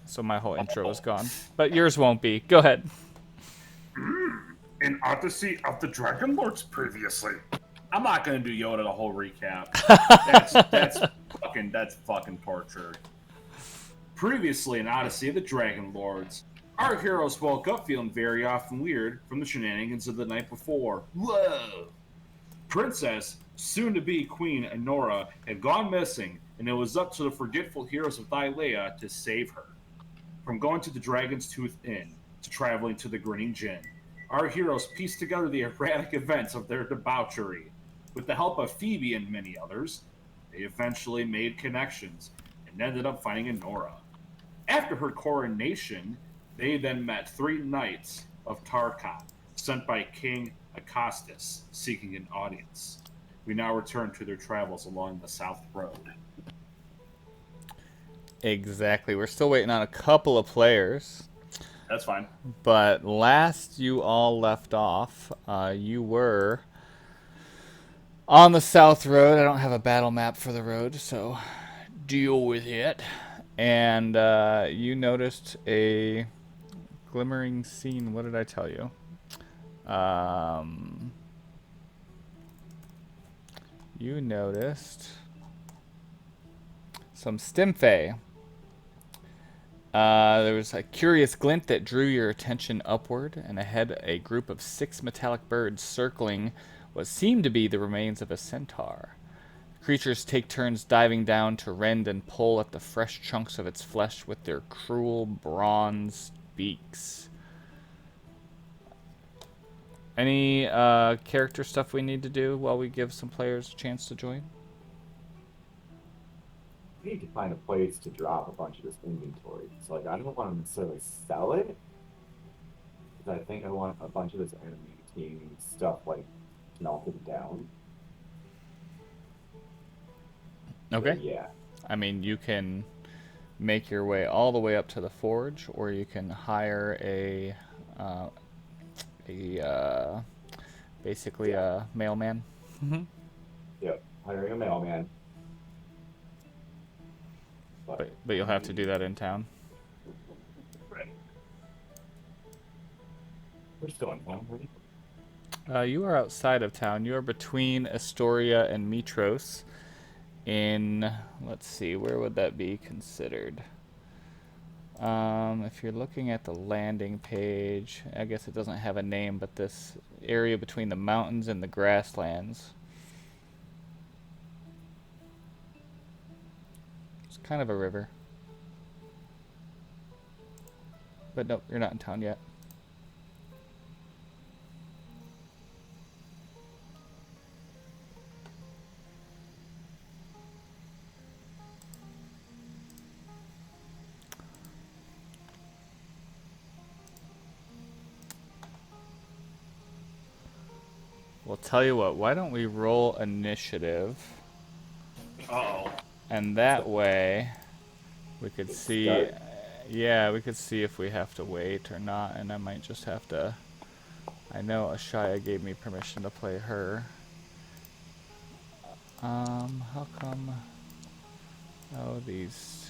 so my whole intro is gone. But yours won't be. Go ahead. In Odyssey of the Dragonlords previously. I'm not gonna do Yoda the whole recap. That's fucking torture. Previously in Odyssey of the Dragonlords, our heroes woke up feeling very often weird from the shenanigans of the night before. Whoa! Princess, soon to be Queen Enora, had gone missing, and it was up to the forgetful heroes of Thylea to save her. From going to the Dragon's Tooth Inn to traveling to the Grinning Gin, our heroes pieced together the erratic events of their debauchery. With the help of Phoebe and many others, they eventually made connections and ended up finding Enora. After her coronation, they then met 3 knights of Tarkon, sent by King Acostus, seeking an audience. We now return to their travels along the South Road. Exactly. We're still waiting on a couple of players. That's fine. But last you all left off, you were on the South Road. I don't have a battle map for the road, so deal with it. And you noticed a glimmering scene. What did I tell you? You noticed some Stimfey. There was a curious glint that drew your attention upward, and ahead a group of 6 metallic birds circling what seemed to be the remains of a centaur. Creatures take turns diving down to rend and pull at the fresh chunks of its flesh with their cruel bronze beaks. Any character stuff we need to do while we give some players a chance to join? I need to find a place to drop a bunch of this inventory. So, like, I don't want to necessarily sell it, because I think I want a bunch of this enemy team stuff, like, melted down. Okay. So, yeah. I mean, you can make your way all the way up to the forge, or you can hire basically a mailman. Yep. Hiring a mailman. But you'll have to do that in town. Right. We're still in town, right? You are outside of town. You are between Astoria and Mytros. In, let's see, where would that be considered? If you're looking at the landing page, I guess it doesn't have a name, but this area between the mountains and the grasslands. It's kind of a river. But nope, you're not in town yet. Well, tell you what, why don't we roll initiative? Uh-oh. And that way, we could see, yeah, we could see if we have to wait or not, and I might just have to, I know Ashaya gave me permission to play her. How come, oh, these,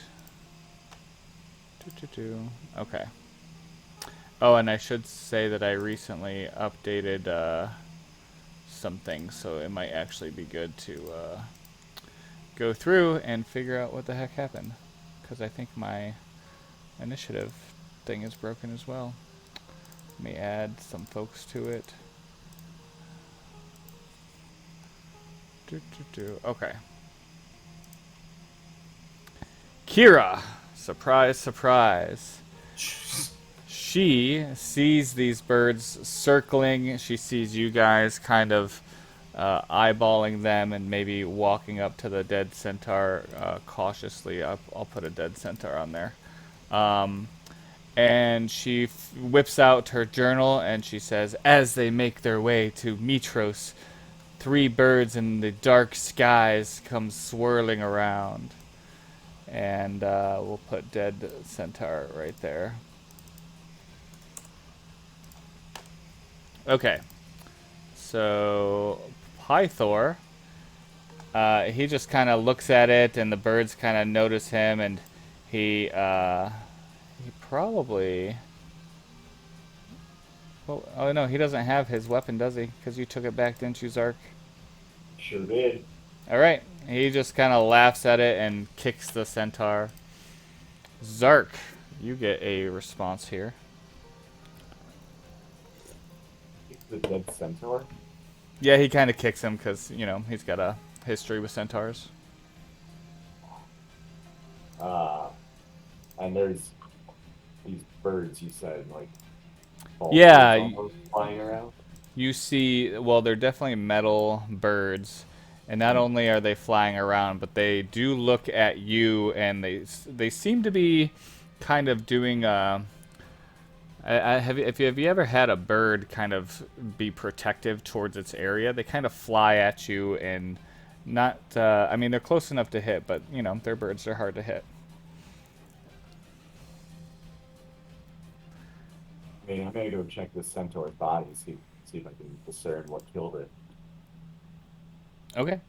okay. Oh, and I should say that I recently updated, some things, so it might actually be good to go through and figure out what the heck happened, because I think my initiative thing is broken as well. Let me add some folks to it. Okay. Kira, surprise, surprise. She sees these birds circling. She sees you guys kind of eyeballing them and maybe walking up to the dead centaur cautiously. I'll put a dead centaur on there. And she whips out her journal and she says, as they make their way to Mytros, 3 birds in the dark skies come swirling around. And we'll put dead centaur right there. Okay, so Pythor, he just kind of looks at it, and the birds kind of notice him, and he probably... Well, oh no, he doesn't have his weapon, does he? Because you took it back, didn't you, Zark? Sure did. Alright, he just kind of laughs at it and kicks the centaur. Zark, you get a response here. The dead centaur. Yeah, he kind of kicks him because, you know, he's got a history with centaurs. And there's these birds you said, like, Yeah, almost flying around. you see, well, they're definitely metal birds, and not only are they flying around, but they do look at you, and they seem to be kind of doing have you ever had a bird kind of be protective towards its area? They kind of fly at you and not. I mean, they're close enough to hit, but you know, they're birds. They're hard to hit. I mean, I'm gonna go check this centaur's body, see if I can discern what killed it. Okay.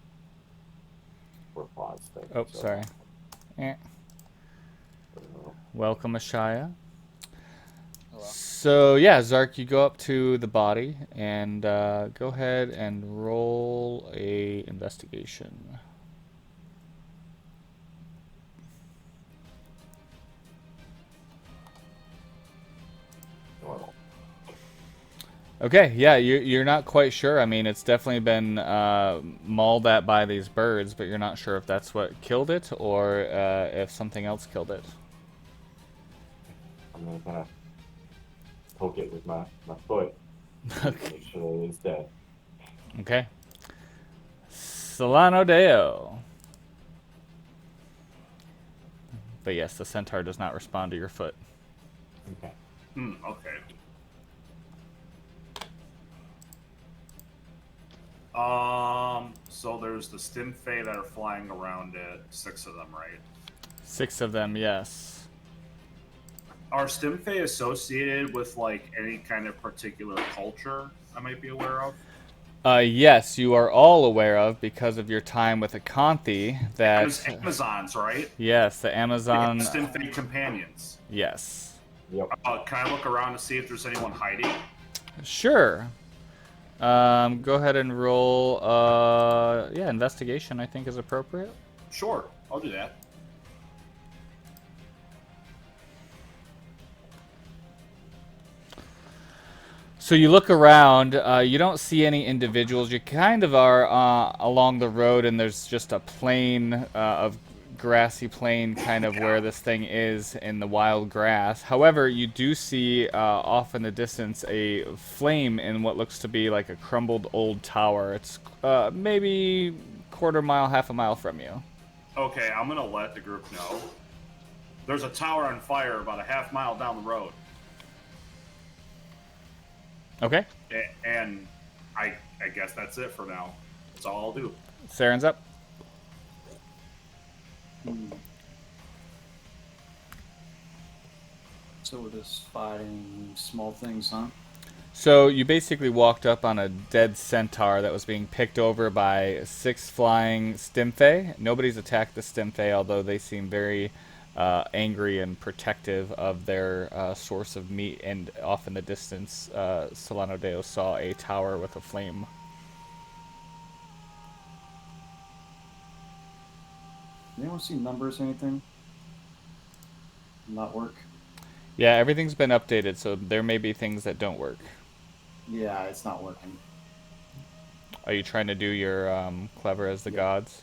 Or pause thing. Oh, so, sorry. Eh. I don't know. Welcome, Ashaya. So yeah, Zark, you go up to the body and go ahead and roll a investigation. Normal. Okay, yeah, you're not quite sure. I mean, it's definitely been mauled at by these birds, but you're not sure if that's what killed it or if something else killed it. I'm gonna kind of poke it with my foot. Make sure it is dead. Okay. Solano Deo. But yes, the centaur does not respond to your foot. Okay. Okay. So there's the Stimfey that are flying around it. 6 of them, right? 6 of them, yes. Are Stimfey associated with like any kind of particular culture I might be aware of? Yes, you are all aware of because of your time with Akanthi that. There's Amazons, right? Yes, the Amazon. Stimfey companions. Yes. Yep. Can I look around to see if there's anyone hiding? Sure. Go ahead and roll. Yeah, investigation I think is appropriate. Sure, I'll do that. So you look around, you don't see any individuals. You kind of are along the road, and there's just a plain of grassy plain kind of where this thing is in the wild grass. However, you do see off in the distance a flame in what looks to be like a crumbled old tower. It's maybe quarter mile, half a mile from you. Okay, I'm gonna let the group know. There's a tower on fire about a half mile down the road. Okay. And I guess that's it for now. That's all I'll do. Saren's up. So we're just fighting small things, huh? So you basically walked up on a dead centaur that was being picked over by 6 flying Stimfey. Nobody's attacked the Stimfey, although they seem very angry and protective of their source of meat. And off in the distance, Solano Deo saw a tower with a flame. Anyone see numbers or anything? Not work? Yeah, everything's been updated, so there may be things that don't work. Yeah, it's not working. Are you trying to do your clever as the gods?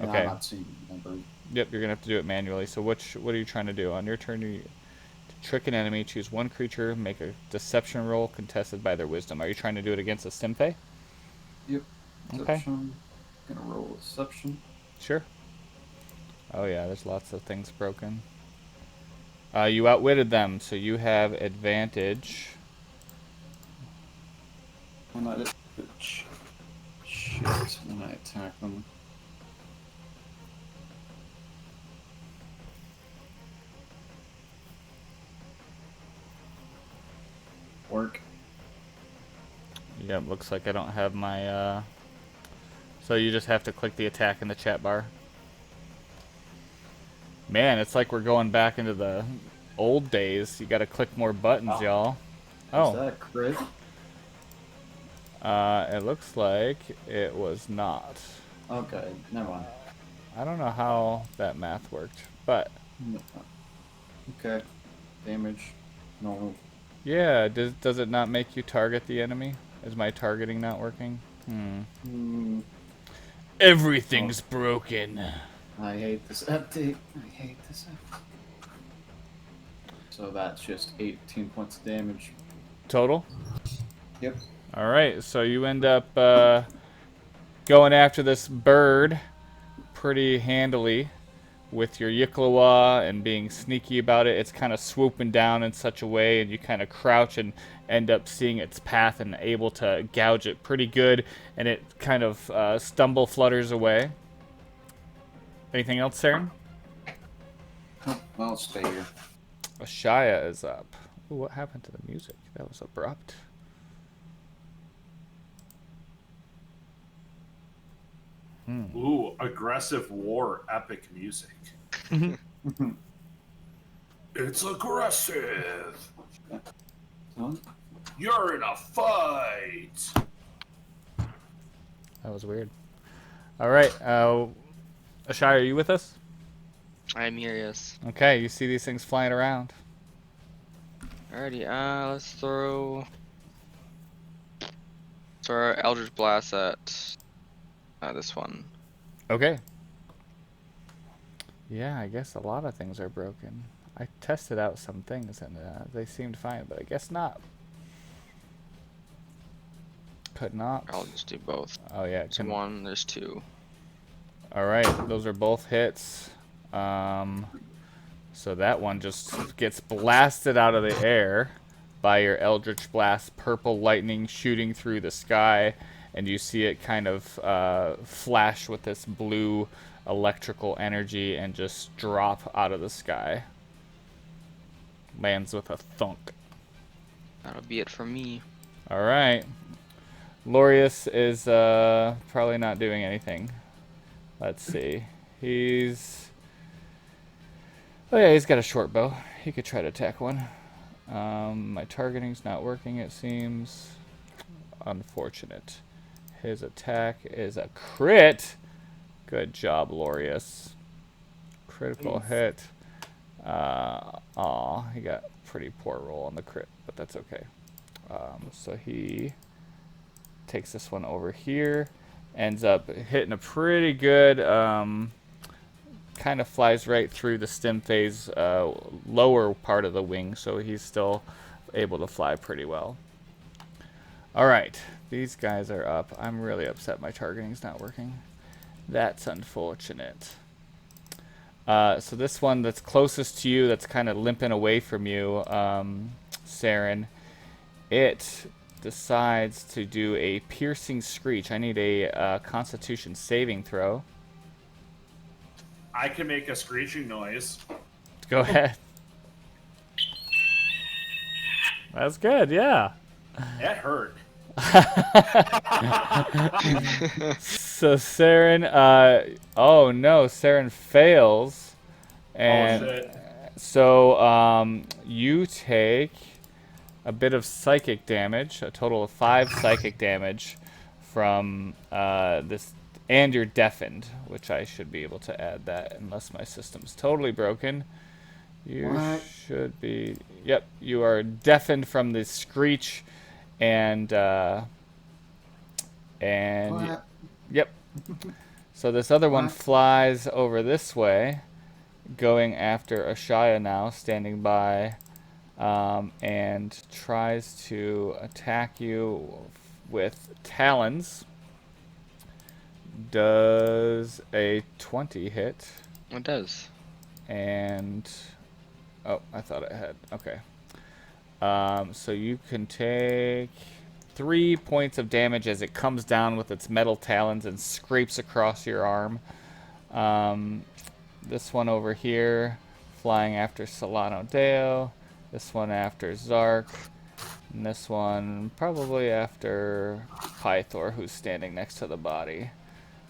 Yeah, Okay. I'm not seeing numbers. Yep, you're gonna have to do it manually. So what are you trying to do? On your turn, to trick an enemy, choose one creature, make a deception roll contested by their wisdom. Are you trying to do it against a Stimfey? Yep. Okay. Deception. Gonna roll deception. Sure. Oh yeah, there's lots of things broken. You outwitted them, so you have advantage. When I shit, when I attack them. Work. Yep, looks like I don't have my. So you just have to click the attack in the chat bar. Man, it's like we're going back into the old days. You got to click more buttons, y'all. Was Oh, that a crit? it looks like it was not. Okay, never mind. I don't know how that math worked, but Okay, damage, normal. yeah, does it not make you target the enemy? Is my targeting not working? Everything's broken. I hate this update. I hate this update. So that's just 18 points of damage. Total? Yep. All right, so you end up going after this bird pretty handily with your Yiklawa and being sneaky about it. It's kind of swooping down in such a way, and you kind of crouch and end up seeing its path and able to gouge it pretty good, and it kind of stumble flutters away. Anything else, Saren? Oh, I'll stay here. Ashaya is up. Ooh, what happened to the music? That was abrupt. Ooh, aggressive war epic music. It's aggressive. Huh? You're in a fight. That was weird. All right, Ashaya, are you with us? I'm here, yes. Okay, you see these things flying around. Alrighty, let's throw our Eldritch Blast at this one. Okay. Yeah, I guess a lot of things are broken. I tested out some things and they seemed fine, but I guess not. Could not. I'll just do both. Oh yeah, There's one, there's two. all right, those are both hits. So that one just gets blasted out of the air by your Eldritch Blast, purple lightning shooting through the sky, and you see it kind of flash with this blue electrical energy and just drop out of the sky. Lands with a thunk. That'll be it for me. All right. Lorius is probably not doing anything. Let's see. Oh yeah, he's got a short bow. He could try to attack one. My targeting's not working, it seems. Unfortunate. His attack is a crit. Good job, Lorius. Critical hit. He got pretty poor roll on the crit, but that's okay. So he takes this one over here. Ends up hitting a pretty good... kind of flies right through the stem phase lower part of the wing, so he's still able to fly pretty well. Alright, these guys are up. I'm really upset my targeting's not working. That's unfortunate. So this one that's closest to you, that's kind of limping away from you, Saren, it decides to do a piercing screech. I need a Constitution saving throw. I can make a screeching noise. Go ahead. That's good, yeah. That hurt. So Saren, oh no, Saren fails. And Oh, shit. so you take a bit of psychic damage, a total of 5 psychic damage from this. And you're deafened, which I should be able to add that unless my system's totally broken. You should be... Yep, you are deafened from the screech and... Yep. So this other one flies over this way, going after Ashaya now, standing by, and tries to attack you with talons. Does a 20 hit? It does. And oh, I thought it had. Okay. So you can take 3 points of damage as it comes down with its metal talons and scrapes across your arm. This one over here, flying after Solano Deo. This one after Zark. And this one probably after Pythor, who's standing next to the body.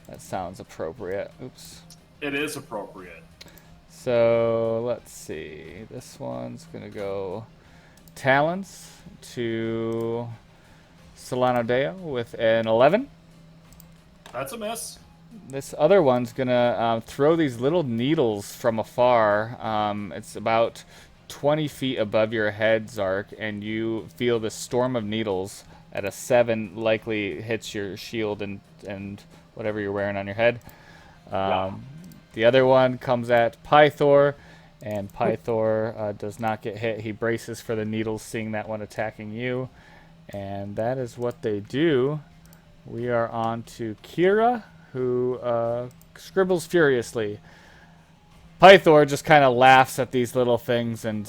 That sounds appropriate. Oops. It is appropriate. So let's see. This one's gonna go Talons to Solano Deo with an 11. That's a miss. This other one's gonna throw these little needles from afar. It's about 20 feet above your head, Zark, and you feel the storm of needles at a 7 likely hits your shield and whatever you're wearing on your head. The other one comes at Pythor, and Pythor does not get hit. He braces for the needles, seeing that one attacking you. And that is what they do. We are on to Kira, who scribbles furiously. Pythor just kind of laughs at these little things, and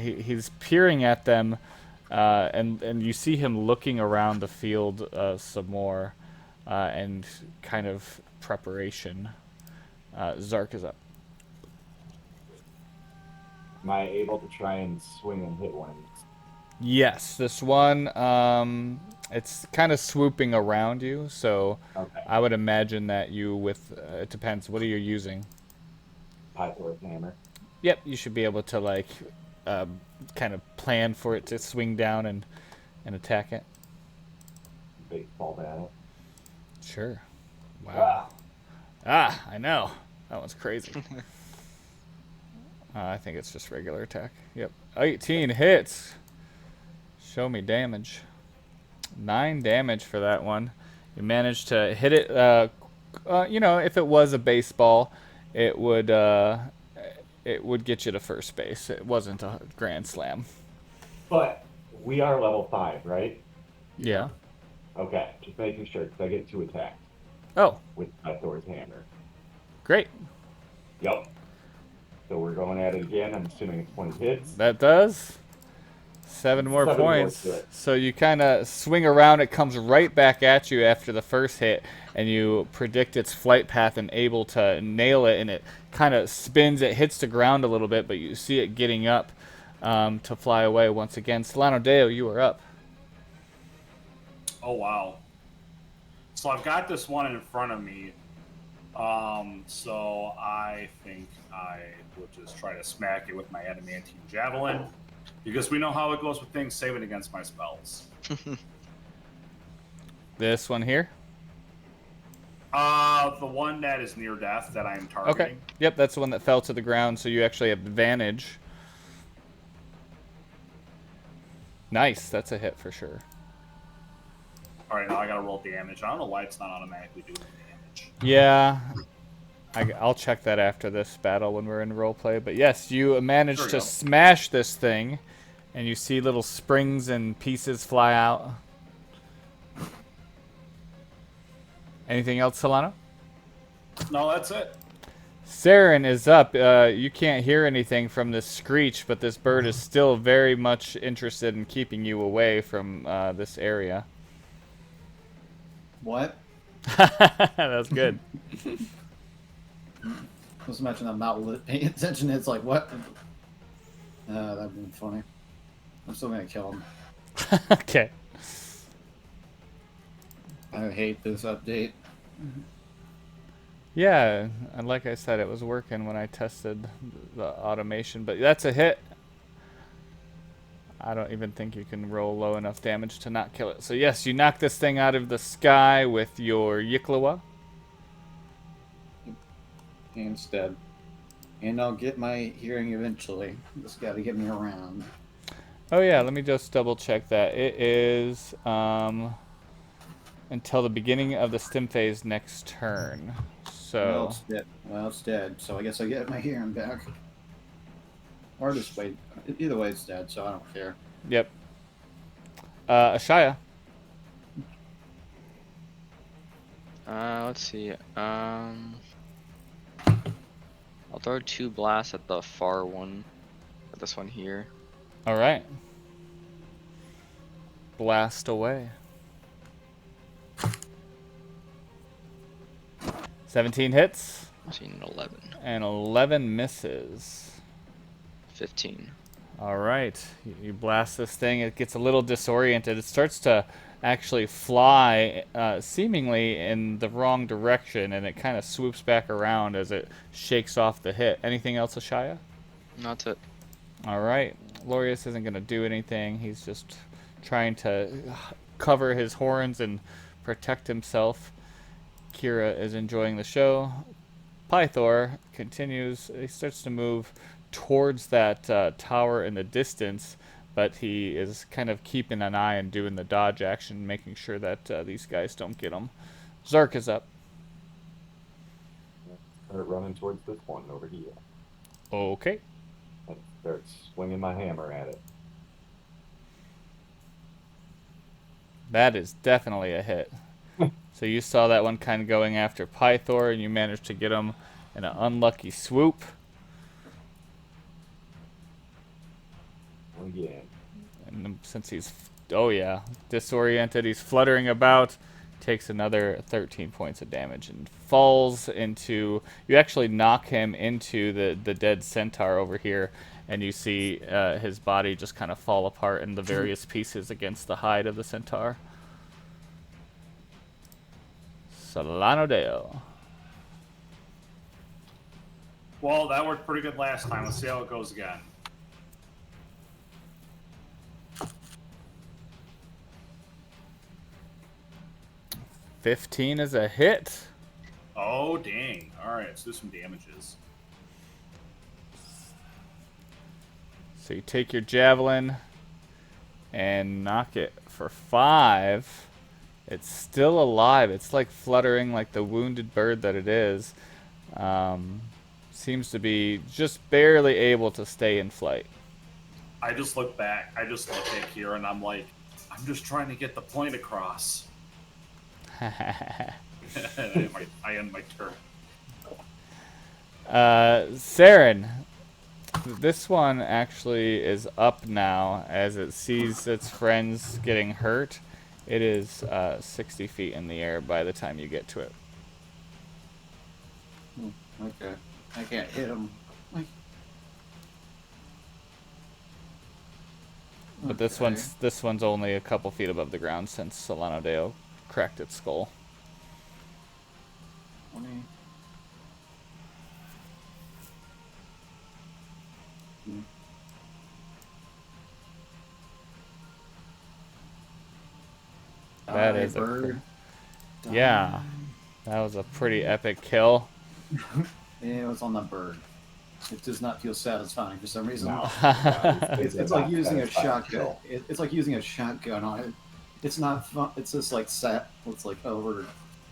he's peering at them, and you see him looking around the field some more, and kind of preparation. Zark is up. Am I able to try and swing and hit one? Yes, this one, it's kind of swooping around you, so Okay. I would imagine that you with, it depends, what are you using? Pythor's hammer. Yep, you should be able to, like, kind of plan for it to swing down and attack it. Baseball bat. Sure. Wow. Ah, I know. That one's crazy. I think it's just regular attack. Yep. 18 hits. Show me damage. 9 damage for that one. You managed to hit it. You know, if it was a baseball, it would get you to first base. It wasn't a grand slam. But we are level 5, right? Yeah. Okay, just making sure, because I get 2 attacks Oh, with Pythor's hammer. great. Yep. So we're going at it again. I'm assuming it's 20 hits. That does 7 more 7 more points. to it. So you kind of swing around. It comes right back at you after the first hit, and you predict its flight path and able to nail it. And it kind of spins. It hits the ground a little bit, but you see it getting up to fly away once again. Solano Deo, you are up. Oh, wow. So I've got this one in front of me. So I think I would just try to smack it with my adamantine javelin, because we know how it goes with things saving against my spells. This one here. The one that is near death that I am targeting. Okay. Yep, that's the one that fell to the ground, so you actually have advantage. Nice. That's a hit for sure. All right, now I gotta roll damage. I don't know why it's not automatically doing damage. Yeah. I'll check that after this battle when we're in roleplay. But yes, you managed to smash this thing, and you see little springs and pieces fly out. Anything else, Solano? No, that's it. Saren is up. You can't hear anything from this screech, but this bird is still very much interested in keeping you away from this area. What? That's good. Just imagine I'm not paying attention. It's like, what? That'd be funny. I'm still gonna kill him. Okay. I hate this update. Yeah, and like I said, it was working when I tested the automation, but that's a hit. I don't even think you can roll low enough damage to not kill it. So yes, you knock this thing out of the sky with your Yiklawa. And it's dead. And I'll get my hearing eventually. Just gotta get me around. Oh yeah, let me just double check that. It is until the beginning of the stim phase next turn. So Well, it's dead. Well, it's dead. So I guess I get my hearing back. Or just wait. Either way, it's dead, so I don't care. Yep. Ashaya. Let's see. I'll throw 2 blasts at the far one. At this one here. All right. Blast away. 17 hits. 11. And 11 misses. 15. All right. You blast this thing. It gets a little disoriented. It starts to actually fly seemingly in the wrong direction, and it kind of swoops back around as it shakes off the hit. Anything else, Ashaya? That's it. All right. Lorius isn't going to do anything. He's just trying to cover his horns and protect himself. Kira is enjoying the show. Pythor continues. He starts to move towards that tower in the distance, but he is kind of keeping an eye and doing the dodge action, making sure that these guys don't get him. Zark is up. Start running towards this one over here. Okay. And start swinging my hammer at it. That is definitely a hit. So you saw that one kind of going after Pythor, and you managed to get him in an unlucky swoop. Again. And since he's, oh yeah, disoriented, he's fluttering about, takes another 13 points of damage and falls into, you actually knock him into the dead centaur over here, and you see his body just kind of fall apart in the various pieces against the hide of the centaur. Solano Deo. Well, that worked pretty good last time. Let's see how it goes again. $15 is a hit. Oh, dang. All right, let's do some damages. So you take your javelin and knock it for 5. It's still alive. It's like fluttering like the wounded bird that it is. Seems to be just barely able to stay in flight. I just look back. I just look at Kira and I'm like, I'm just trying to get the point across. I end my turn. Saren, this one actually is up now as it sees its friends getting hurt. It is 60 feet in the air by the time you get to it. Okay. I can't hit him. But this one's only a couple feet above the ground since Solano Deo cracked its skull. 20. That is bird. Yeah, that was a pretty epic kill. Yeah, it was on the bird. It does not feel satisfying for some reason. No. It's like using a shotgun. It's like using a shotgun on it. It's not fun. It's just like it's like over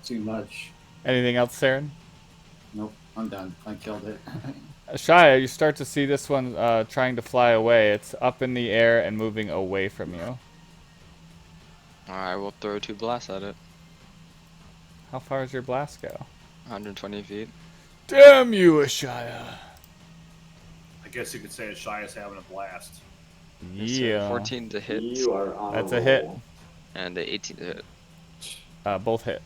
too much. Anything else, Saren? Nope, I'm done. I killed it. Shia, you start to see this one trying to fly away. It's up in the air and moving away from you. Alright, we'll throw 2 blasts at it. How far does your blast go? 120 feet. Damn you, Ashaya. I guess you could say Shia's having a blast. It's a Yeah. 14 to hit You are on That's a a hit. roll. and a 18 to hit. Both hit.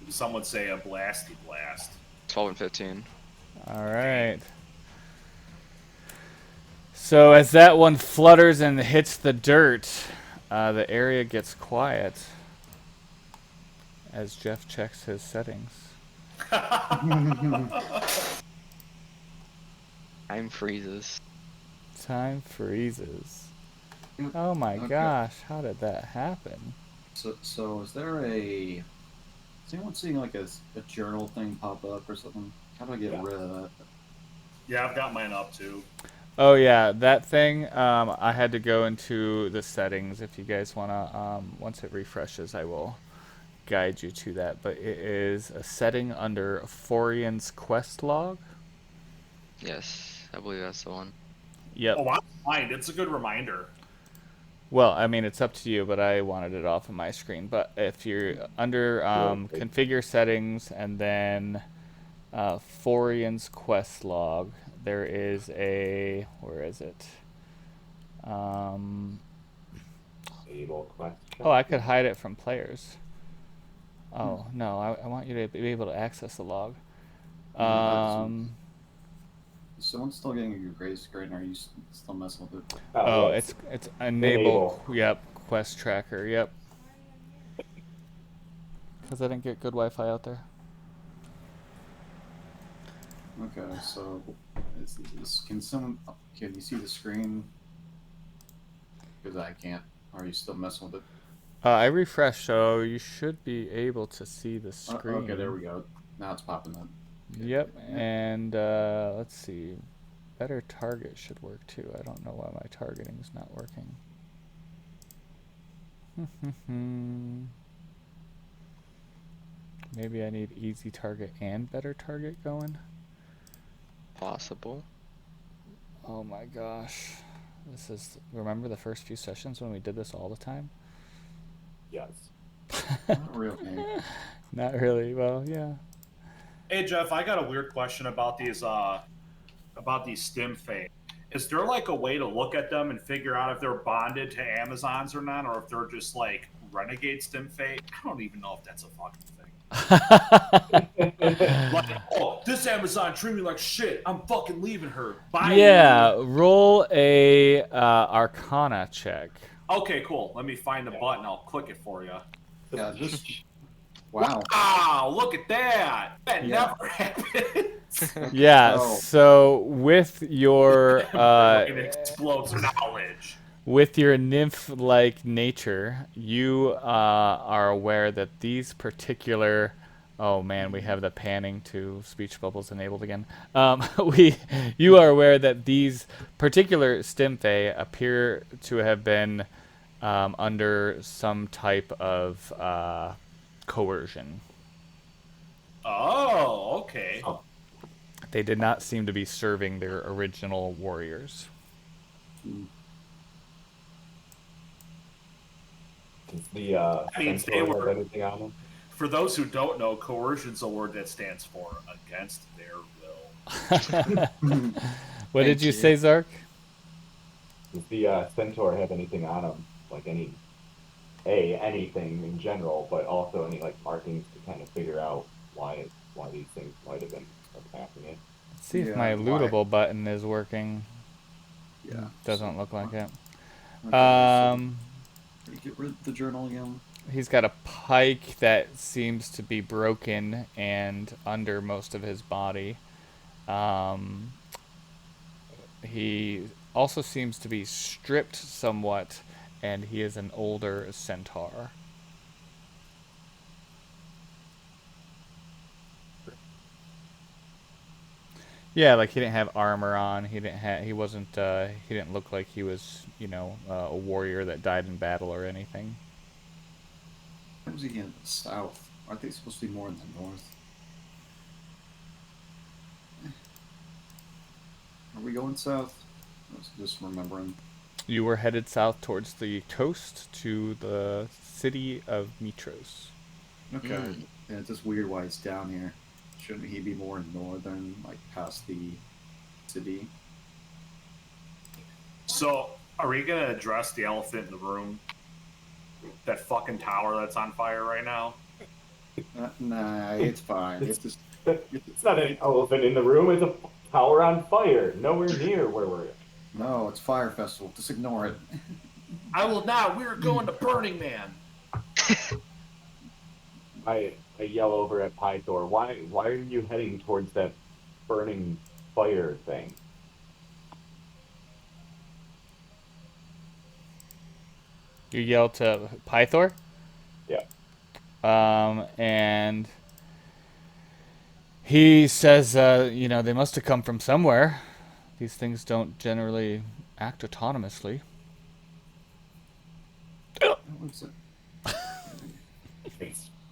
Some would say a blasty blast. 12 and 15. Alright. So as that one flutters and hits the dirt, the area gets quiet as Jeff checks his settings. Time freezes. Time freezes. Oh my Okay. gosh, how did that happen? So is there a? Is anyone seeing like a journal thing pop up or something? How do I get rid of that? Yeah, I've got mine up too. Oh yeah, that thing, I had to go into the settings. If you guys want to, once it refreshes, I will guide you to that. But it is a setting under Forian's quest log. Yes, I believe that's the one. Yep. Oh, I'm fine. It's a good reminder. Well, I mean, it's up to you, but I wanted it off of my screen. But if you're under configure settings and then Forian's quest log, there is a, where is it? Able quest. Oh, I could hide it from players. Oh, no, I want you to be able to access the log. Is someone still getting your gray screen? Or are you still messing with it? Oh, yeah, it's enable. Yep, quest tracker. Yep. because I didn't get good Wi-Fi out there. Okay, so can you see the screen? Because I can't. Are you still messing with it? I refreshed, so you should be able to see the screen. Okay, there we go. Now it's popping up. Yep, and let's see. Better target should work too. I don't know why my targeting's not working. Maybe I need easy target and better target going. Possible. Oh my gosh. This is, remember the first few sessions when we did this all the time? Yes. Not really. Not really. Well, yeah. Hey Jeff, I got a weird question about these stim fae. Is there like a way to look at them and figure out if they're bonded to Amazons or not, or if they're just like renegade stim fae? I don't even know if that's a fucking thing. Like, oh, this Amazon treated me like shit. I'm fucking leaving her. Bye. Yeah, roll a Arcana check. Okay, cool. Let me find the button. I'll click it for you. Yeah, just wow. Wow, look at that. That never happens. Yeah, Oh. so with your It explodes knowledge. with your nymph-like nature, you are aware that these particular... Oh man, we have the panning to speech bubbles enabled again. You are aware that these particular stim fae appear to have been under some type of coercion. Oh, okay. They did not seem to be serving their original warriors. Does the means they centaur were- have anything on them? For those who don't know, coercion's a word that stands for against their will. What did you say, Zark? Does the centaur have anything on them? Like anything in general, but also any like markings to kind of figure out why these things might have been attacking it? Let's see if Yeah, my why? lootable button is working. Yeah. Doesn't look like it. Okay, so get rid of the journal again. He's got a pike that seems to be broken and under most of his body. He also seems to be stripped somewhat, and he is an older centaur. Yeah, like he didn't have armor on. He didn't look like he was, a warrior that died in battle or anything. Where was he in the south? Aren't they supposed to be more in the north? Are we going south? I was just remembering. You were headed south towards the coast to the city of Mytros. Okay. Yeah, it's just weird why it's down here. Shouldn't he be more northern, like past the city? So, are we gonna address the elephant in the room? That fucking tower that's on fire right now? Nah, it's fine. It's just It's not an elephant in the room. It's a tower on fire. Nowhere near where we're at. no, it's Fire Festival. Just ignore it. I will not. We're going to Burning Man. I yell over at Pythor. Why are you heading towards that burning fire thing? You yell to Pythor? Yeah. And he says, they must have come from somewhere. These things don't generally act autonomously. What's it?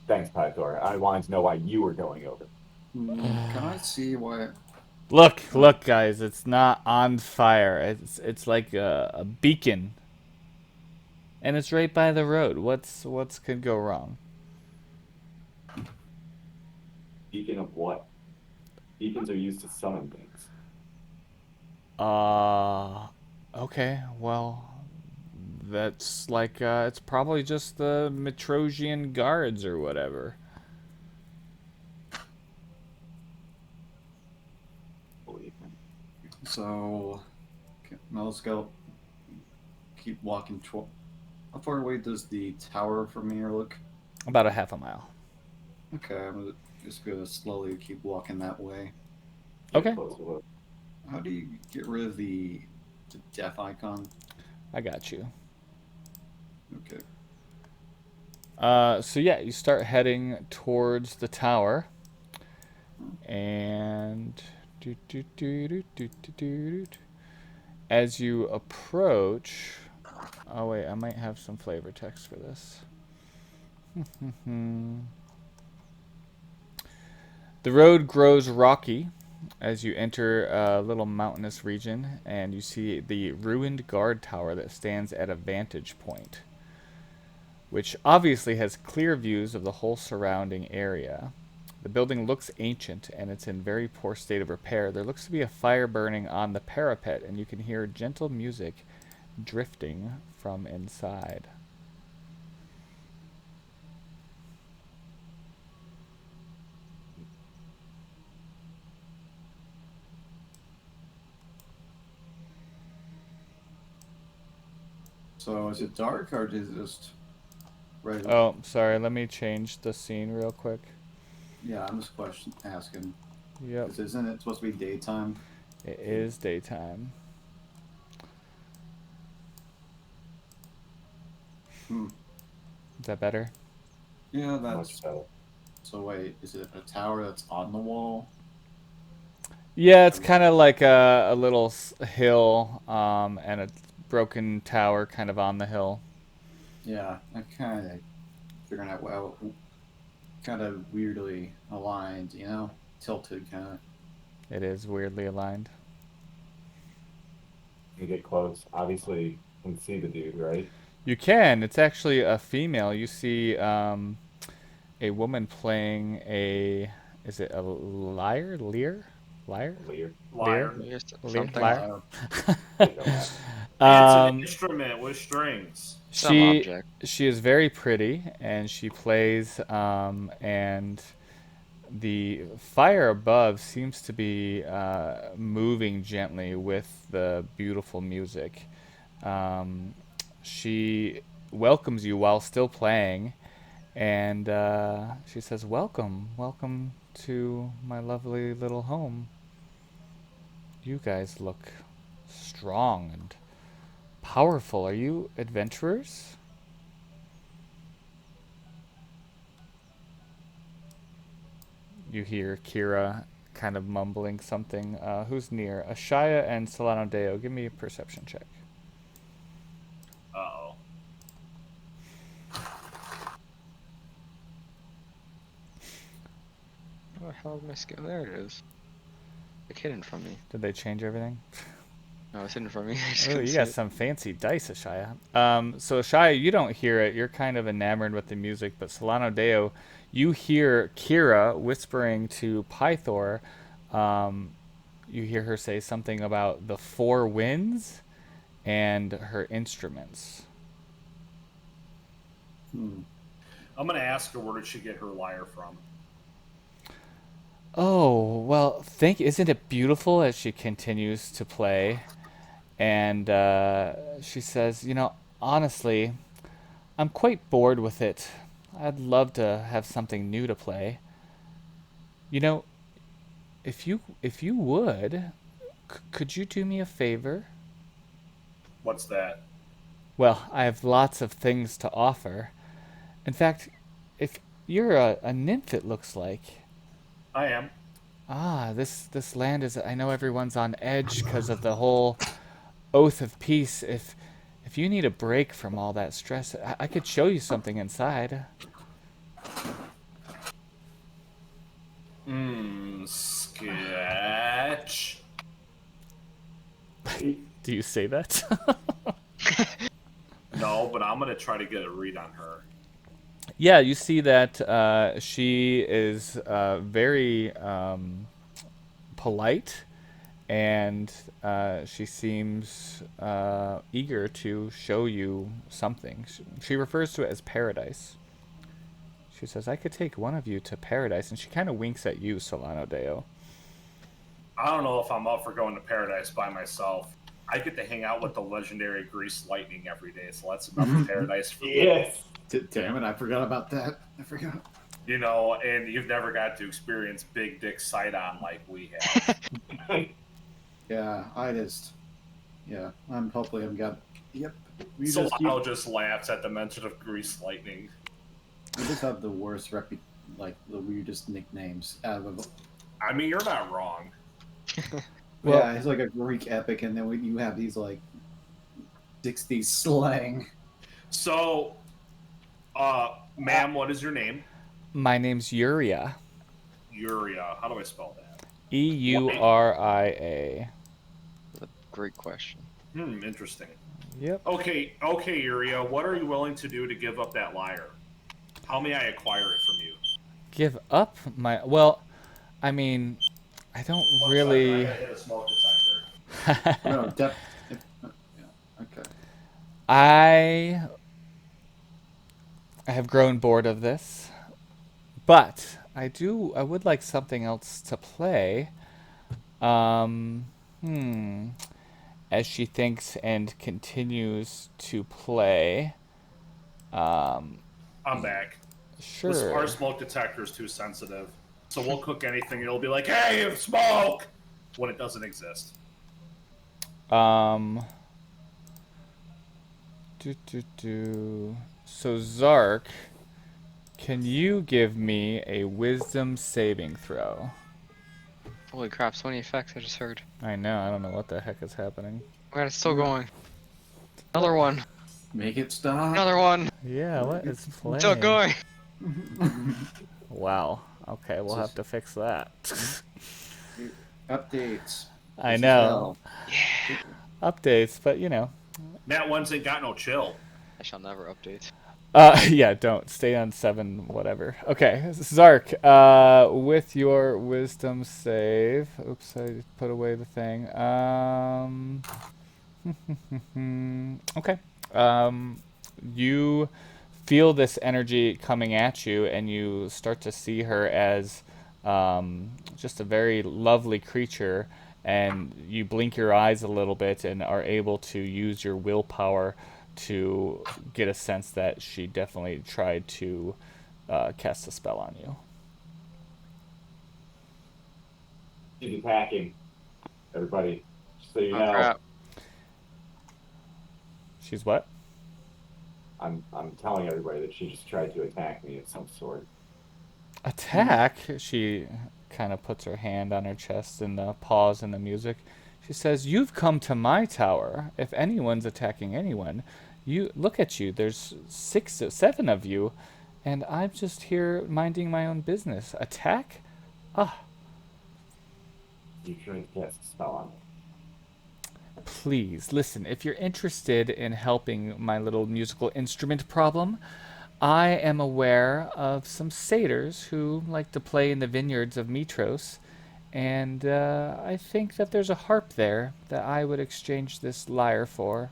Thanks, Pythor. I wanted to know why you were going over. Can I see why? Look, guys! It's not on fire. It's like a beacon, and it's right by the road. What's could go wrong? Beacon of what? Beacons are used to summon things. Okay. Well, that's like it's probably just the Mytrosian guards or whatever. So, okay, now let's go. Keep walking. How far away does the tower from here look? About a half a mile. Okay, just gonna slowly keep walking that way. Get Okay. close to it. How do you get rid of the death icon? I got you. Okay. So yeah, you start heading towards the tower, and as you approach, oh wait, I might have some flavor text for this. The road grows rocky as you enter a little mountainous region, and you see the ruined guard tower that stands at a vantage point, which obviously has clear views of the whole surrounding area. The building looks ancient, and it's in very poor state of repair. There looks to be a fire burning on the parapet, and you can hear gentle music drifting from inside. So is it dark or is it just regular? Oh, sorry, let me change the scene real quick. Yeah, I'm just asking. Yep, 'Cause isn't it supposed to be daytime? it is daytime. Hmm. Is that better? Yeah, that's. Much better. So wait, is it a tower that's on the wall? Yeah, it's kind of like a little hill and a broken tower kind of on the hill. Yeah, I kind of figuring out well, kind of weirdly aligned, you know, tilted kind of. It is weirdly aligned. You get close. Obviously, you can see the dude, right? You can. It's actually a female. You see a woman playing a. Is it a lyre? Lyre? Lyre? Lear. Liar. Lyre? Something. Lyre? It's an Um, instrument with strings. Some she object. she is very pretty, and she plays. And the fire above seems to be moving gently with the beautiful music. She welcomes you while still playing, and she says, "Welcome, welcome to my lovely little home. You guys look strong and powerful. Are you adventurers?" You hear Kira kind of mumbling something. Who's near? Ashaya and Solano Deo. Give me a perception check. Uh-oh. Where the hell is my skill? There it is. Like hidden from me. Did they change everything? No, it's hidden from me. I just Oh, couldn't you see got it. some fancy dice, Ashaya. So Ashaya, you don't hear it. You're kind of enamored with the music, but Solano Deo, you hear Kira whispering to Pythor. You hear her say something about the four winds and her instruments. Hmm. I'm gonna ask her where did she get her lyre from. Oh, well, isn't it beautiful as she continues to play? And she says, honestly, I'm quite bored with it. I'd love to have something new to play. You know, if you would, could you do me a favor? What's that? Well, I have lots of things to offer. In fact, if you're a nymph, it looks like. I am. This land is. I know everyone's on edge because of the whole oath of peace. If you need a break from all that stress, I could show you something inside. Sketch. Do you say that? No, but I'm gonna try to get a read on her. Yeah, you see that she is very polite, and she seems eager to show you something. She refers to it as paradise. She says, "I could take one of you to paradise," and she kind of winks at you, Solano Deo. I don't know if I'm up for going to paradise by myself. I get to hang out with the legendary Grease Lightning every day, so that's enough of paradise for me. Yes. Damn it, I forgot about that. I forgot. You know, and you've never got to experience big dick Sidon like we have. Yeah, hopefully I'm got. Yep. Solano just laughs at the mention of greased lightning. You just have the worst like the weirdest nicknames out of. I mean, you're not wrong. Well- Yeah, it's like a Greek epic, and then you have these like 60s slang. So, ma'am, what is your name? My name's Uria. Uria. How do I spell that? Euria. Great question. Interesting. Yep. Okay, Uria. What are you willing to do to give up that lyre? How may I acquire it from you? Give up my... Well, I mean, I don't really... I gotta hit a smoke detector. No, okay. I have grown bored of this, but I would like something else to play. As she thinks and continues to play. I'm back. Sure. Our smoke detector is too sensitive, so we'll cook anything. It'll be like, "Hey, smoke!" when it doesn't exist. So Zark, can you give me a wisdom saving throw? Holy crap, so many effects I just heard. I know, I don't know what the heck is happening. Oh my god, it's still going. Another one. Make it stop. Another one. Yeah, what is playing? Still going. Wow. Okay, we'll have to fix that. Updates. I know. Updates, but you know. That one's ain't got no chill. I shall never update. Yeah, don't. Stay on 7, whatever. Okay, Zark, with your wisdom save. Oops, I put away the thing. Okay. You feel this energy coming at you, and you start to see her as just a very lovely creature, and you blink your eyes a little bit and are able to use your willpower to get a sense that she definitely tried to cast a spell on you. She's attacking. Everybody, just so you Oh know. crap. She's what? I'm telling everybody that she just tried to attack me of some sort. Attack? She kind of puts her hand on her chest and pause in the music. She says, "You've come to my tower. If anyone's attacking anyone, you look at you. There's 6 or 7 of you, and I'm just here minding my own business. Attack? Ah, You tried to cast a spell on me. please listen. If you're interested in helping my little musical instrument problem, I am aware of some satyrs who like to play in the vineyards of Mytros, and I think that there's a harp there that I would exchange this lyre for."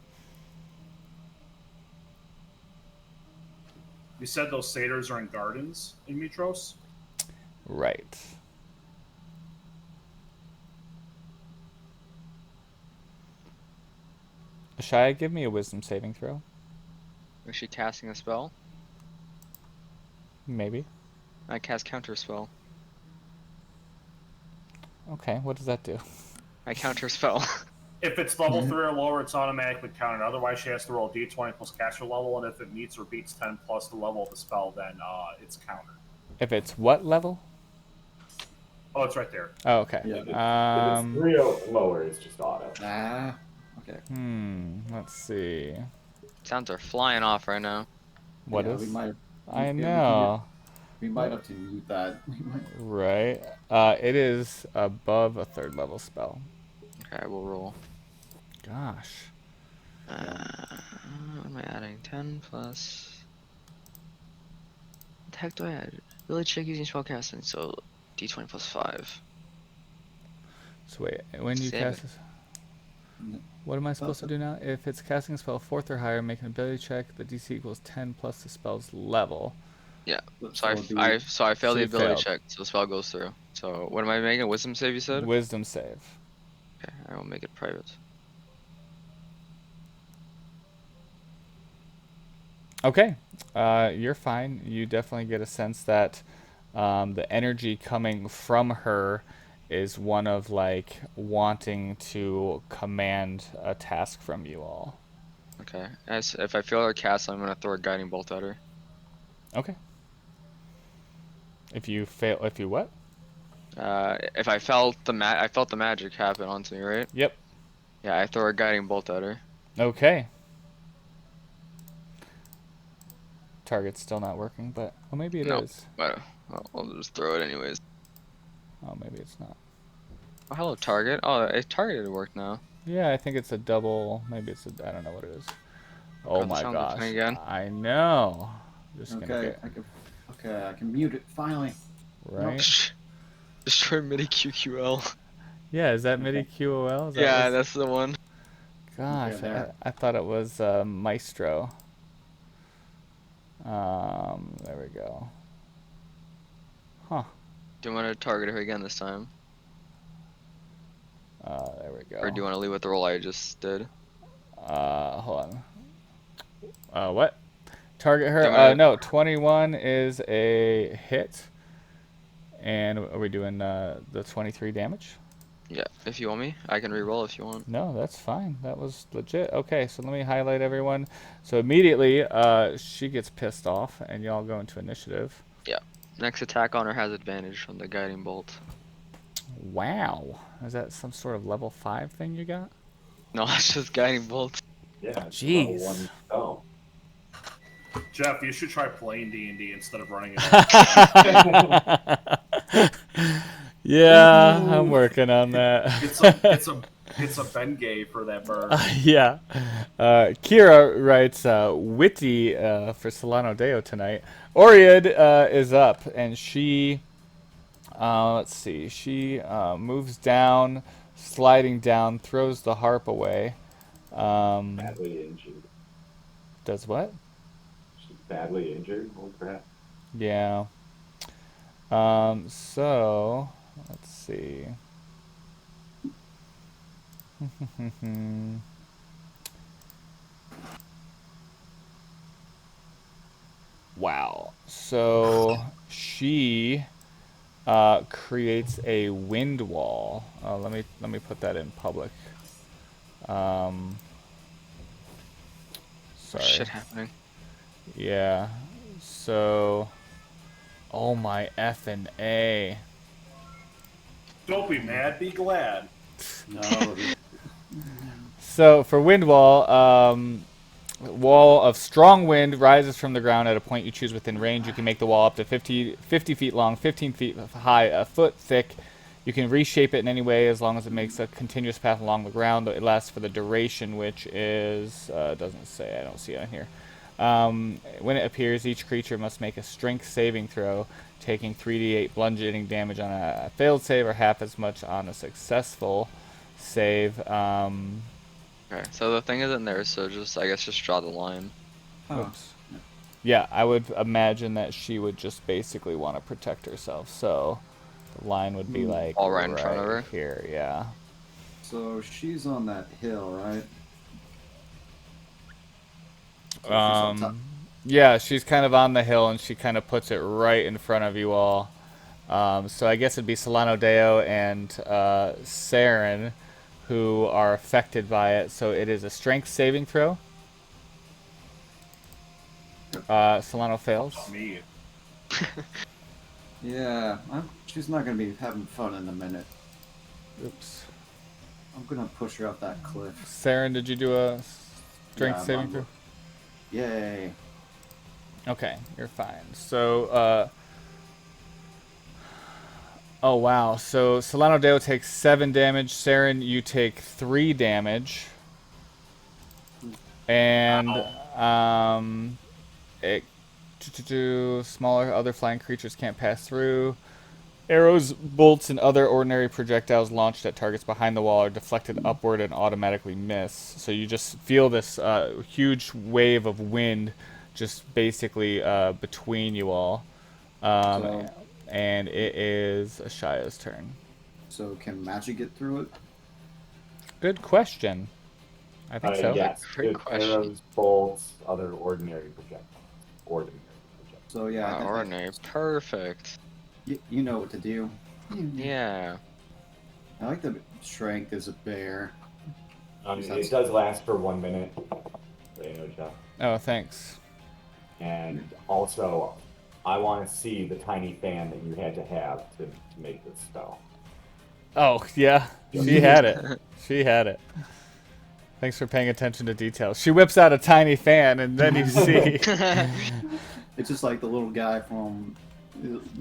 You said those satyrs are in gardens in Mytros? Right. Ashaya, give me a wisdom saving throw. Was she casting a spell? Maybe. I cast counter spell. Okay, what does that do? I counter spell. If it's level 3 or lower, it's automatically counted. Otherwise, she has to roll d20 plus caster level, and if it meets or beats 10 plus the level of the spell, then it's countered. If it's what level? Oh, it's right there. Oh, okay. Yeah. If it's 3 or lower, it's just auto. Ah. Okay. Let's see. Sounds are flying off right now. What Yeah, is? we might. I we can know. We might have to mute that. Right. It is above a 3rd level spell. Okay, I will roll. Gosh. What am I adding? 10 plus. What the heck do I add? Ability check using spellcasting, so d20 plus 5. So wait, when you Save cast it. this, what am I supposed to do now? If it's casting a spell 4th or higher, make an ability check. The DC equals 10 plus the spell's level. Yeah. So it'd be- I failed So the you ability failed. check, so the spell goes through. So what am I making? A wisdom save, you said? Wisdom save. Okay, I will make it private. Okay, you're fine. You definitely get a sense that The energy coming from her is one of like wanting to command a task from you all. Okay. If I feel her cast, I'm gonna throw a guiding bolt at her. Okay. If you fail, if you what? If I felt the magic happen onto me, right? Yep. Yeah, I throw a guiding bolt at her. Okay. Target's still not working, but well, maybe it No, is. but I'll just throw it anyways. Oh, maybe it's not. Oh, hello, target. Oh, it targeted work now. Yeah, I think it's a double. Maybe it's a. I don't know what it is. Oh God, the my sound of the gosh! thing again. I know. Just gonna Okay, get I can mute it finally. right. Destroy MIDI QQL. Yeah, is that MIDI QOL? Is that Yeah, what's- that's the one. Gosh, Okay, there. I thought it was Maestro. There we go. Huh. Do you want to target her again this time? There we go. Or do you want to leave with the roll I just did? Hold on. What? Target her? Don't wanna- No, 21 is a hit. And are we doing the 23 damage? Yeah, if you want me, I can re-roll if you want. No, that's fine. That was legit. Okay, so let me highlight everyone. So immediately, she gets pissed off, and y'all go into initiative. Yeah. Next attack on her has advantage from the guiding bolt. Wow. Is that some sort of level 5 thing you got? No, it's just guiding bolt. Yeah. it's Jeez. level 1. Oh. Jeff, you should try playing D&D instead of running it. Yeah, I'm working on that. It's a Bengay for that bird. Yeah. Kira writes, witty for Solano Deo tonight. Oriad is up, and she, let's see, she moves down, sliding down, throws the harp away. Badly injured. Does what? She's badly injured. Holy crap. Yeah. So, let's see. Wow. So she creates a wind wall. Let me put that in public. Sorry. Shit happening. Yeah. So. Oh my effing A. Don't be mad, be glad. No, So for wind wall, wall of strong wind rises from the ground at a point you choose within range. You can make the wall up to 50 feet long, 15 feet high, a foot thick. You can reshape it in any way as long as it makes a continuous path along the ground. It lasts for the duration, which is, doesn't say, I don't see it on here. When it appears, each creature must make a strength saving throw, taking 3d8 bludgeoning damage on a failed save or half as much on a successful save. Okay, so the thing isn't there, so I guess just draw the line. oh, Oops. Yeah, I would imagine that she would just basically want to protect herself. So the line would be like All right in front of her? here. Yeah. so she's on that hill, right? So she's on top. Yeah, she's kind of on the hill, and she kind of puts it right in front of you all. So I guess it'd be Solano Deo and Saren who are affected by it. So it is a strength saving throw. Solano fails. Me. Yeah, she's not gonna be having fun in a minute. Oops. I'm gonna push her off that cliff. Saren, did you do a strength Yeah, saving I'm throw? on- Yay. Okay, you're fine. So, oh wow. So Solano Deo takes 7 damage. Saren, you take 3 damage. And it smaller other flying creatures can't pass through. Arrows, bolts, and other ordinary projectiles launched at targets behind the wall are deflected upward and automatically miss. So you just feel this huge wave of wind just basically between you all. And it is Ashia's turn. So can magic get through it? Good question. I think so. Yes. Great Good question. arrows, bolts, other ordinary projectiles. Ordinary projectiles. So yeah, I think Ordinary, perfect. You know what to do. Yeah. I like the strength as a bear. It does last for 1 minute. So, you know, Jeff. Oh, thanks. And also, I want to see the tiny fan that you had to have to make this spell. Oh, yeah. She had it. She had it. Thanks for paying attention to details. She whips out a tiny fan, and then you see. It's just like the little guy from,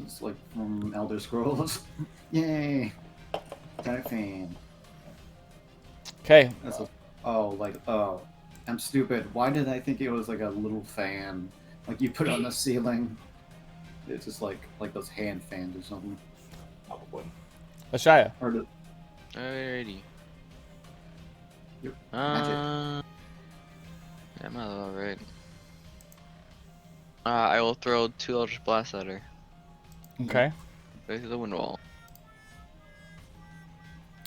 it's like from Elder Scrolls. Yay! Tiny fan. Okay. Oh, I'm stupid. Why did I think it was like a little fan? Like you put it on the ceiling. It's just like those hand fans or something. Probably. Ashaya. Or the, Alrighty. Yep. Yeah, I'm alright. I will throw 2 Eldritch Blasts at her. Okay. Right through the wind wall.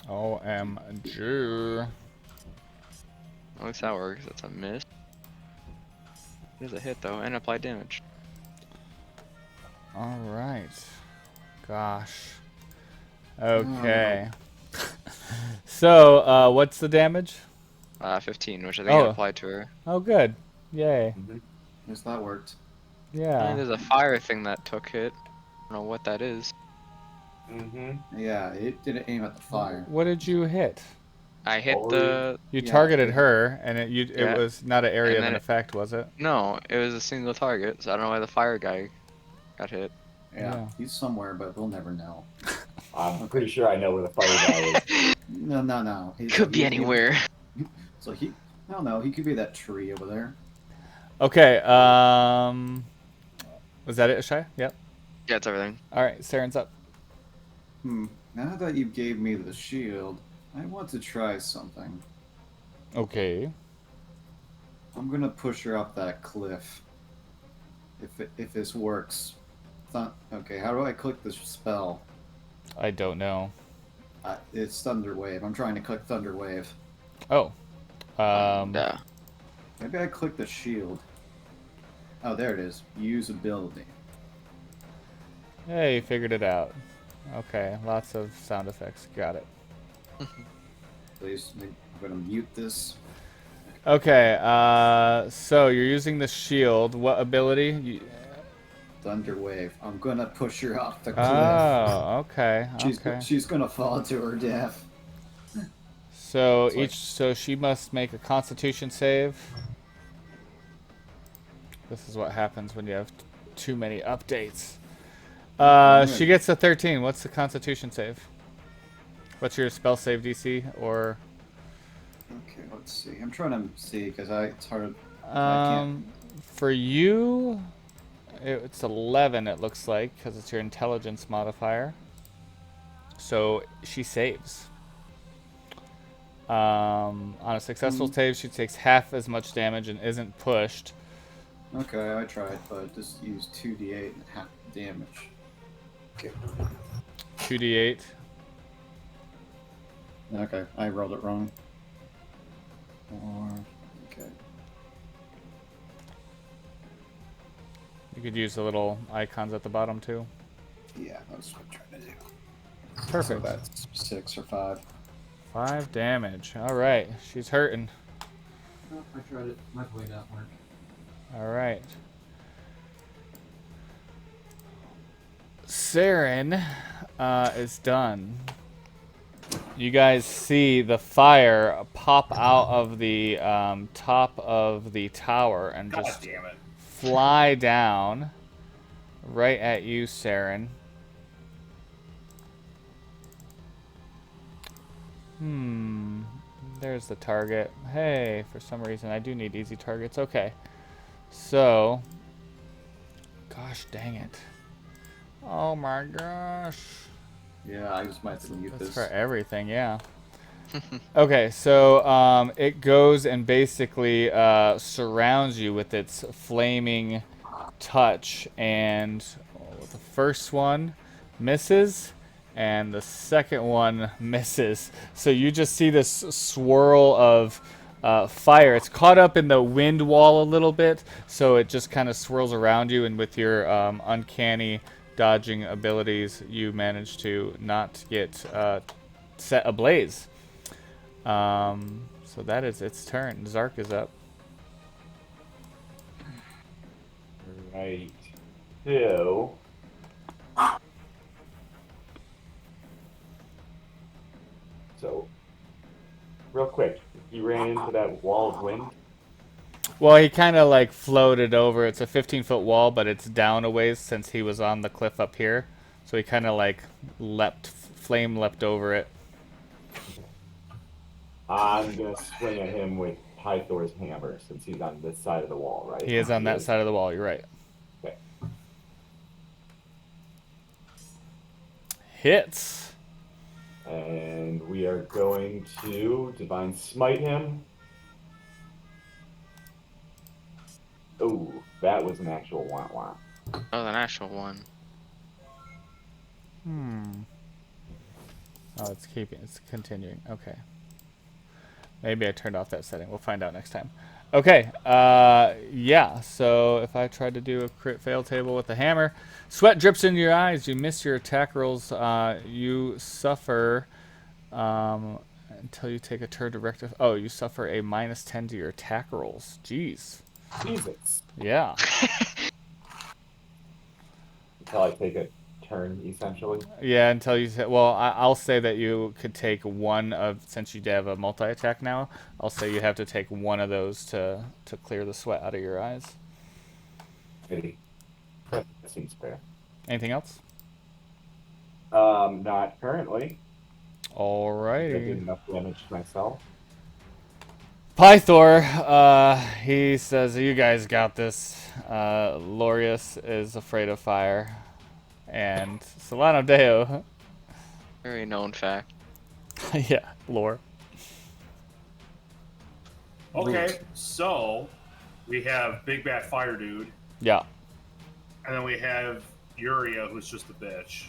OMG. At least that works. That's a miss. It is a hit though, and apply damage. All right. Gosh. Okay. So, what's the damage? 15, which I think I applied to her. Oh, good. Yay. yes, that worked. And Yeah. there's a fire thing that took hit. I don't know what that is. Yeah, it didn't aim at the fire. What did you hit? I hit the. You Yeah. targeted her, and it Yeah. was not an area And of then an it- effect, was it? No, it was a single target, so I don't know why the fire guy got hit. Yeah, he's somewhere, but we'll never know. I'm pretty sure I know where the fire guy is. No. Could be anywhere. So I don't know. He could be that tree over there. Okay. Was that it, Ashaya? Yep. Yeah, it's everything. All right. Saren's up. Now that you gave me the shield, I want to try something. Okay. I'm gonna push her up that cliff. If this works. Okay, how do I click this spell? I don't know. It's Thunder Wave. I'm trying to click Thunder Wave. Oh. Yeah. Maybe I click the shield. Oh, there it is. Use ability. Hey, you figured it out. Okay. Lots of sound effects. Got it. Please, I'm gonna mute this. Okay. So you're using the shield. What ability? Thunder Wave. I'm gonna push her off the cliff. Oh. Okay. Okay. She's gonna fall to her death. So It's like- so she must make a Constitution save. This is what happens when you have too many updates. She gets a 13. What's the Constitution save? What's your spell save DC or? Okay, let's see. I'm trying to see because it's hard. I can't. For you, it's 11. It looks like because it's your intelligence modifier. So she saves. On a successful save, she takes half as much damage and isn't pushed. Okay, I tried, but just use 2d8 and half the damage. Okay. 2d8. Okay, I rolled it wrong. Okay. You could use the little icons at the bottom too. Yeah, that's what I'm trying to do. Perfect. So that's 6 or 5. 5 damage. All right, she's hurting. Oh, I tried it. My blade didn't work. All right. Saren is done. You guys see the fire pop out of the top of the tower and God just damn it. fly down right at you, Saren. There's the target. Hey, for some reason I do need easy targets. Okay. So, gosh dang it. Oh my gosh. Yeah, I just might have to mute That's this. for everything, yeah. Okay, so it goes and basically surrounds you with its flaming touch, and the first one misses, and the second one misses. So you just see this swirl of fire. It's caught up in the wind wall a little bit, so it just kind of swirls around you, and with your uncanny dodging abilities, you manage to not get set ablaze. So that is its turn. Zark is up. Right. So. So, real quick, he ran into that wall of wind. Well, he kind of like floated over. It's a 15-foot wall, but it's down a ways since he was on the cliff up here. So he kind of like flame leapt over it. I'm gonna swing at him with Pythor's hammer since he's on this side of the wall, right? He is on that side of the wall. You're right. Okay. Hits. And we are going to Divine Smite him. Oh, that was an actual wah-wah. Oh, the actual one. Oh, it's continuing. Okay. Maybe I turned off that setting. We'll find out next time. Okay. Yeah. So if I try to do a crit fail table with the hammer, sweat drips into your eyes. You miss your attack rolls. You suffer until you take a turn to rectify. Oh, you suffer a -10 to your attack rolls. Jeez. Jesus. Yeah. Until I take a turn, essentially. Yeah, until you say, well, I'll say that you could take one of, since you have a multi-attack now, I'll say you have to take one of those to clear the sweat out of your eyes. Pity. That seems fair. Anything else? Not currently. I did Alrighty. enough damage to myself. Pythor, he says, you guys got this. Lorius is afraid of fire. And Solano Deo. Very known fact. Yeah, lore. Okay, so we have Big Bad Fire Dude, Yeah. and then we have Uria, who's just a bitch.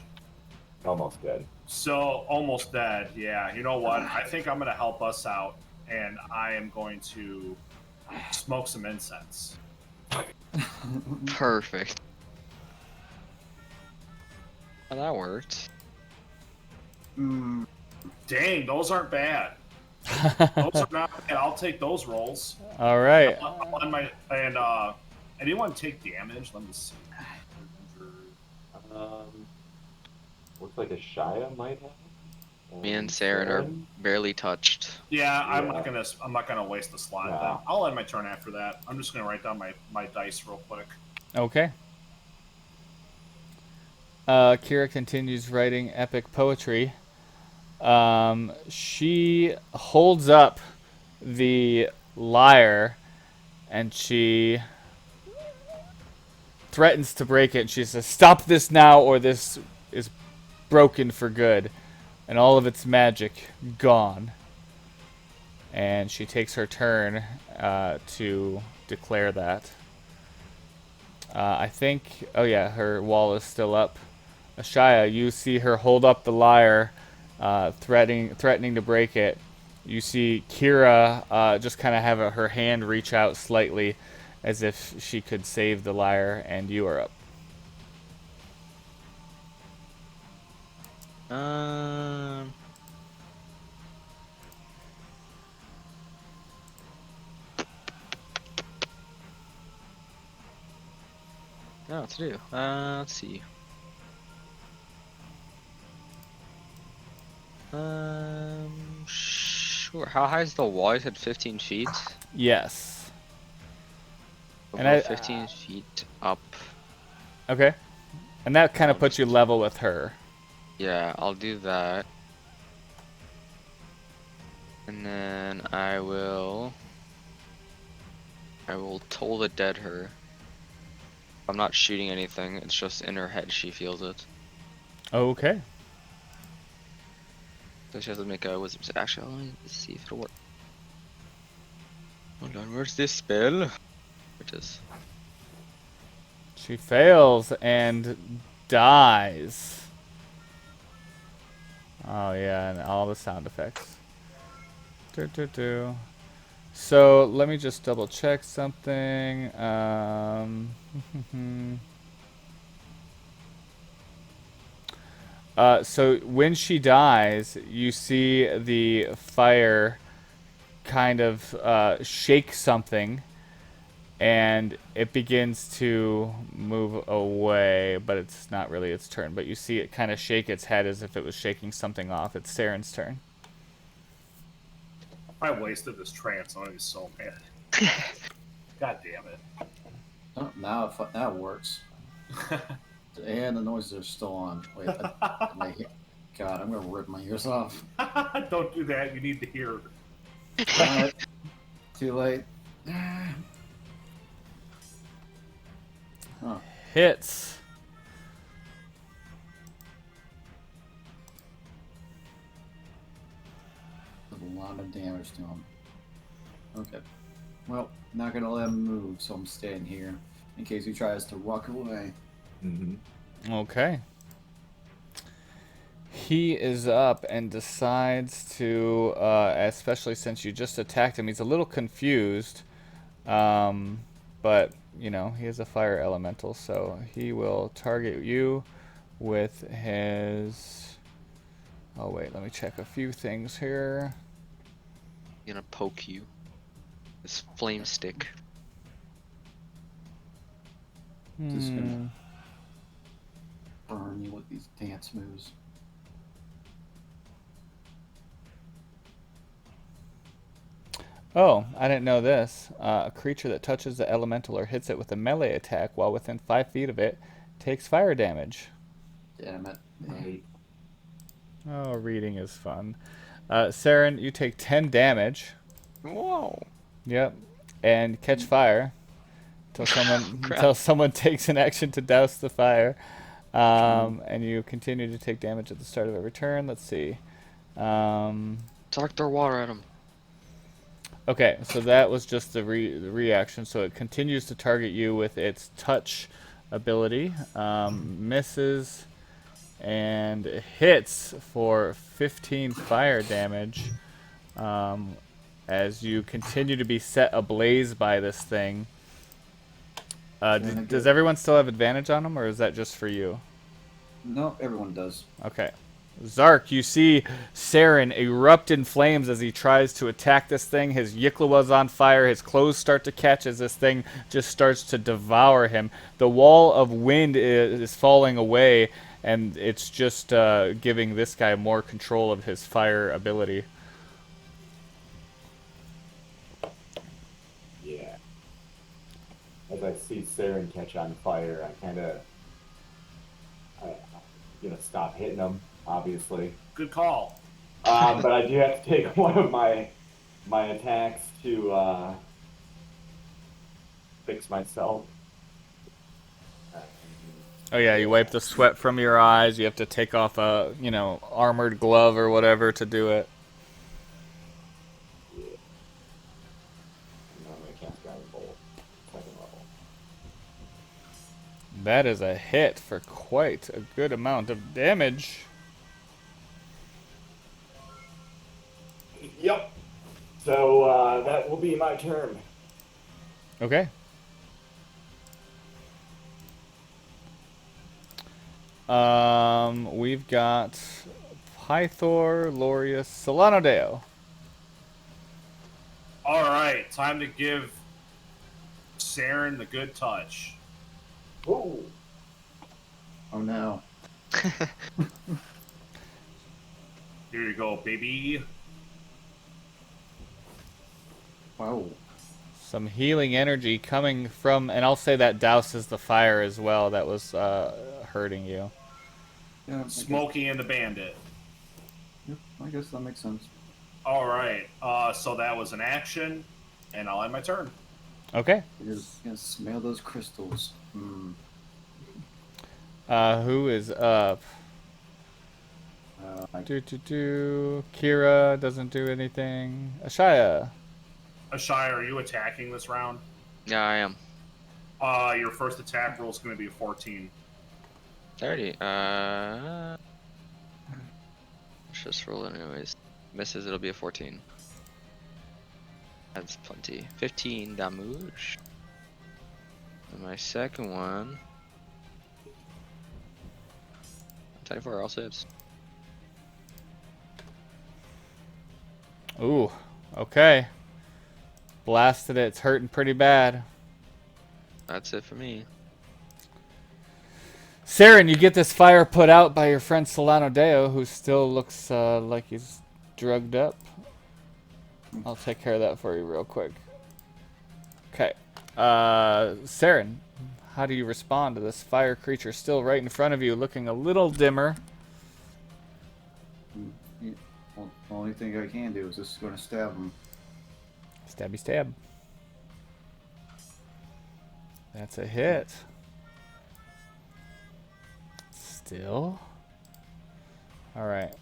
Almost dead. So almost dead. Yeah. You know what? I think I'm gonna help us out, and I am going to smoke some incense. Perfect. Well, that worked. Dang, those aren't bad. Those are not bad. I'll take those rolls. All right. Anyone take damage? Let me see. Looks like a Shia might have. Me and Saren are barely touched. Yeah, I'm Yeah. not gonna waste the slot. Yeah. Then I'll end my turn after that. I'm just gonna write down my dice real quick. Okay. Kira continues writing epic poetry. She holds up the lyre and she threatens to break it. She says, "Stop this now or this is broken for good." And all of its magic gone. And she takes her turn to declare that. I think, oh yeah, her wall is still up. Ashaya, you see her hold up the lyre, threatening to break it. You see Kira just kind of have her hand reach out slightly as if she could save the lyre, and you are up. No, what to do? Let's see. Sure. How high is the wall? You said 15 feet. Yes. We'll And go 15 feet up. Okay. And that kind of puts you level with her. Yeah, I'll do that. And then I will toll the dead her. I'm not shooting anything, it's just in her head she feels it. Okay. So she has to make a wisdom save. Actually, let's see if it'll work. Hold on, where's this spell? There it is. She fails and dies. Oh yeah, and all the sound effects. So let me just double check something. So when she dies, you see the fire kind of shake something, and it begins to move away, but it's not really its turn. But you see it kind of shake its head as if it was shaking something off. It's Saren's turn. I wasted this trance. I'm gonna be so mad. God damn it. Oh, now it works. And the noises are still on. Wait, God, I'm gonna rip my ears off. Don't do that. You need to hear. Too late. Huh. Hits. A lot of damage to him. Okay. Well, not gonna let him move, so I'm staying here in case he tries to walk away. Mm-hmm. Okay. He is up and decides to, especially since you just attacked him, he's a little confused. But, you know, he is a fire elemental, so he will target you with his... Oh, wait, let me check a few things here. Gonna poke you. This flame stick. Just gonna burn you with these dance moves. Oh, I didn't know this. A creature that touches the elemental or hits it with a melee attack while within 5 feet of it takes fire damage. Damn it. Right. Oh, reading is fun. Saren, you take 10 damage. Whoa. Yep. And catch fire until someone takes an action to douse the fire. And you continue to take damage at the start of every turn. Let's see. Talk their water at him. Okay, so that was just the reaction. So it continues to target you with its touch ability. Misses and hits for 15 fire damage as you continue to be set ablaze by this thing. Does everyone still have advantage on them, or is that just for you? No, everyone does. Okay. Zark, you see Saren erupt in flames as he tries to attack this thing. His Yiklawa's on fire. His clothes start to catch as this thing just starts to devour him. The wall of wind is falling away, and it's just giving this guy more control of his fire ability. Yeah. As I see Saren catch on fire, I kind of, stop hitting him, obviously. Good call. But I do have to take one of my attacks to fix myself. Oh yeah, you wipe the sweat from your eyes. You have to take off a, armored glove or whatever to do it. Yeah. And I'm going to cast Dragon Bolt, 2nd level. That is a hit for quite a good amount of damage. Yep. So that will be my turn. Okay. We've got Pythor, Lorius, Solanodale. All right, time to give Saren the good touch. Ooh. Oh no. Here you go, baby. Wow. Some healing energy coming from, and I'll say that douses the fire as well that was hurting you. Yeah, Smokey and the Bandit. Yep, I guess that makes sense. All right, so that was an action, and I'll end my turn. Okay. You're gonna smell those crystals. Hmm. Who is up? Kira doesn't do anything. Ashaya. Ashai, are you attacking this round? Yeah, I am. Your first attack roll is going to be a 14. 30. Let's just roll it anyways. Misses, it'll be a 14. That's plenty. 15 damage. And my second one. 24 all sips. Ooh, okay. Blasted it. It's hurting pretty bad. That's it for me. Saren, you get this fire put out by your friend Solano Deo, who still looks like he's drugged up. I'll take care of that for you real quick. Okay. Saren, how do you respond to this fire creature still right in front of you, looking a little dimmer? Well, the only thing I can do is just going to stab him. Stabby stab. That's a hit. Still. Alright.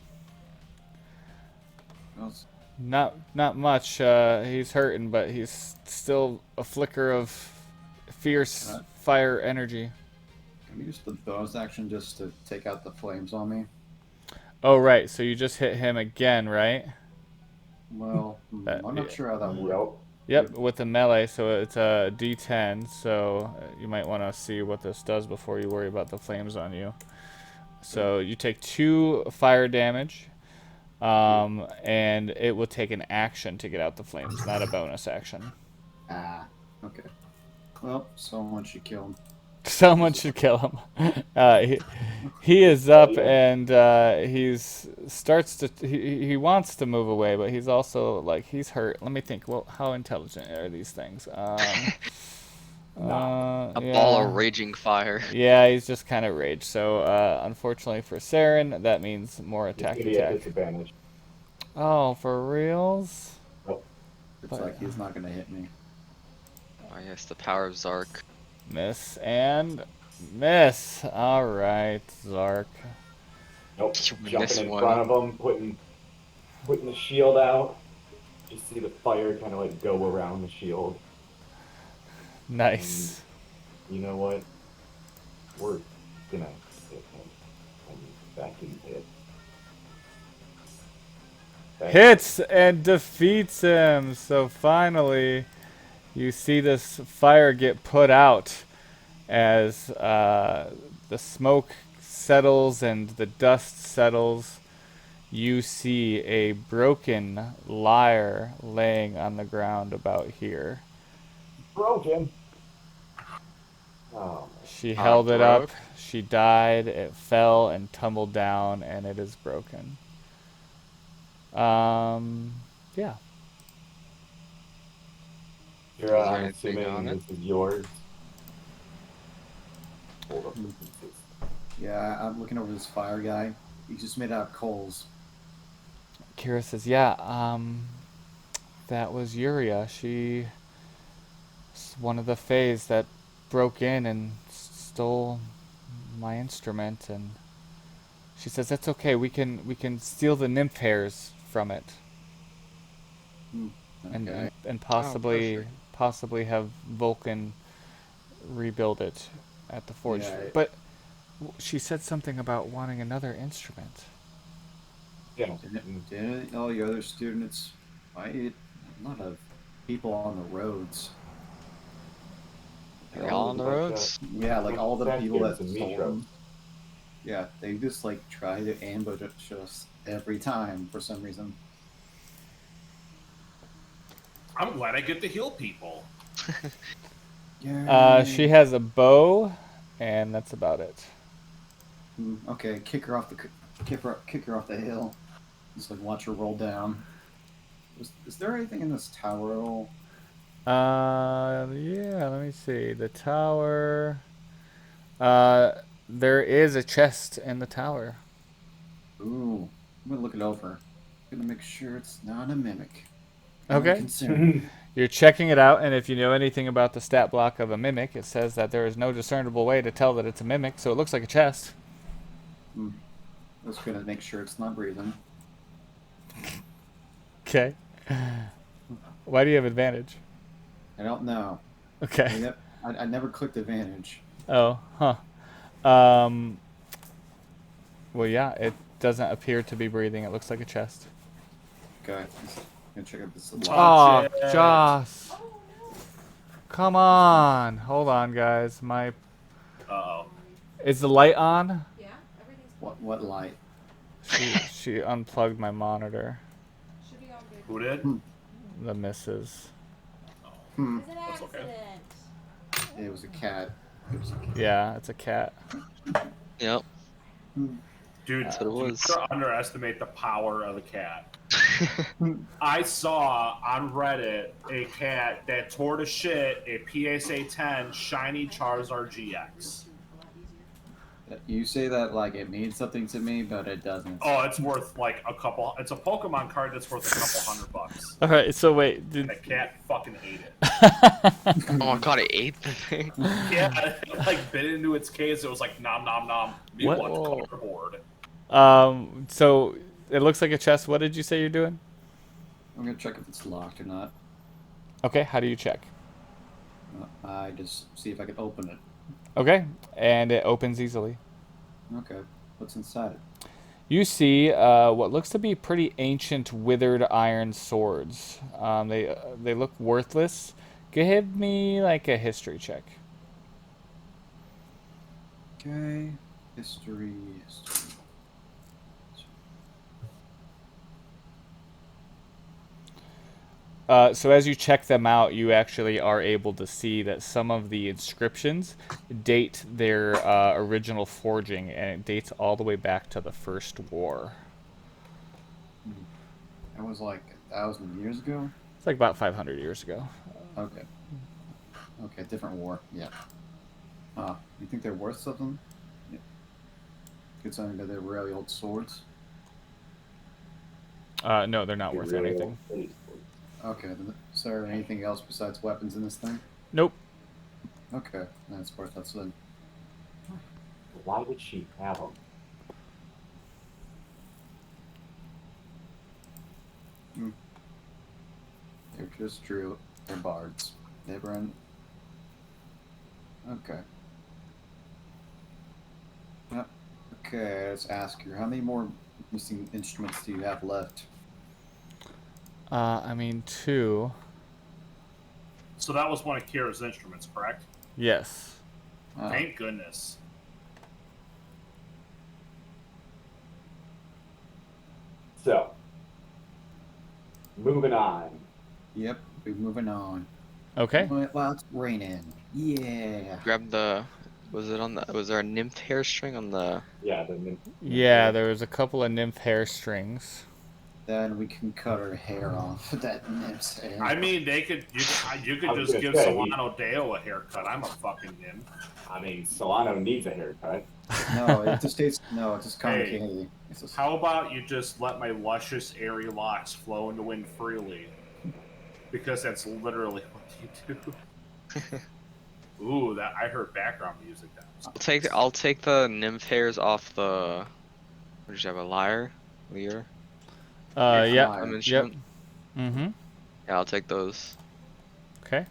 Not much. He's hurting, but he's still a flicker of fierce fire energy. Can we use the bonus action just to take out the flames on me? Oh, right. So you just hit him again, right? Well, I'm not sure how that works. Yep, with the melee, so it's a D10, so you might want to see what this does before you worry about the flames on you. So you take 2 fire damage, and it will take an action to get out the flames, not a bonus action. Ah, okay. Well, someone should kill him. Someone should kill him. He is up and he wants to move away, but he's also like he's hurt. Let me think. Well, how intelligent are these things? A ball of raging fire. Yeah, he's just kind of rage. So unfortunately for Saren, that means more attack. Disadvantage. Oh, for reals? Looks like he's not gonna hit me. Oh yes, the power of Zark. Miss and miss. All right, Zark. Nope. You Jumping missed in one. front of him, putting the shield out. Just see the fire kind of like go around the shield. Nice. And you know what? We're gonna hit him. And that can hit. Hits and defeats him. So finally, you see this fire get put out as the smoke settles and the dust settles. You see a broken lyre laying on the ground about here. Broken. Oh, She held it up. She died. It fell and tumbled down, and it is broken. Yeah. You're Is there I'm anything on assuming it? this is yours. Hold up. Yeah, I'm looking over this fire guy. He's just made out of coals. Kira says, yeah, that was Yuria. She's one of the Fays that broke in and stole my instrument, and she says that's okay. We can steal the nymph hairs from it, Okay. and possibly perfect. possibly have Vulcan rebuild it at the forge. Yeah, But she said something about wanting another instrument. Yeah. Didn't all the other students fight? A lot of people on the roads. Are y'all on the roads? Yeah, like all the people that and stole Mytros. them. Yeah, they just like try to ambush us every time for some reason. I'm glad I get to heal people. She has a bow, and that's about it. Okay, kick her off the hill. Just like watch her roll down. Is there anything in this tower at all? Yeah, let me see. The tower. There is a chest in the tower. Ooh, I'm gonna look it over. I'm gonna make sure it's not a mimic. Okay. Concerned. You're checking it out, and if you know anything about the stat block of a mimic, it says that there is no discernible way to tell that it's a mimic, so it looks like a chest. I'm just gonna make sure it's not breathing. Okay. Why do you have advantage? I don't know. Okay. I never clicked advantage. Oh, huh. Well, yeah, it doesn't appear to be breathing. It looks like a chest. Okay, gonna check out this. Oh, it. Joss. Come on. Hold on, guys. Uh-oh. Is the light on? Yeah, everything's What light? She unplugged my monitor. Who did? The missus. Hmm. That's okay. It was a cat. It was a cat. Yeah, it's a cat. Yep. Dude, That's what it do was. not underestimate the power of a cat. I saw on Reddit a cat that tore to shit a PSA 10 shiny Charizard GX. You say that like it means something to me, but it doesn't. Oh, it's worth like a couple. It's a Pokemon card that's worth a couple $100. All right, so wait, did The cat fucking ate it. Oh my god, I ate the thing. Yeah, it like bit into its case. It was like nom nom nom. Me What? want Whoa. cardboard. so it looks like a chest. What did you say you're doing? I'm gonna check if it's locked or not. Okay, how do you check? I just see if I can open it. Okay, and it opens easily. Okay, what's inside it? You see what looks to be pretty ancient withered iron swords. They look worthless. Give me like a history check. Okay, history. So as you check them out, you actually are able to see that some of the inscriptions date their original forging, and it dates all the way back to the First War. That was like 1,000 years ago. It's like about 500 years ago. Okay. Okay, different war. Yeah. You think they're worth something? Yeah. Considering that they're really old swords. No, they're not worth Really anything. old. Okay. Then, is there anything else besides weapons in this thing? Nope. Okay, that's worth that. So then, Why would she have them? they're just true. They're bards. They were in. Okay. Yep. Okay, let's ask you. How many more missing instruments do you have left? I mean, 2. So that was one of Kira's instruments, correct? Yes. Thank goodness. So, moving on. Yep, we're moving on. Okay. Well, it's raining. Yeah. Grab the. Was there a nymph hair string on the? Yeah, Yeah, there was a couple of nymph hair strings. Then we can cut her hair off. That nymph's hair. I mean, you could I just was gonna give say, Solano Deo a haircut. I'm a fucking nymph. I mean, Solano needs a haircut. No, it just tastes. No, it's just kind of Hey, candy. It's just. How about you just let my luscious, airy locks flow in the wind freely? Because that's literally what you do. Ooh, that I heard background music. I'll take the nymph hairs off the. What did you have, a lyre? Lyre? Yeah. Lyre. An Yep. instrument? Mm-hmm. Yeah, I'll take those. Okay.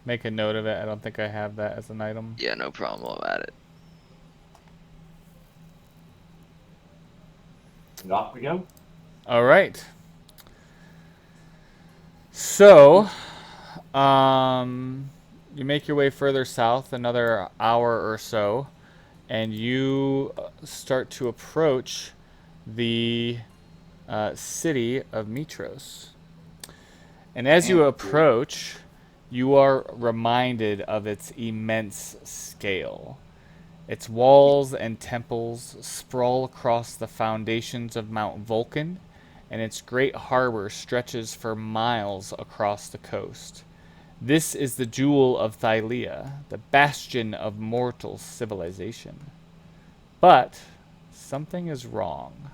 Make a note of it. I don't think I have that as an item. Yeah, no problem. I'll add it. And off we go. All right. So, you make your way further south, another hour or so, and you start to approach the city of Mytros. And as you approach, you are reminded of its immense scale. Its walls and temples sprawl across the foundations of Mount Vulcan, and its great harbor stretches for miles across the coast. This is the jewel of Thylea, the bastion of mortal civilization. But something is wrong.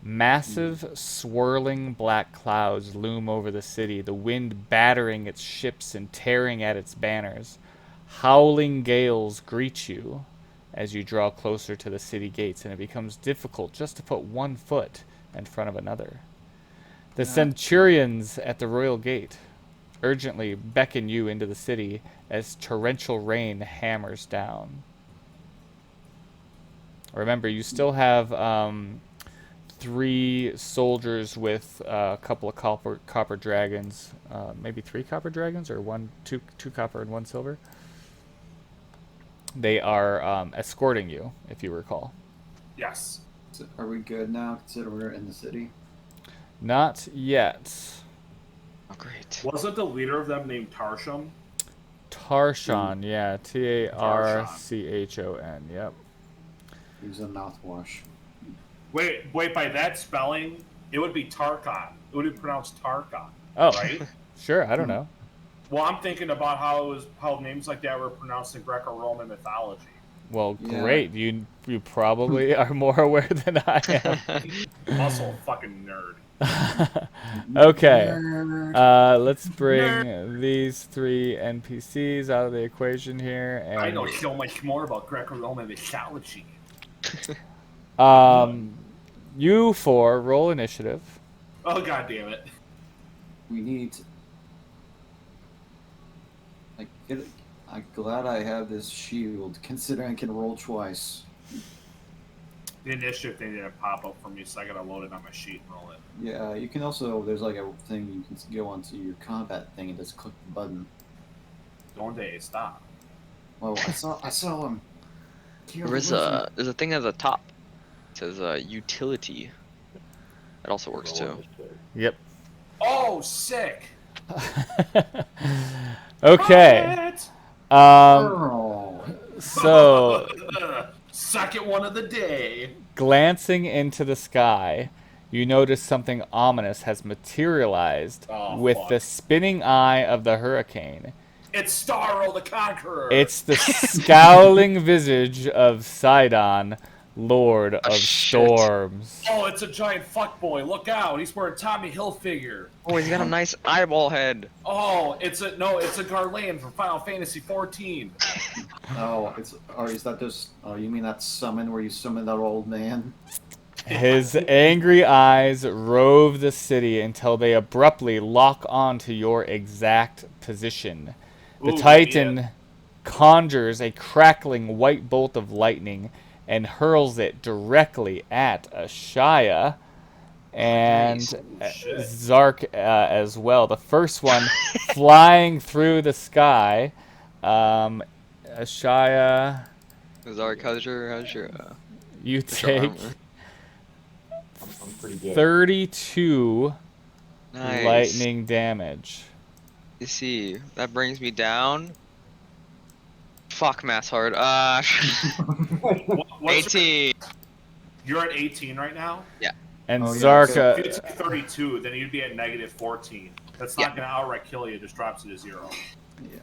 Massive, swirling black clouds loom over the city, the wind battering its ships and tearing at its banners. Howling gales greet you as you draw closer to the city gates, and it becomes difficult just to put one foot in front of another. The centurions at the royal gate urgently beckon you into the city as torrential rain hammers down. Remember, you still have 3 soldiers with a couple of copper dragons, maybe 3 copper dragons, or 2 copper and 1 silver. They are escorting you, if you recall. Yes. So are we good now, considering we're in the city? Not yet. Oh, great. Wasn't the leader of them named Tarsham? Tarchon, yeah. Tarchon, yep. Use a mouthwash. Wait, by that spelling, it would be Tarkon. It would be pronounced Tarkon, Oh, right? sure, I don't know. Well, I'm thinking about how names like that were pronounced in Greco-Roman mythology. Well, Yeah. great. You probably are more aware than I am. Also, a fucking nerd. Okay. Nerd. Let's bring these 3 NPCs out of the equation here, I know and so much more about Greco-Roman mythology. you 4 roll initiative. Oh, god damn it. We need. I'm glad I have this shield, considering I can roll twice. The initiative thing didn't pop up for me, so I gotta load it on my sheet and roll it. Yeah, you can also. There's like a thing you can go onto your combat thing and just click the button. Donde stop. Oh, I saw him. There's a thing at the top. It says utility. That also works Roll too. initiative. Yep. Oh, sick! Okay. What? So Second one of the day. glancing into the sky, you notice something ominous has materialized Oh, with fuck. the spinning eye of the hurricane. It's Starro the Conqueror. It's the scowling visage of Sidon, Lord of shit. Storms. Oh, it's a giant fuckboy. Look out. He's wearing Tommy Hilfiger. Oh, he's got a nice eyeball head. Oh, it's a Garland from Final Fantasy 14. Oh, is that just? Oh, you mean that summon where you summon that old man? His angry eyes rove the city until they abruptly lock onto your exact position. The Ooh, Titan yeah. conjures a crackling white bolt of lightning and hurls it directly at Ashaya and Nice. Shit. Zark as well. The first one flying through the sky. Ashaya, Zark, how's your you what's your take armor? I'm pretty good. 32 Nice. lightning damage. You see, that brings me down. Fuck, mass hard. What's 18. You're at 18 right now? And Oh, yeah, Zark, so If you take 32, then you'd be at negative 14. That's not going to outright kill you. It just drops you to 0.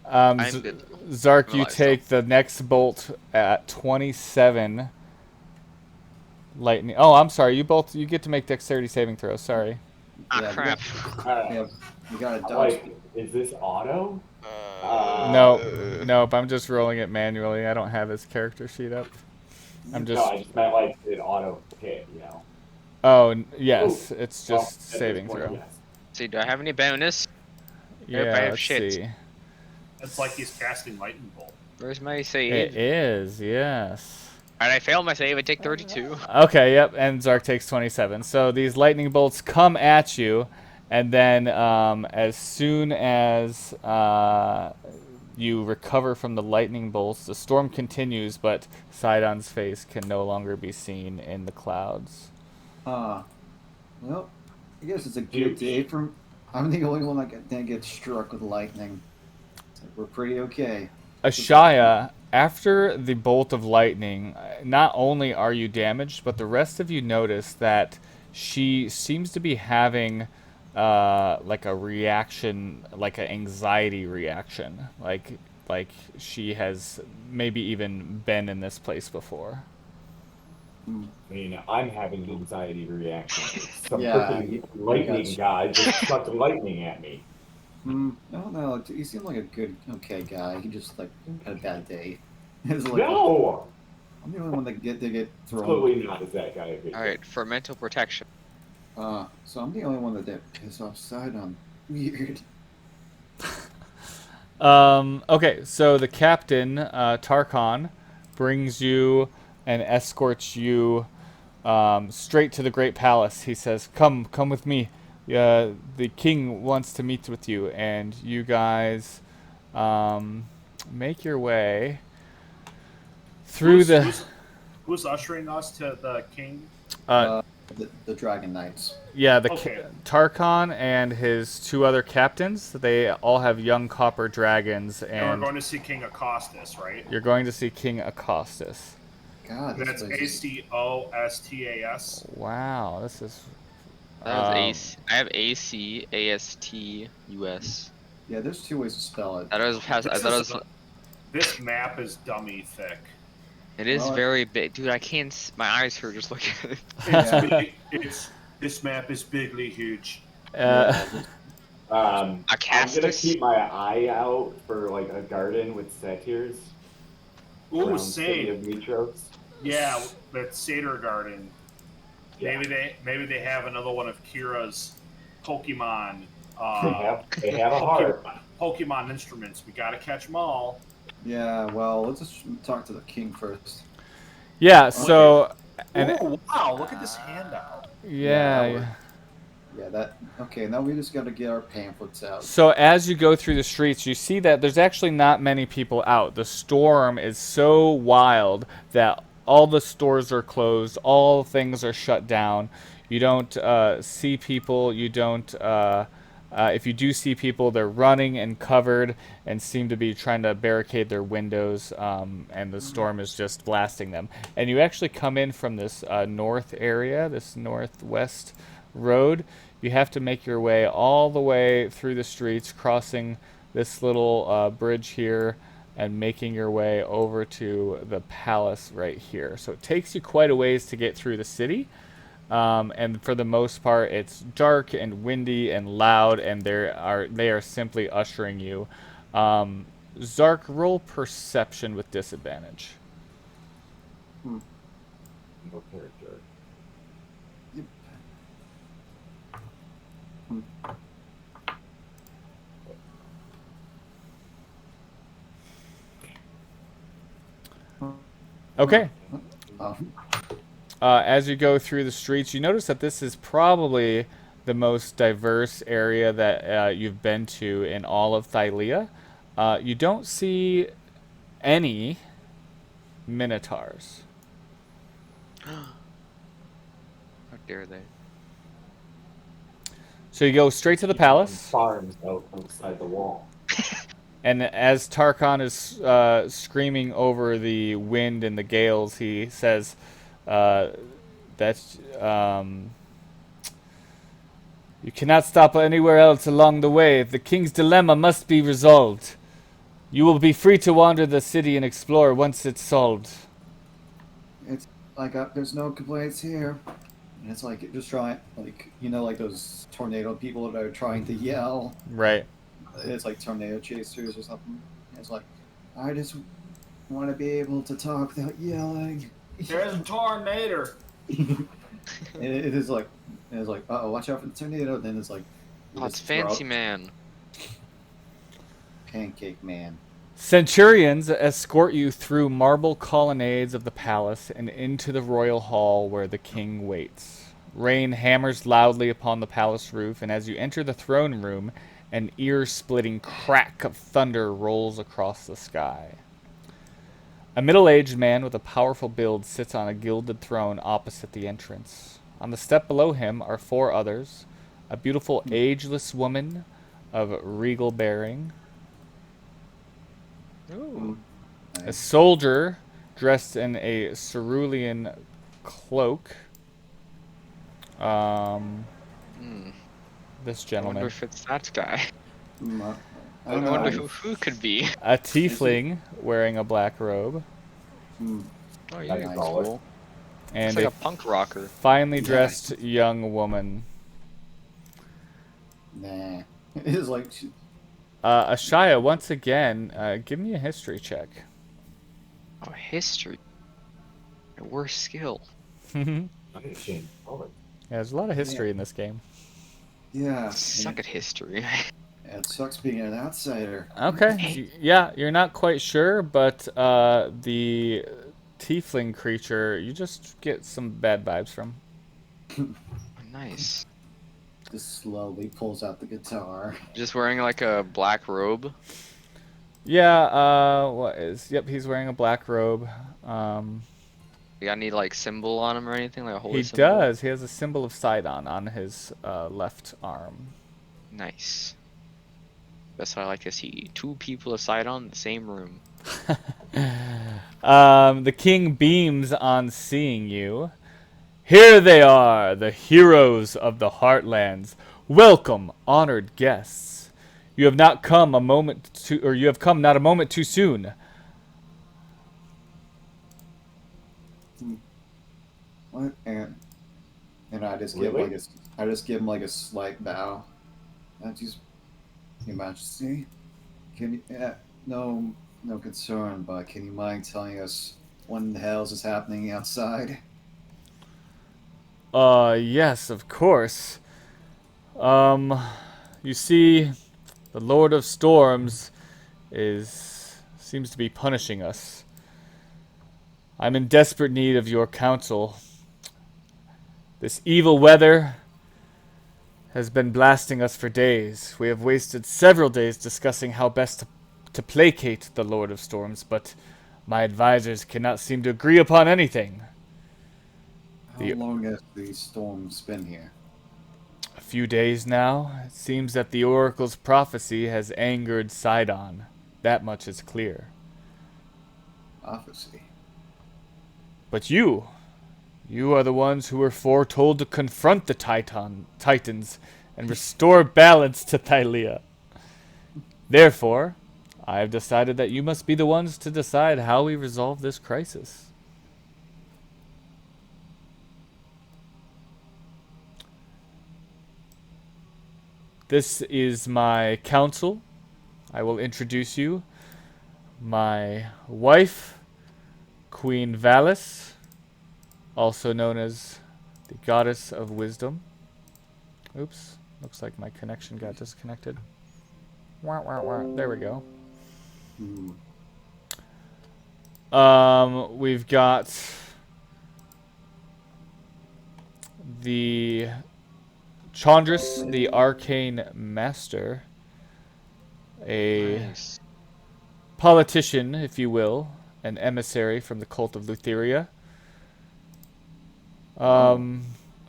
I'm good. Zark, I'm you alive take the next bolt at 27 lightning. Oh, I'm sorry. You get to make dexterity saving throws. Sorry. Ah, Yeah, crap. Yeah, you gotta I'm dodge. like, is this auto? Nope. I'm just rolling it manually. I don't have his character sheet up. I'm No, just. I just meant like it auto hit, you know. Oh, yes. Ooh. It's Well, just at this saving point, throw. yes. See, do I have any bonus? Yeah, Nope, I have let's shit. see. It's like he's casting Lightning Bolt. Where's my save? It is, yes. Alright, I failed my save. I take 32. Okay, yep, and Zark takes 27. So these lightning bolts come at you, and then as soon as you recover from the lightning bolts, the storm continues, but Sidon's face can no longer be seen in the clouds. Well, I guess it's a good day for. I'm the only one that didn't get struck with lightning. So we're pretty okay. Ashaya, after the bolt of lightning, not only are you damaged, but the rest of you notice that she seems to be having like a reaction, like an anxiety reaction, like she has maybe even been in this place before. I mean, I'm having anxiety reactions. Some Yeah, freaking lightning gotcha. guy just sucked lightning at me. No, he seemed like a okay guy. He just like had a bad day. It's like, No! I'm the only one that get thrown. Totally not as that guy. Alright, for mental protection. So I'm the only one that did piss off Sidon. Weird. Okay, so the captain, Tarkon, brings you and escorts you straight to the Great Palace. He says, come with me. The king wants to meet with you. And you guys make your way through Who's ushering us to the king? The Dragon Knights. Yeah, Okay. Tarkon and his 2 other captains. They all have young copper dragons, And we're and going to see King Acostus, right? you're going to see King Acostus. God, And this that's place is... Acostas. Wow, this is. That was AC. I have ACASTUS. Yeah, there's 2 ways to spell it. I thought it was. This map is dummy thick. It is Well, very big, dude. I can't. My eyes hurt just looking at it. This map is bigly huge. I'm gonna Acastus? keep my eye out for like a garden with satyrs. Ooh, around city of same. Mytros. Yeah, that Satyr Garden. Yeah. Maybe they have another one of Kira's Pokemon. They have a heart. Pokemon instruments. We gotta catch them all. Yeah, well, let's just talk to the king first. Yeah. So. And Ooh, wow! Look at this handout. yeah. Yeah, that... Okay, now we just gotta get our pamphlets out. So as you go through the streets, you see that there's actually not many people out. The storm is so wild that all the stores are closed, all things are shut down. You don't see people. You don't. If you do see people, they're running and covered and seem to be trying to barricade their windows, and the storm is just blasting them. And you actually come in from this north area, this northwest road. You have to make your way all the way through the streets, crossing this little bridge here, and making your way over to the palace right here. So it takes you quite a ways to get through the city. And for the most part, it's dark and windy and loud, and they are simply ushering you. Zark, roll perception with disadvantage. No character. Yep. Okay. Um, As you go through the streets, you notice that this is probably the most diverse area that you've been to in all of Thylea. You don't see any minotaurs. How dare they? So you go straight to the palace, Farms outside the wall. and as Tarkon is screaming over the wind and the gales, he says, "That's you cannot stop anywhere else along the way. The king's dilemma must be resolved. You will be free to wander the city and explore once it's solved." it's like there's no complaints here. And it's like just trying, like, you know, like those tornado people that are trying to yell. Right. It's like tornado chasers or something. It's like, I just want to be able to talk without yelling. There's a tornado. It is like, uh-oh, watch out for the tornado. Then it's like, Oh, it's Fancy Man. Pancake Man. Centurions escort you through marble colonnades of the palace and into the royal hall where the king waits. Rain hammers loudly upon the palace roof, and as you enter the throne room, an ear-splitting crack of thunder rolls across the sky. A middle-aged man with a powerful build sits on a gilded throne opposite the entrance. On the step below him are 4 others, a beautiful ageless woman of regal bearing, Ooh. a soldier dressed in a cerulean cloak. This I gentleman. wonder if it's that guy. I I don't wonder know. who could be. A tiefling wearing a black robe. Hmm. Oh, yeah, That's that's solid. cool. And Looks like a a punk rocker. finely dressed young woman. Nah. It's like, Ashaya, once again, give me a history check. Oh, history. My worst skill. Yeah, I need to change color. there's a lot of history in this game. yeah. Suck at history. It sucks being an outsider. Okay, yeah, you're not quite sure, but the tiefling creature, you just get some bad vibes from. Nice. Just slowly pulls out the guitar. Just wearing like a black robe. Yeah, what is... Yep, he's wearing a black robe. You got any like symbol on him or anything, like a holy He symbol? does. He has a symbol of Sidon on his left arm. Nice. That's what I like to see. Two people aside on the same room. The king beams on seeing you. Here they are, the heroes of the Heartlands. Welcome, honored guests. You have not come a moment too, or you have come not a moment too soon. What? And I just Really? give him like a slight bow. Just, Your Majesty, can you? No, no concern, but can you mind telling us what the hell is happening outside? Yes, of course. You see, the Lord of Storms seems to be punishing us. I'm in desperate need of your counsel. This evil weather has been blasting us for days. We have wasted several days discussing how best to placate the Lord of Storms, but my advisors cannot seem to agree upon anything. How long has the storms been here? A few days now. It seems that the Oracle's prophecy has angered Sidon. That much is clear. Prophecy. But you are the ones who were foretold to confront the Titans and restore balance to Thylea. Therefore, I have decided that you must be the ones to decide how we resolve this crisis. This is my council. I will introduce you. My wife, Queen Valis, also known as the Goddess of Wisdom. Oops, looks like my connection got disconnected. Wah, wah, wah. There we go. We've got the Chandris, the Arcane Master, a Nice. politician, if you will, an emissary from the Cult of Lutheria. A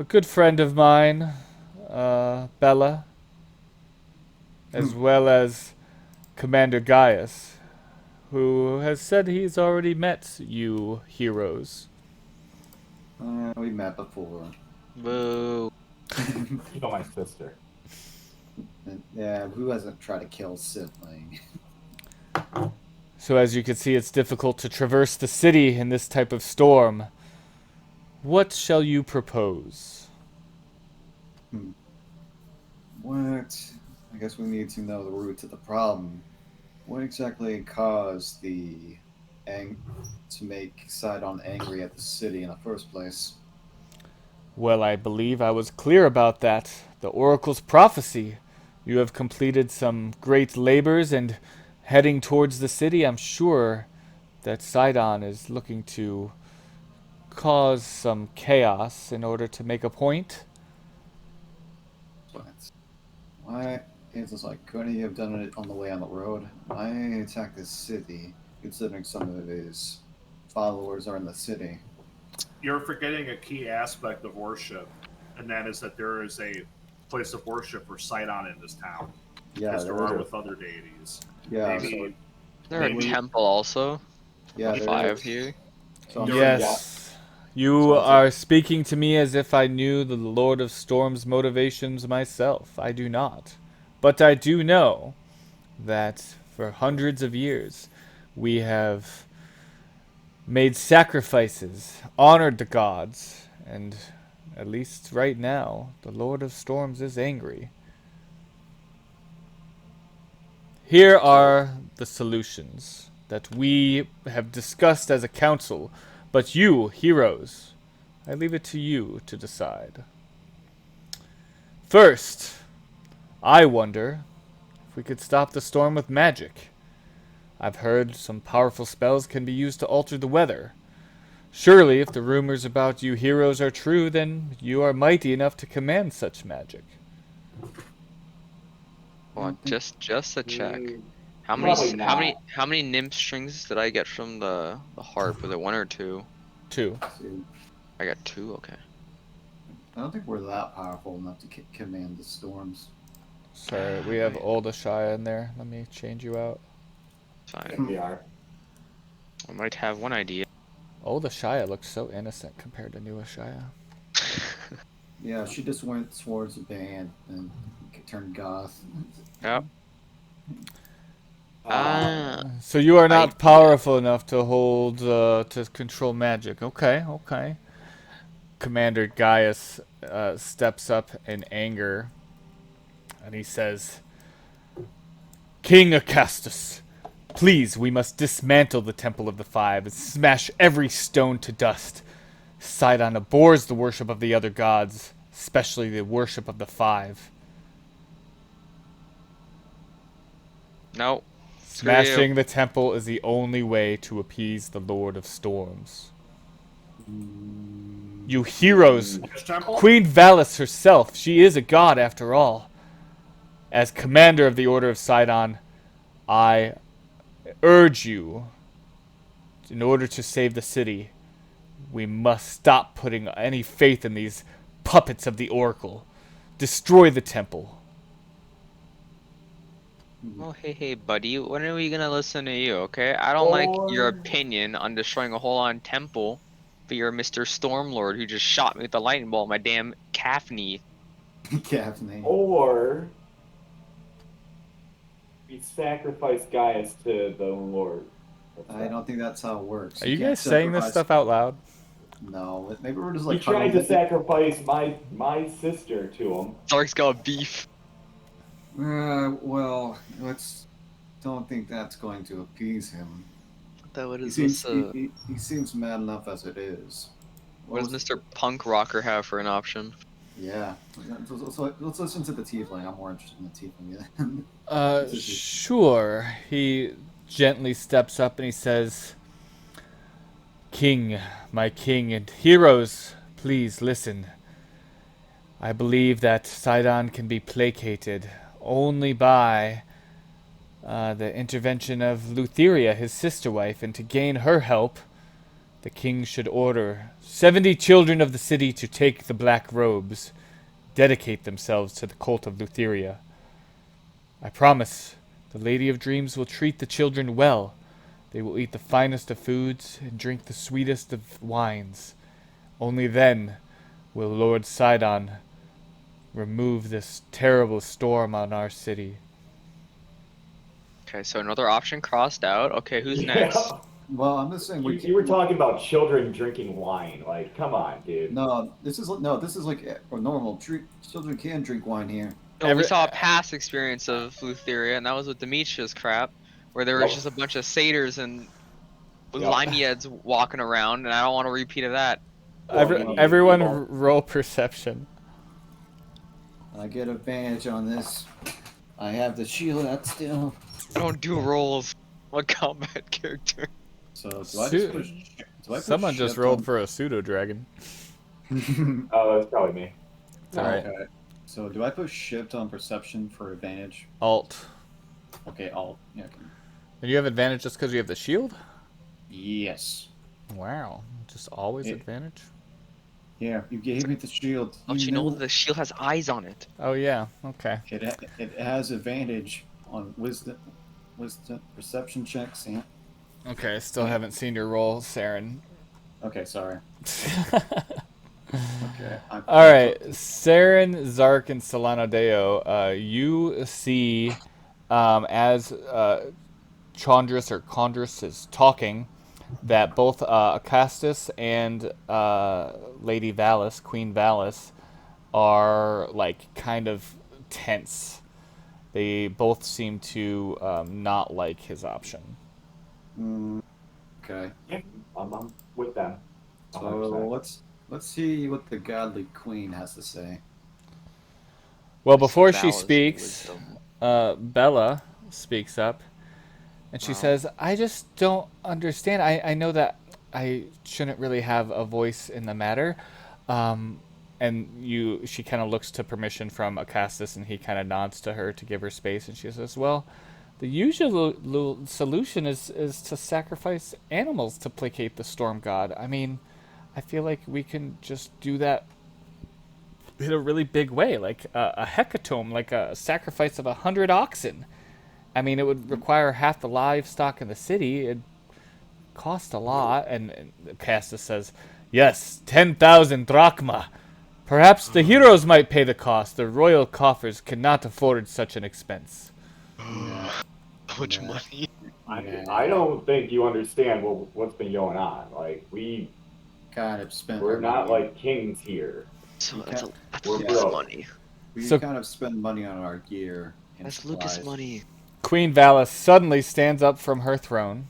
good friend of mine, Bella, as well as Commander Gaius, who has said he's already met you heroes. We met before. Boo. You know my sister. Yeah, who hasn't tried to kill sibling? So as you can see, it's difficult to traverse the city in this type of storm. What shall you propose? What? I guess we need to know the root to the problem. What exactly caused to make Sidon angry at the city in the first place? Well, I believe I was clear about that. The Oracle's prophecy. You have completed some great labors and heading towards the city. I'm sure that Sidon is looking to cause some chaos in order to make a point. But why? It's just like, couldn't he have done it on the way on the road? Why attack this city, considering some of his followers are in the city? You're forgetting a key aspect of worship, and that is that there is a place of worship for Sidon in this town, Yeah, as there there is are a- with other deities. Yeah, Maybe, so, Is there a Maybe- temple also? yeah, Like there 5 is. here? So I'm Yes. You So it's are speaking to me as if I knew the Lord of Storm's motivations myself. I do not. But I do know that for hundreds of years we have made sacrifices, honored the gods, and at least right now, the Lord of Storms is angry. Here are the solutions that we have discussed as a council, but you, heroes, I leave it to you to decide. First, I wonder if we could stop the storm with magic. I've heard some powerful spells can be used to alter the weather. Surely, if the rumors about you heroes are true, then you are mighty enough to command such magic. Well, just to check. How many Probably how many nymph strings did I get from the harp? Was it 1 or 2? 2. See, I got 2. Okay. I don't think we're that powerful enough to command the storms. Sorry, we have old Ashaya in there. Let me change you out. Fine. We are. I might have one idea. Old Ashaya looks so innocent compared to new Ashaya. Yeah, she just went towards the band and turned goth. Yep. Ah. So you are not Idea. powerful enough to hold, to control magic. Okay, okay. Commander Gaius steps up in anger, and he says, King Acastus, please, we must dismantle the Temple of the Five and smash every stone to dust. Sidon abhors the worship of the other gods, especially the worship of the Five. No. Smashing the temple is the only way to appease the Lord of Storms. You heroes, Which temple? Queen Valis herself, she is a god after all. As commander of the Order of Sidon, I urge you, in order to save the city, we must stop putting any faith in these puppets of the Oracle. Destroy the temple. Oh, hey, buddy. When are we gonna listen to you, okay? I don't like your opinion on destroying a whole on temple, but you're Mr. Stormlord who just shot me with a lightning bolt in my damn calf knee. Gaffney. Or we sacrifice Gaius to the Lord. I don't think that's how it works. Are you can't guys saying this sacrifice- stuff out loud? No, maybe we're just He like tried to huddled- sacrifice my sister to him. Zark's got beef. Well, let's don't think that's going to appease him. What He is seems, this? he seems mad enough as it is. What does Mr. Punk Rocker have for an option? Yeah. So let's listen to the tiefling. I'm more interested in the tiefling. Yeah. Sure. He gently steps up and he says, King, my king, and heroes, please listen. I believe that Sidon can be placated only by the intervention of Lutheria, his sister wife, and to gain her help, the king should order 70 children of the city to take the black robes, dedicate themselves to the Cult of Lutheria. I promise the Lady of Dreams will treat the children well. They will eat the finest of foods and drink the sweetest of wines. Only then will Lord Sidon remove this terrible storm on our city. Okay, so another option crossed out. Okay, who's next? Well, I'm just saying You were talking about children drinking wine. Like, come on, dude. No, this is like a normal. Children can drink wine here. No, we saw a past experience of Lutheria, and that was with Demetrius crap, where there was just a bunch of satyrs and Limiads walking around, and I don't want a repeat of that. Everyone roll perception. I get advantage on this. I have the shield out still. Don't do rolls. What combat character? So do I just push? Someone just rolled for a pseudo dragon. Oh, that's probably me. All right. Okay. So do I push shift on perception for advantage? Alt. Okay, alt. Yeah. Okay. And you have advantage just because you have the shield? Yes. Wow. Just always advantage? Yeah, you gave me the shield. Don't you know the shield has eyes on it? Oh, yeah. Okay. It has advantage on wisdom perception checks. Yeah. Okay, I still haven't seen your roll, Saren. Okay, sorry. Okay. All right, Saren, Zark, and Solano Deo, you see as Chondrus or Chondrus is talking that both Acastus and Lady Valis, Queen Valis, are like kind of tense. They both seem to not like his option. Okay. Yeah, I'm with them. So 100%. let's see what the godly queen has to say. Well, before she Valis speaks, wisdom. Bella speaks up, and she says, I just don't understand. I know that I shouldn't really have a voice in the matter. And she kind of looks to permission from Acastus, and he kind of nods to her to give her space, and she says, well, The usual solution is to sacrifice animals to placate the storm god. I mean, I feel like we can just do that in a really big way, like a hecatomb, like a sacrifice of 100 oxen. I mean, it would require half the livestock in the city. It'd cost a lot. And Castus says, yes, 10,000 drachma. Perhaps the heroes might pay the cost. The royal coffers cannot afford such an expense. Yeah. How much money? I don't think you understand what's been going on. Like Kind of spent. we're our not money. like kings here. So You that's can't- that's we're Lucas broke. money. We So- kind of spend money on our gear. And That's Lucas supplies. money. Queen Valis suddenly stands up from her throne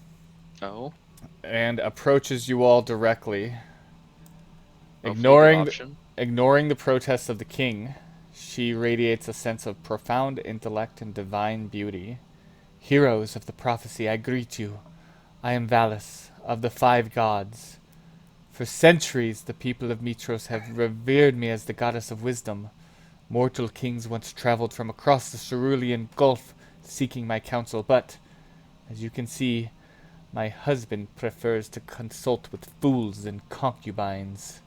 Oh. and approaches you all directly. Hopefully a good Ignoring option. ignoring the protests of the king, she radiates a sense of profound intellect and divine beauty. Heroes of the prophecy, I greet you. I am Valis, of the 5 gods. For centuries, the people of Mytros have revered me as the goddess of wisdom. Mortal kings once traveled from across the Cerulean Gulf seeking my counsel, but, as you can see, my husband prefers to consult with fools and concubines.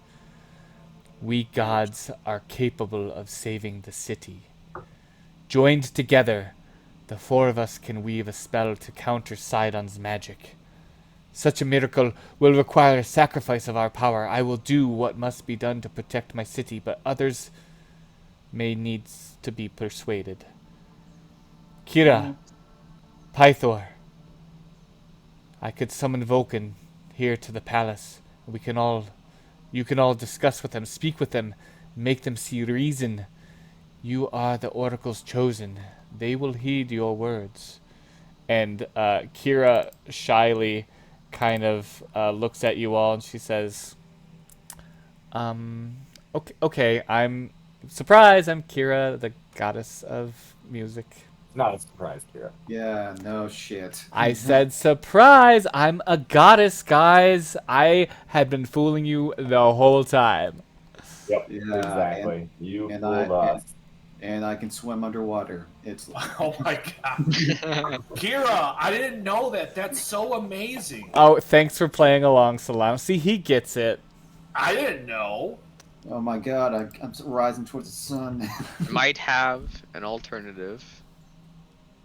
We gods are capable of saving the city. Joined together, the 4 of us can weave a spell to counter Sidon's magic. Such a miracle will require a sacrifice of our power. I will do what must be done to protect my city, but others may need to be persuaded. Kira, Pythor, I could summon Vulcan here to the palace. You can all discuss with them, speak with them, make them see reason. You are the oracles chosen. They will heed your words. And Kira shyly kind of looks at you all and she says, okay, I'm surprised. I'm Kira, the goddess of music. It's not a surprise, Kira. Yeah, no shit. I said surprise. I'm a goddess, guys. I had been fooling you the whole time. Yep, Yeah, exactly. You and fooled us. And I can swim underwater. It's Oh my god. Kira, I didn't know that. That's so amazing. Oh, thanks for playing along, Salam. See, he gets it. I didn't know. oh my god, I'm rising towards the sun. Might have an alternative.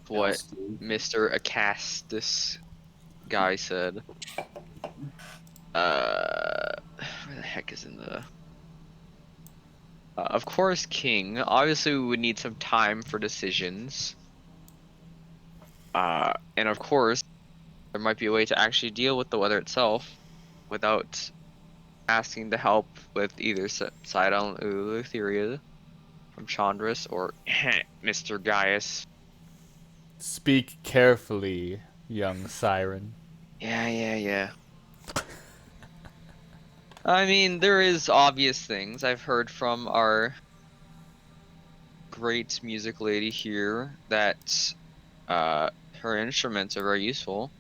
What Else, dude. Mr. Acastus guy said. Where the heck is in the... of course, King. Obviously, we would need some time for decisions. And of course, there might be a way to actually deal with the weather itself without asking to help with either Sidon Lutheria from Chandris or Mr. Gaius. Speak carefully, young siren. Yeah. I mean, there is obvious things I've heard from our great music lady here that her instruments are very useful.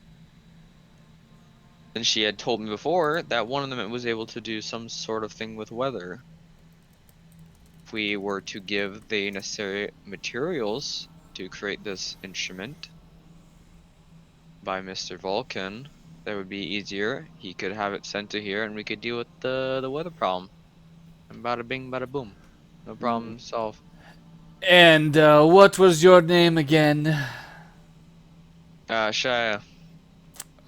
And she had told me before that one of them was able to do some sort of thing with weather. If we were to give the necessary materials to create this instrument by Mr. Vulcan, that would be easier. He could have it sent to here and we could deal with the weather problem. And bada bing, bada boom. No problem solved. And what was your name again? Shia.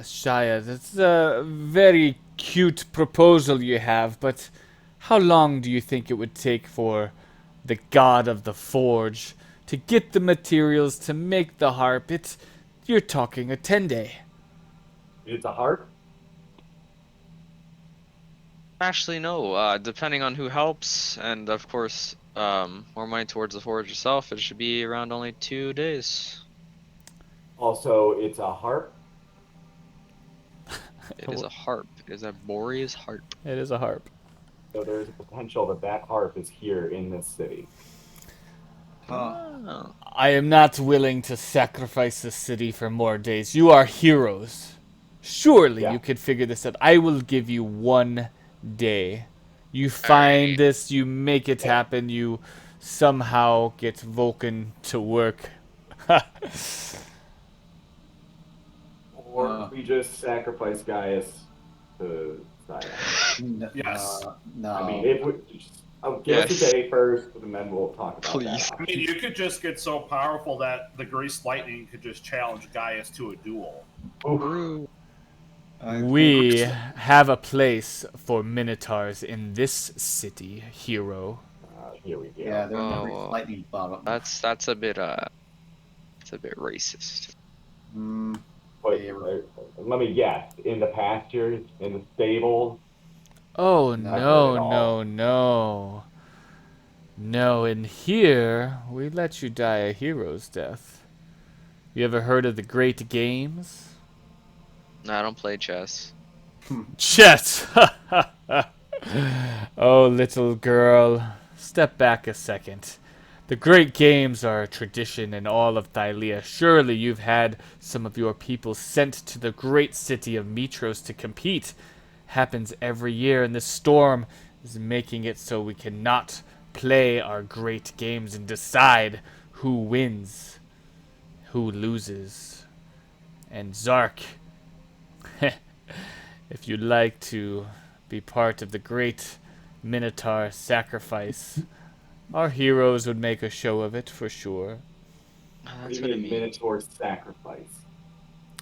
Shia, that's a very cute proposal you have, but how long do you think it would take for the god of the forge to get the materials to make the harp? You're talking a 10-day. It's a harp? Actually, no. Depending on who helps, and of course, more money towards the forge itself, it should be around only 2 days. Also, it's a harp? It is a harp. It is a Boreas harp. It is a harp. So there's a potential that that harp is here in this city. Oh. I am not willing to sacrifice the city for more days. You are heroes. Surely Yeah. you could figure this out. I will give you 1 day. You find this, you make it happen, you somehow get Vulcan to work. Or we just sacrifice Gaius to Sidon. Yes. No. I mean, if we just give us a Yes. day first, and then we'll talk about Please. that. I mean, you could just get so powerful that the Grease Lightning could just challenge Gaius to a duel. Oof. We have a place for minotaurs in this city, hero. Here we go. Yeah, they're in the Grease Oh, lightning bottom. that's a bit it's a bit racist. But Yeah. let me guess. In the pastures, in the stables. Oh Not good no, at all. no. No, in here, we let you die a hero's death. You ever heard of the Great Games? No, I don't play chess. Chess! Oh, little girl, step back a second. The Great Games are a tradition in all of Thylia. Surely you've had some of your people sent to the great city of Mytros to compete. Happens every year, and this storm is making it so we cannot play our great games and decide who wins, who loses. And Zark, if you'd like to be part of the great Minotaur sacrifice, our heroes would make a show of it for sure. What That's do what you I mean, mean. Minotaur sacrifice?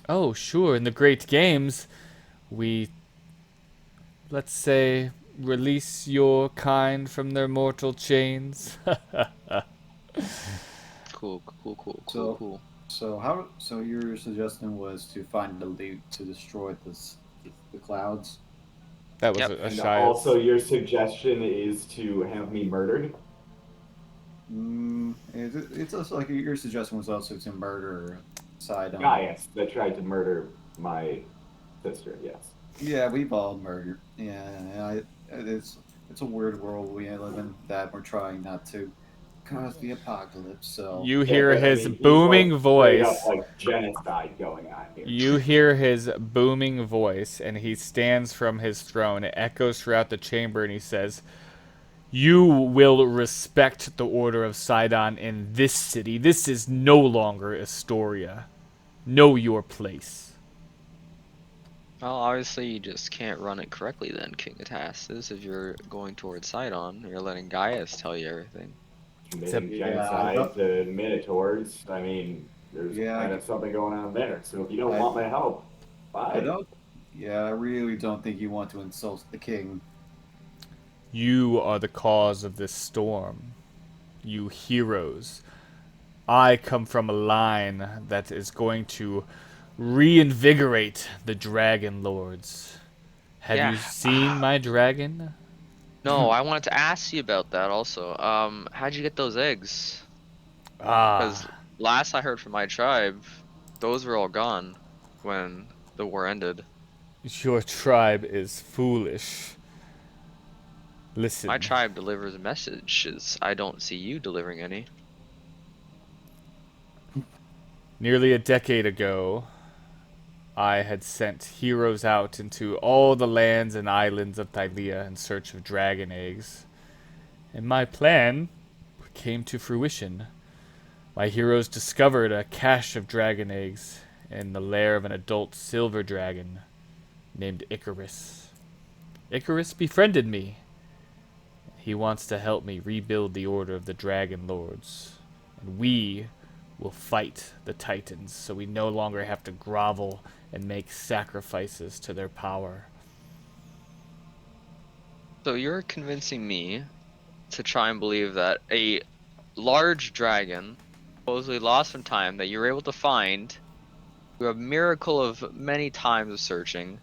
Oh, sure, in the great games, we, let's say, release your kind from their mortal chains. Cool, cool, cool, cool, So- cool. So your suggestion was to find the loot to destroy the clouds? That was Yep. a And shy. also, your suggestion is to have me murdered? It's also like your suggestion was also to murder Sidon. Gaius, that tried to murder my sister, yes. Yeah, we've all murdered. Yeah, and it's a weird world we live in that we're trying not to cause the apocalypse. So You Yeah, hear but, I his mean, he's, booming like, straight voice. up, like, genocide going on here. You hear his booming voice, and he stands from his throne. It echoes throughout the chamber, and he says, "You will respect the order of Sidon in this city. This is no longer Astoria. Know your place." Well, obviously you just can't run it correctly then, King of Tasses. If you're going towards Sidon, you're letting Gaius tell you everything. Committing Yeah, genocide to Minotaurs. I mean, there's Yeah, kind of something going on there. So if you don't I- want my help, I fine. don't. Yeah, I really don't think you want to insult the king. You are the cause of this storm. You heroes. I come from a line that is going to reinvigorate the Dragonlords. Have Yeah. you seen my dragon? No, I wanted to ask you about that also. How'd you get those eggs? Because Ah, last I heard from my tribe, those were all gone when the war ended. your tribe is foolish. Listen. My tribe delivers messages. I don't see you delivering any. Nearly a decade ago, I had sent heroes out into all the lands and islands of Thylia in search of dragon eggs. And my plan came to fruition. My heroes discovered a cache of dragon eggs in the lair of an adult silver dragon named Icarus. Icarus befriended me. He wants to help me rebuild the Order of the Dragonlords. And we will fight the Titans so we no longer have to grovel and make sacrifices to their power. So you're convincing me to try and believe that a large dragon, supposedly lost from time, that you were able to find through a miracle of many times of searching.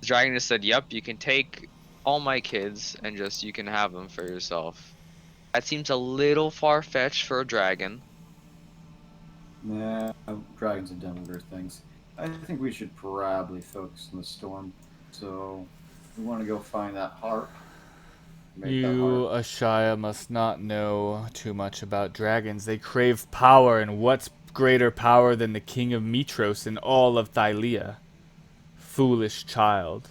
The dragon just said, "Yep, you can take all my kids and just you can have them for yourself." That seems a little far-fetched for a dragon. Nah, dragons have done weird things. I think we should probably focus on the storm. So we want to go find that harp. Make that You, harp. Ashaya, must not know too much about dragons. They crave power, and what's greater power than the king of Mytros in all of Thylia? Foolish child.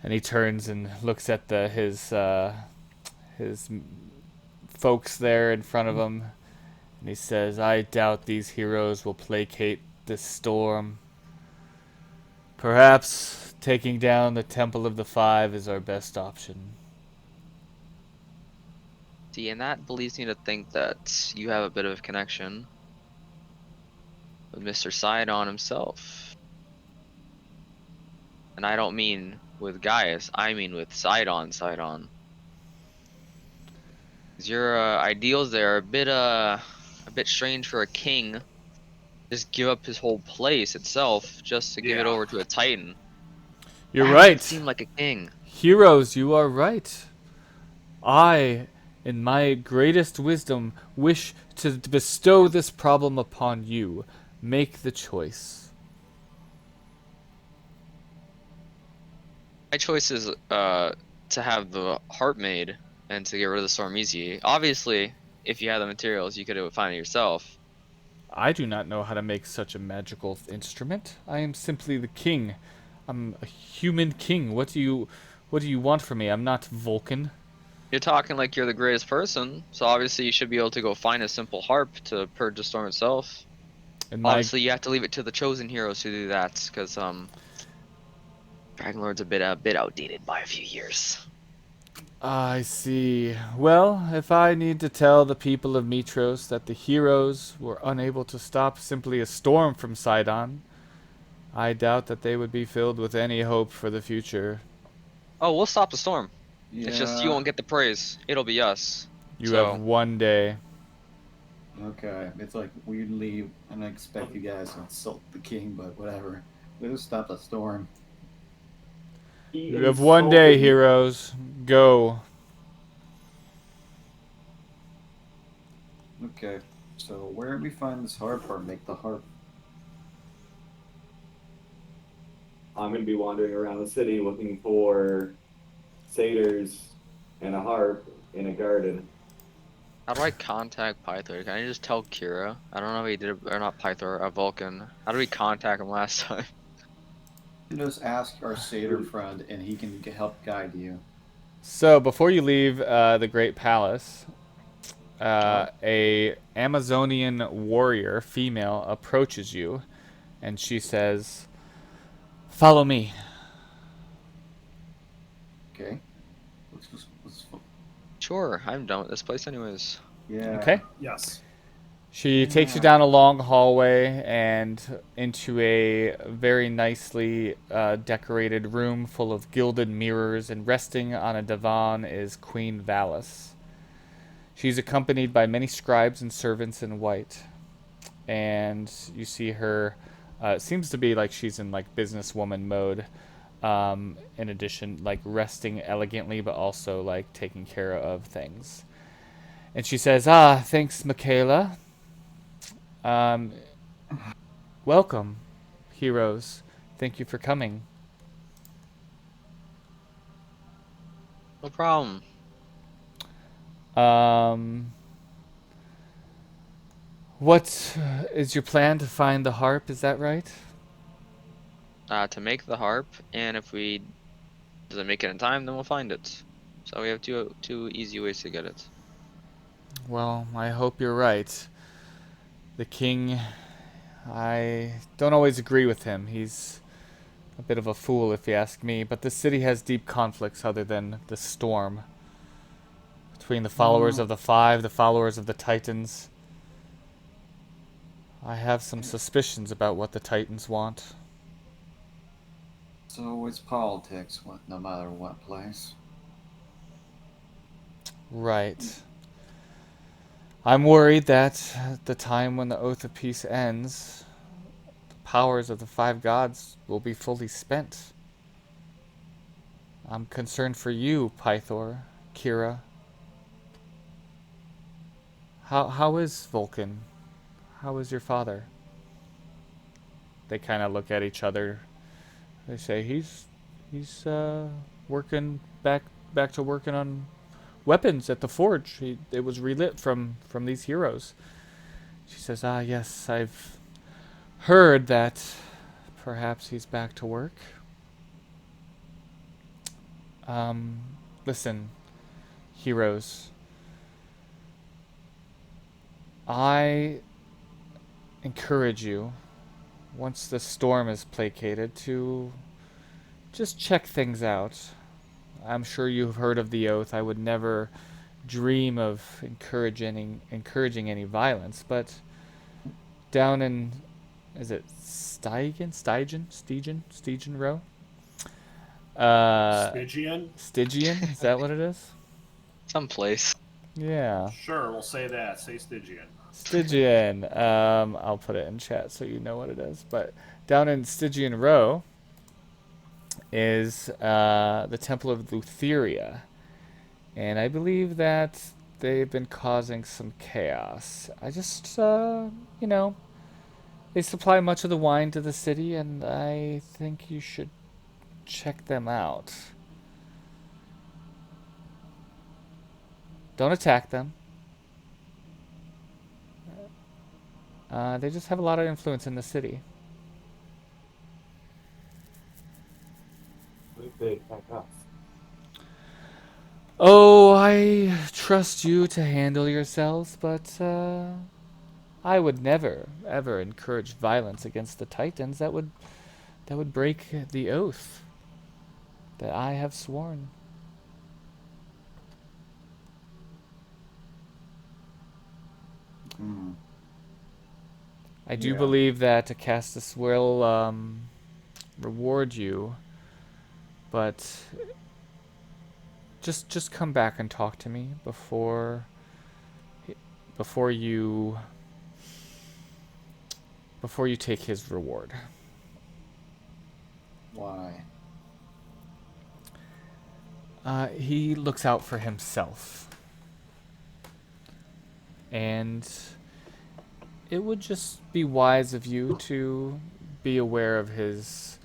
And he turns and looks at his folks there in front of him, and he says, "I doubt these heroes will placate this storm. Perhaps taking down the Temple of the Five is our best option. See, and that leads me to think that you have a bit of a connection with Mr. Sidon himself. And I don't mean with Gaius, I mean with Sidon. 'Cause your ideals there are a bit strange for a king. Just give up his whole place itself just to give it Yeah. over to a Titan. You're That doesn't right. seem like a king. Heroes, you are right. I, in my greatest wisdom, wish to bestow this problem upon you. Make the choice. My choice is to have the harp made and to get rid of the storm easy. Obviously, if you have the materials, you could find it yourself. I do not know how to make such a magical instrument. I am simply the king. I'm a human king. What do you want from me? I'm not Vulcan. You're talking like you're the greatest person, so obviously you should be able to go find a simple harp to purge the storm itself. And my Obviously, you have to leave it to the chosen heroes to do that, because Dragonlord's a bit outdated by a few years. I see. Well, if I need to tell the people of Mytros that the heroes were unable to stop simply a storm from Sidon, I doubt that they would be filled with any hope for the future. Oh, we'll stop the storm. Yeah. It's just you won't get the praise. It'll be us. You have one day. Okay, it's like weirdly, I don't expect you guys to insult the king, but whatever. We'll stop the storm. You have one day, heroes. Go. Okay, so where do we find this harp or make the harp? I'm going to be wandering around the city looking for satyrs and a harp in a garden. How do I contact Pythor? Can I just tell Kira? I don't know if he did it, or not Pythor, Vulcan. How do we contact him last time? Just ask our satyr friend, and he can help guide you. So, before you leave the Great Palace, a Amazonian warrior, female, approaches you, and she says, "Follow me." Okay. Sure, I'm done with this place anyways. Yeah. Okay. Yes. She takes you down a long hallway and into a very nicely decorated room full of gilded mirrors, and resting on a divan is Queen Valis. She's accompanied by many scribes and servants in white, and you see her. It seems to be like she's in like businesswoman mode. In addition, like resting elegantly, but also like taking care of things. And she says, thanks, Michaela. Welcome, heroes. Thank you for coming. No problem. What is your plan to find the harp? Is that right? To make the harp, and if we doesn't make it in time, then we'll find it. So we have two easy ways to get it. Well, I hope you're right. The king, I don't always agree with him. He's a bit of a fool, if you ask me. But the city has deep conflicts other than the storm. Between the followers of the Five, the followers of the Titans. I have some suspicions about what the Titans want. So it's politics, no matter what place. Right. I'm worried that at the time when the Oath of Peace ends, the powers of the five gods will be fully spent. I'm concerned for you, Pythor, Kira. How is Vulcan? How is your father? They kind of look at each other. They say he's working back to working on weapons at the forge. It was relit from these heroes. She says, yes, I've heard that perhaps he's back to work. Listen, heroes. I encourage you once the storm is placated, to just check things out. I'm sure you've heard of the oath. I would never dream of encouraging any violence, but down in, is it Steigen Row? Stygian? Stygian, is that what it is? Someplace. Yeah. Sure, we'll say that. Say Stygian. Stygian. I'll put it in chat so you know what it is. But down in Stygian Row is the Temple of Lutheria. And I believe that they've been causing some chaos. I just, they supply much of the wine to the city, and I think you should check them out. Don't attack them. They just have a lot of influence in the city. What if they attack us? Oh, I trust you to handle yourselves, but I would never, ever encourage violence against the Titans. That would break the oath that I have sworn. Hmm. I do Yeah. believe that Acastus will reward you, but just come back and talk to me before you take his reward. Why? He looks out for himself. And it would just be wise of you to be aware of his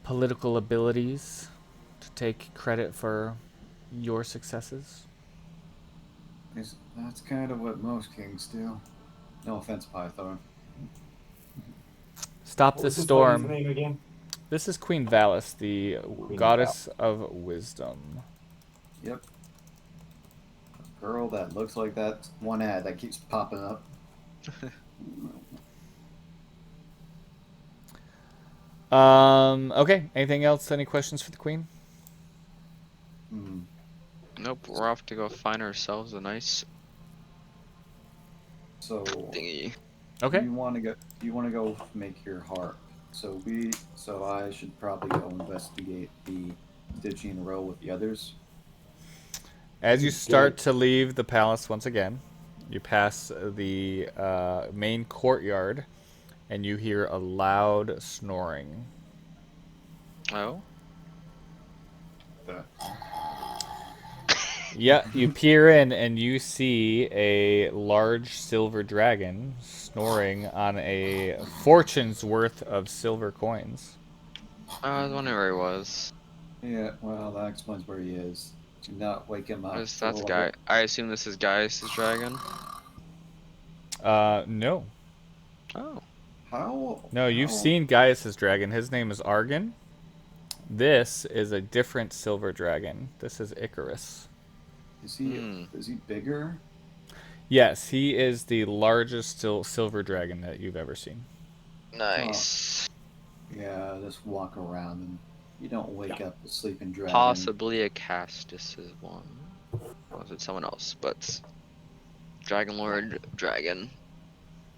political abilities, to take credit for your successes. That's kind of what most kings do. No offense, Python. Stop What the was this lady's storm. name again? This is Queen Valis, the goddess of wisdom. Yep. A girl that looks like that one ad that keeps popping up. Okay. Anything else? Any questions for the queen? Hmm. Nope, we're off to go find ourselves a nice So thingy. Okay. you want to go make your harp. So I should probably go investigate the Stygian row with the others. As you start to leave the palace once again, you pass the main courtyard, and you hear a loud snoring. Oh? Yeah, you peer in and you see a large silver dragon snoring on a fortune's worth of silver coins. I was wondering where he was. Yeah, well, that explains where he is. Do not wake him up. That's Guy. I assume this is Gaius' dragon. No. Oh. How? No, you've how- seen Gaius' dragon. His name is Argon. This is a different silver dragon. This is Icarus. Is he bigger? Yes, he is the largest silver dragon that you've ever seen. Nice. Yeah, just walk around and you don't wake up a sleeping dragon. Possibly a Castus is one. Or was it someone else? But Dragonlord dragon.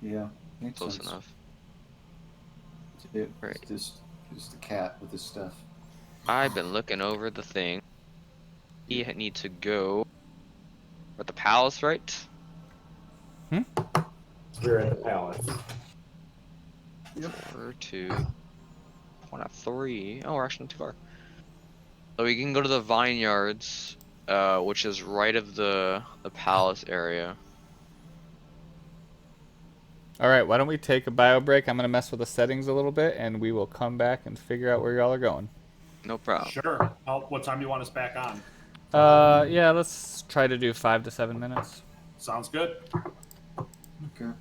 Yeah, makes Close sense. enough. It's Right. just a cat with his stuff. I've been looking over the thing. We need to go at the palace, right? We're at the palace. Or two. One out of three. Oh, we're actually not too far. So we can go to the vineyards, which is right of the palace area. All right, why don't we take a bio break? I'm going to mess with the settings a little bit, and we will come back and figure out where y'all are going. No problem. Sure. What time do you want us back on? Yeah, let's try to do 5 to 7 minutes. Sounds good. Okay.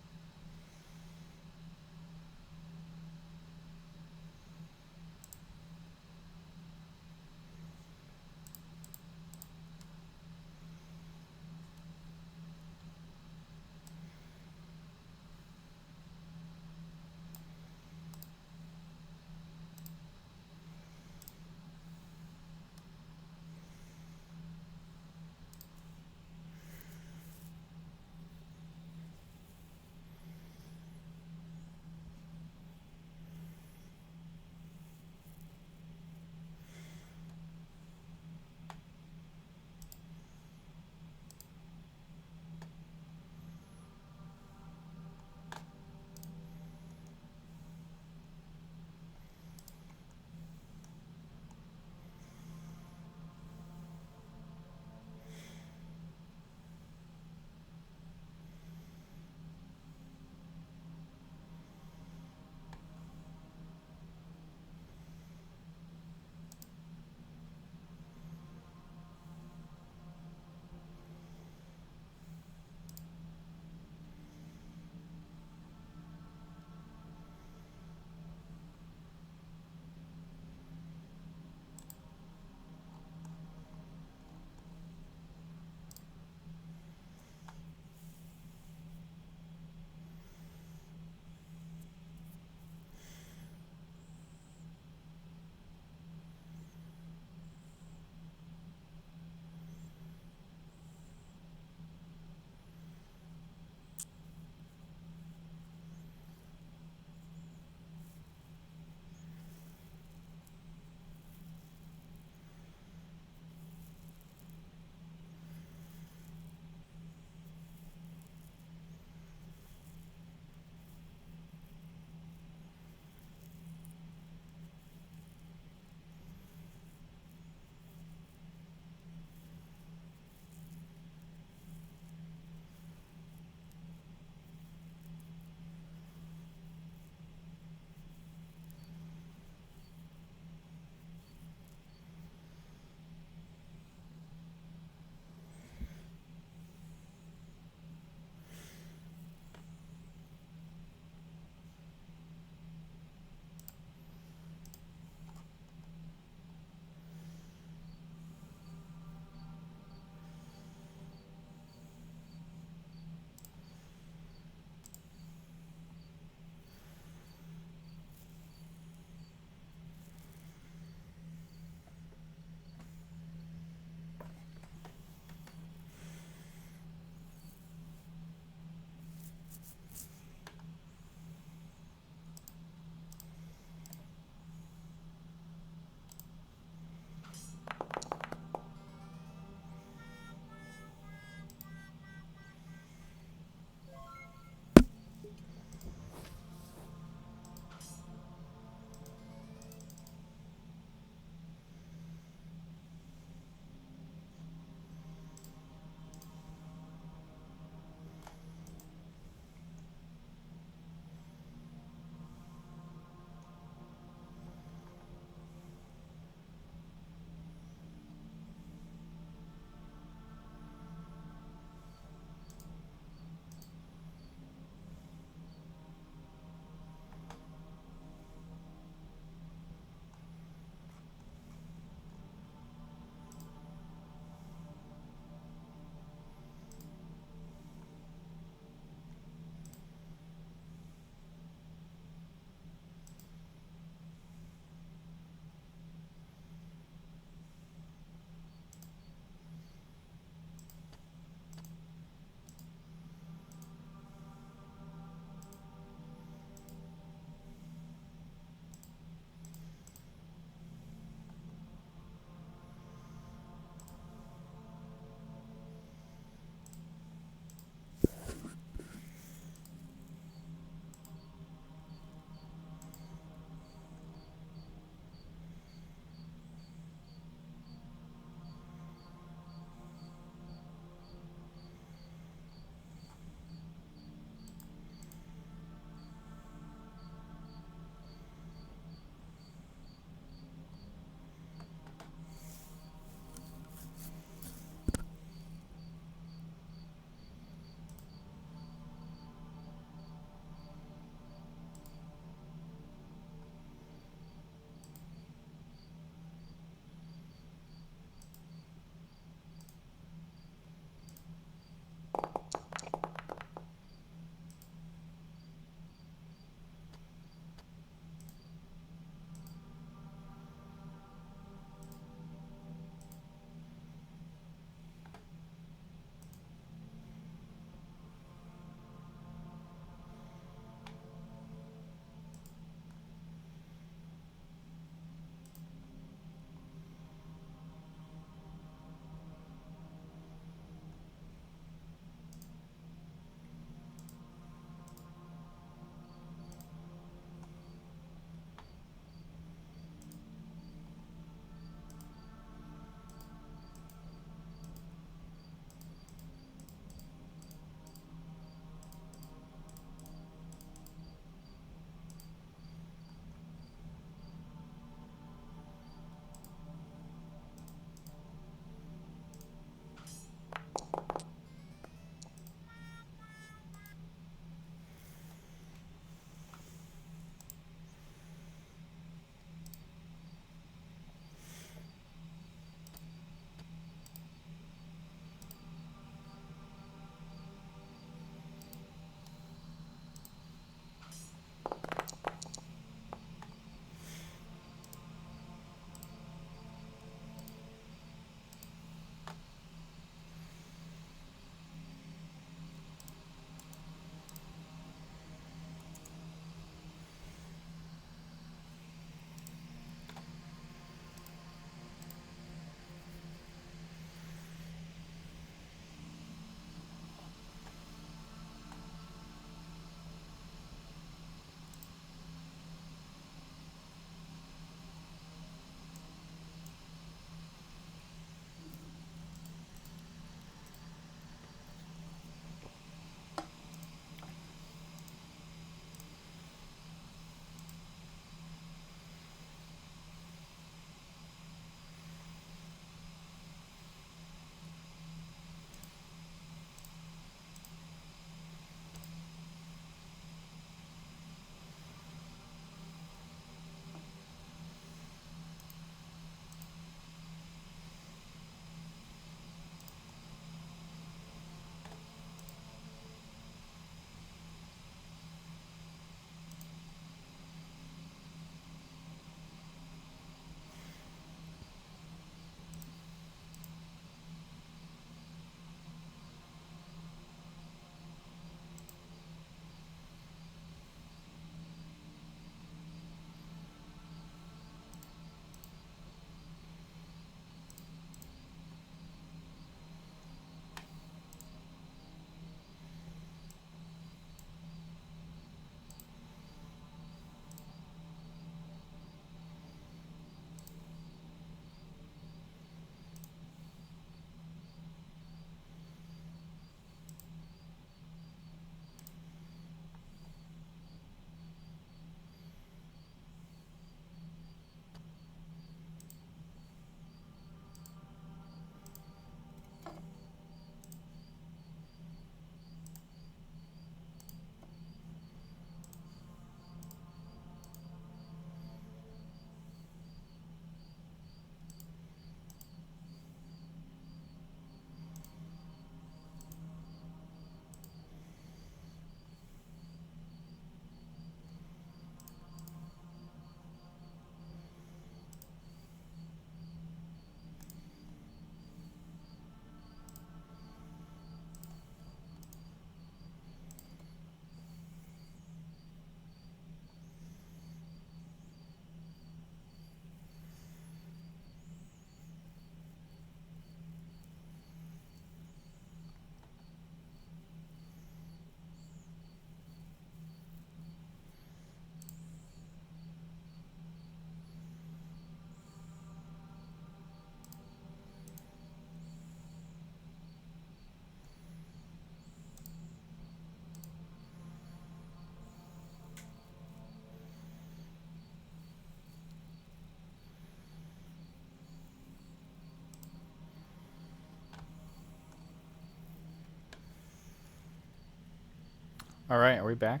All right, are we back?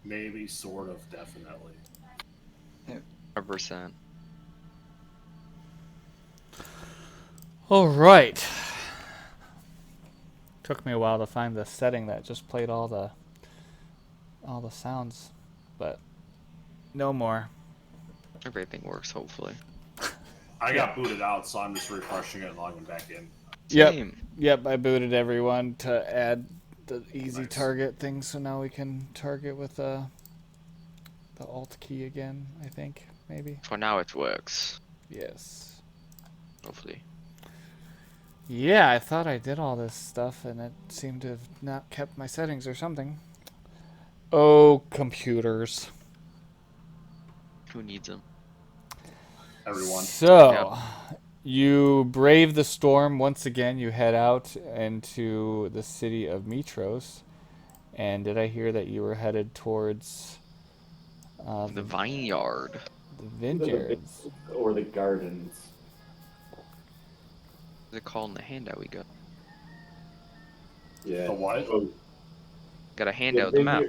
Maybe, sort of, definitely. 100%. All right. Took me a while to find the setting that just played all the sounds, but no more. Everything works, hopefully. I got booted out, so I'm just refreshing it and logging back in. Same. Yep. I booted everyone to add the easy Nice. target thing, so now we can target with the Alt key again. I think maybe. For now, it works. Yes. Hopefully. Yeah, I thought I did all this stuff, and it seemed to have not kept my settings or something. Oh, computers. Who needs them? Everyone. So, you brave the storm once again. You head out into the city of Mytros. And did I hear that you were headed towards The vineyard. the Either the vineyards? or the gardens. What's it called in the handout we got? Yeah. The what? Oh, Got a handout of the map.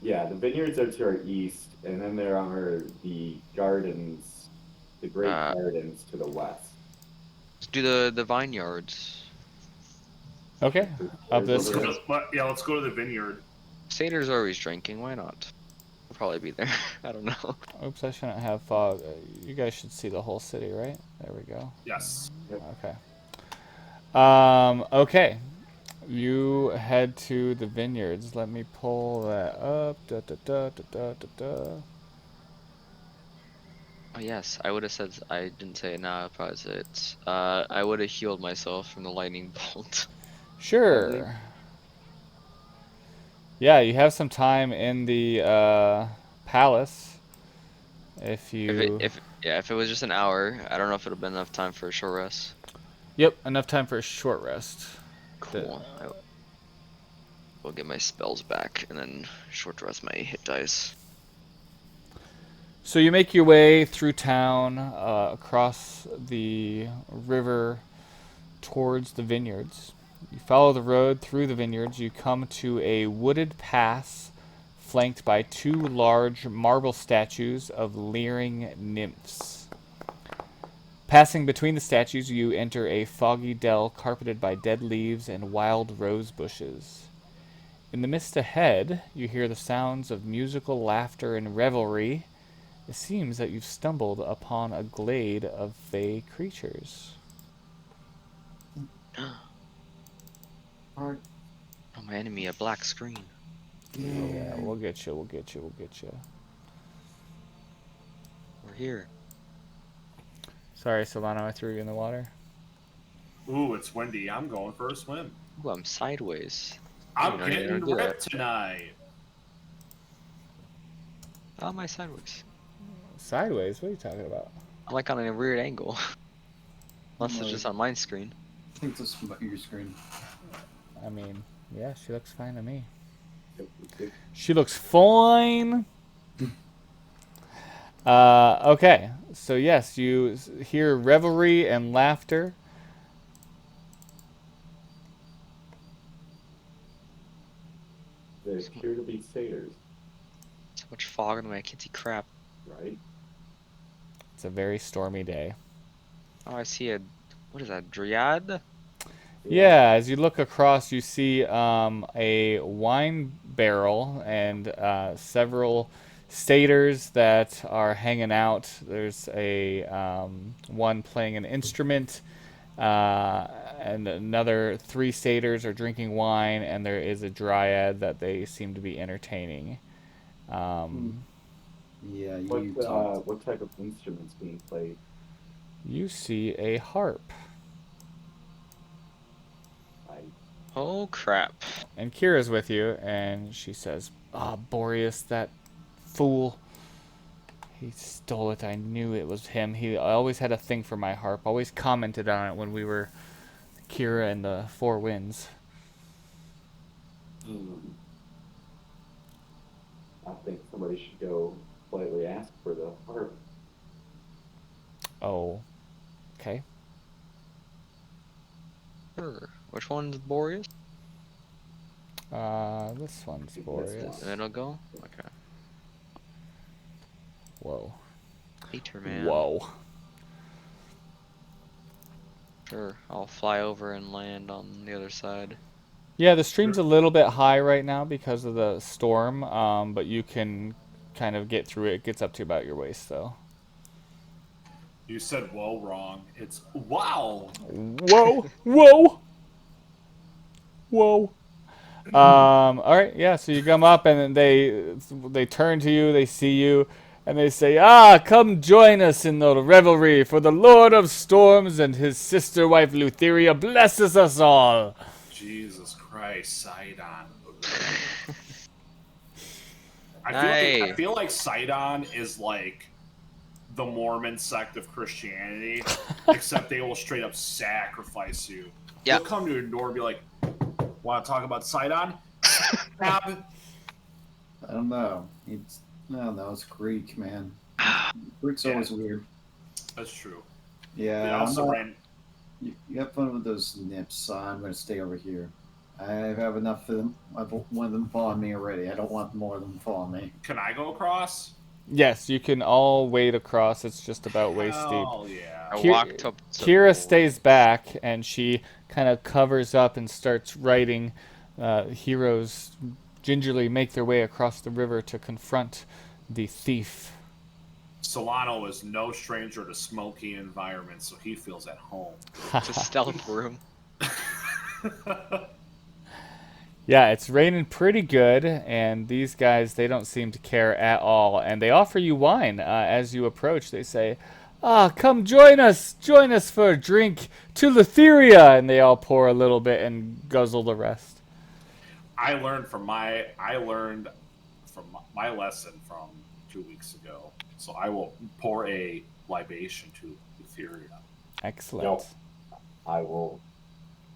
Yeah, the vineyards are to our east, and then there are the gardens, the great gardens to the west. Let's do the vineyards. Okay. Up this. Let's go to the vineyard. Satyrs are always drinking. Why not? We'll probably be there. I don't know. Oops, I shouldn't have fog. You guys should see the whole city, right? There we go. Yes. Okay. Okay. You head to the vineyards. Let me pull that up. Da, da, da, da, da, da, da. Oh yes, I would have said. I didn't say it now. I'll probably say it. I would have healed myself from the lightning bolt. Sure. Yeah, you have some time in the palace. If you. If it was just an hour, I don't know if it'd have been enough time for a short rest. Yep, enough time for a short rest. Cool. We'll get my spells back and then short rest my hit dice. So you make your way through town, across the river, towards the vineyards. You follow the road through the vineyards. You come to a wooded pass flanked by two large marble statues of leering nymphs. Passing between the statues, you enter a foggy dell carpeted by dead leaves and wild rose bushes. In the mist ahead, you hear the sounds of musical laughter and revelry. It seems that you've stumbled upon a glade of fey creatures. Oh, my enemy, a black screen. Yeah, we'll get you. We're here. Sorry, Solano, I threw you in the water. Ooh, it's windy. I'm going for a swim. Ooh, I'm sideways. I'm You getting don't do that. ripped tonight. How am I sideways? Sideways? What are you talking about? I'm like on a weird angle. Unless it's just on my screen. I think this is your screen. I mean, yeah, she looks fine to me. Okay. She looks fine. Okay, so yes, you hear revelry and laughter. They appear to be satyrs, So much fog in my kitty crap. right? It's a very stormy day. Oh, I see a. What is that? Dryad? Yeah, as you look across, you see a wine barrel and several satyrs that are hanging out. There's a one playing an instrument, and another three satyrs are drinking wine, and there is a dryad that they seem to be entertaining. Yeah, you What talked. what type of instruments being played? You see a harp. Oh crap. And Kira's with you, and she says, Boreas, that fool. He stole it. I knew it was him. He always had a thing for my harp. Always commented on it when we were Kira and the Four Winds. I think somebody should go politely ask for the harp. Oh. Okay. Sure. Which one's Boreas? This one's This Boreas. And then I'll go. Okay. Whoa. Peter, man. Whoa. Sure, I'll fly over and land on the other side. Yeah, the stream's a little bit high right now because of the storm, but you can kind of get through it. It gets up to about your waist, though. You said "whoa" wrong. It's "wow." Whoa! Whoa! Whoa! All right, yeah. So you come up, and then they turn to you. They see you, and they say, "Ah, come join us in the revelry, for the Lord of Storms and his sister wife Lutheria blesses us all." Jesus Christ, Sidon. Hey. I feel like Sidon is like the Mormon sect of Christianity, except they will straight up sacrifice you. Yeah. They'll come to your door and be like, "Want to talk about Sidon?" I don't know. I don't know. It's Greek, man. Greek's Yeah. always weird. That's true. Yeah. They I'm also not- ran. You have fun with those nips. I'm going to stay over here. I have enough of them. I've one of them following me already. I don't want more of them following me. Can I go across? Yes, you can all wade across. It's just about waist deep. Hell yeah. I Ki- walked up to Kira stays back, and she kind of covers up and starts writing. Heroes gingerly make their way across the river to confront the thief. Solano is no stranger to smoky environments, so he feels at home. It's a stealth room. Yeah, it's raining pretty good, and these guys, they don't seem to care at all. And they offer you wine as you approach. They say, "Ah, come join us for a drink to Lutheria." And they all pour a little bit and guzzle the rest. I learned from my lesson from 2 weeks ago, so I will pour a libation to Etheria. Excellent. Yo, I will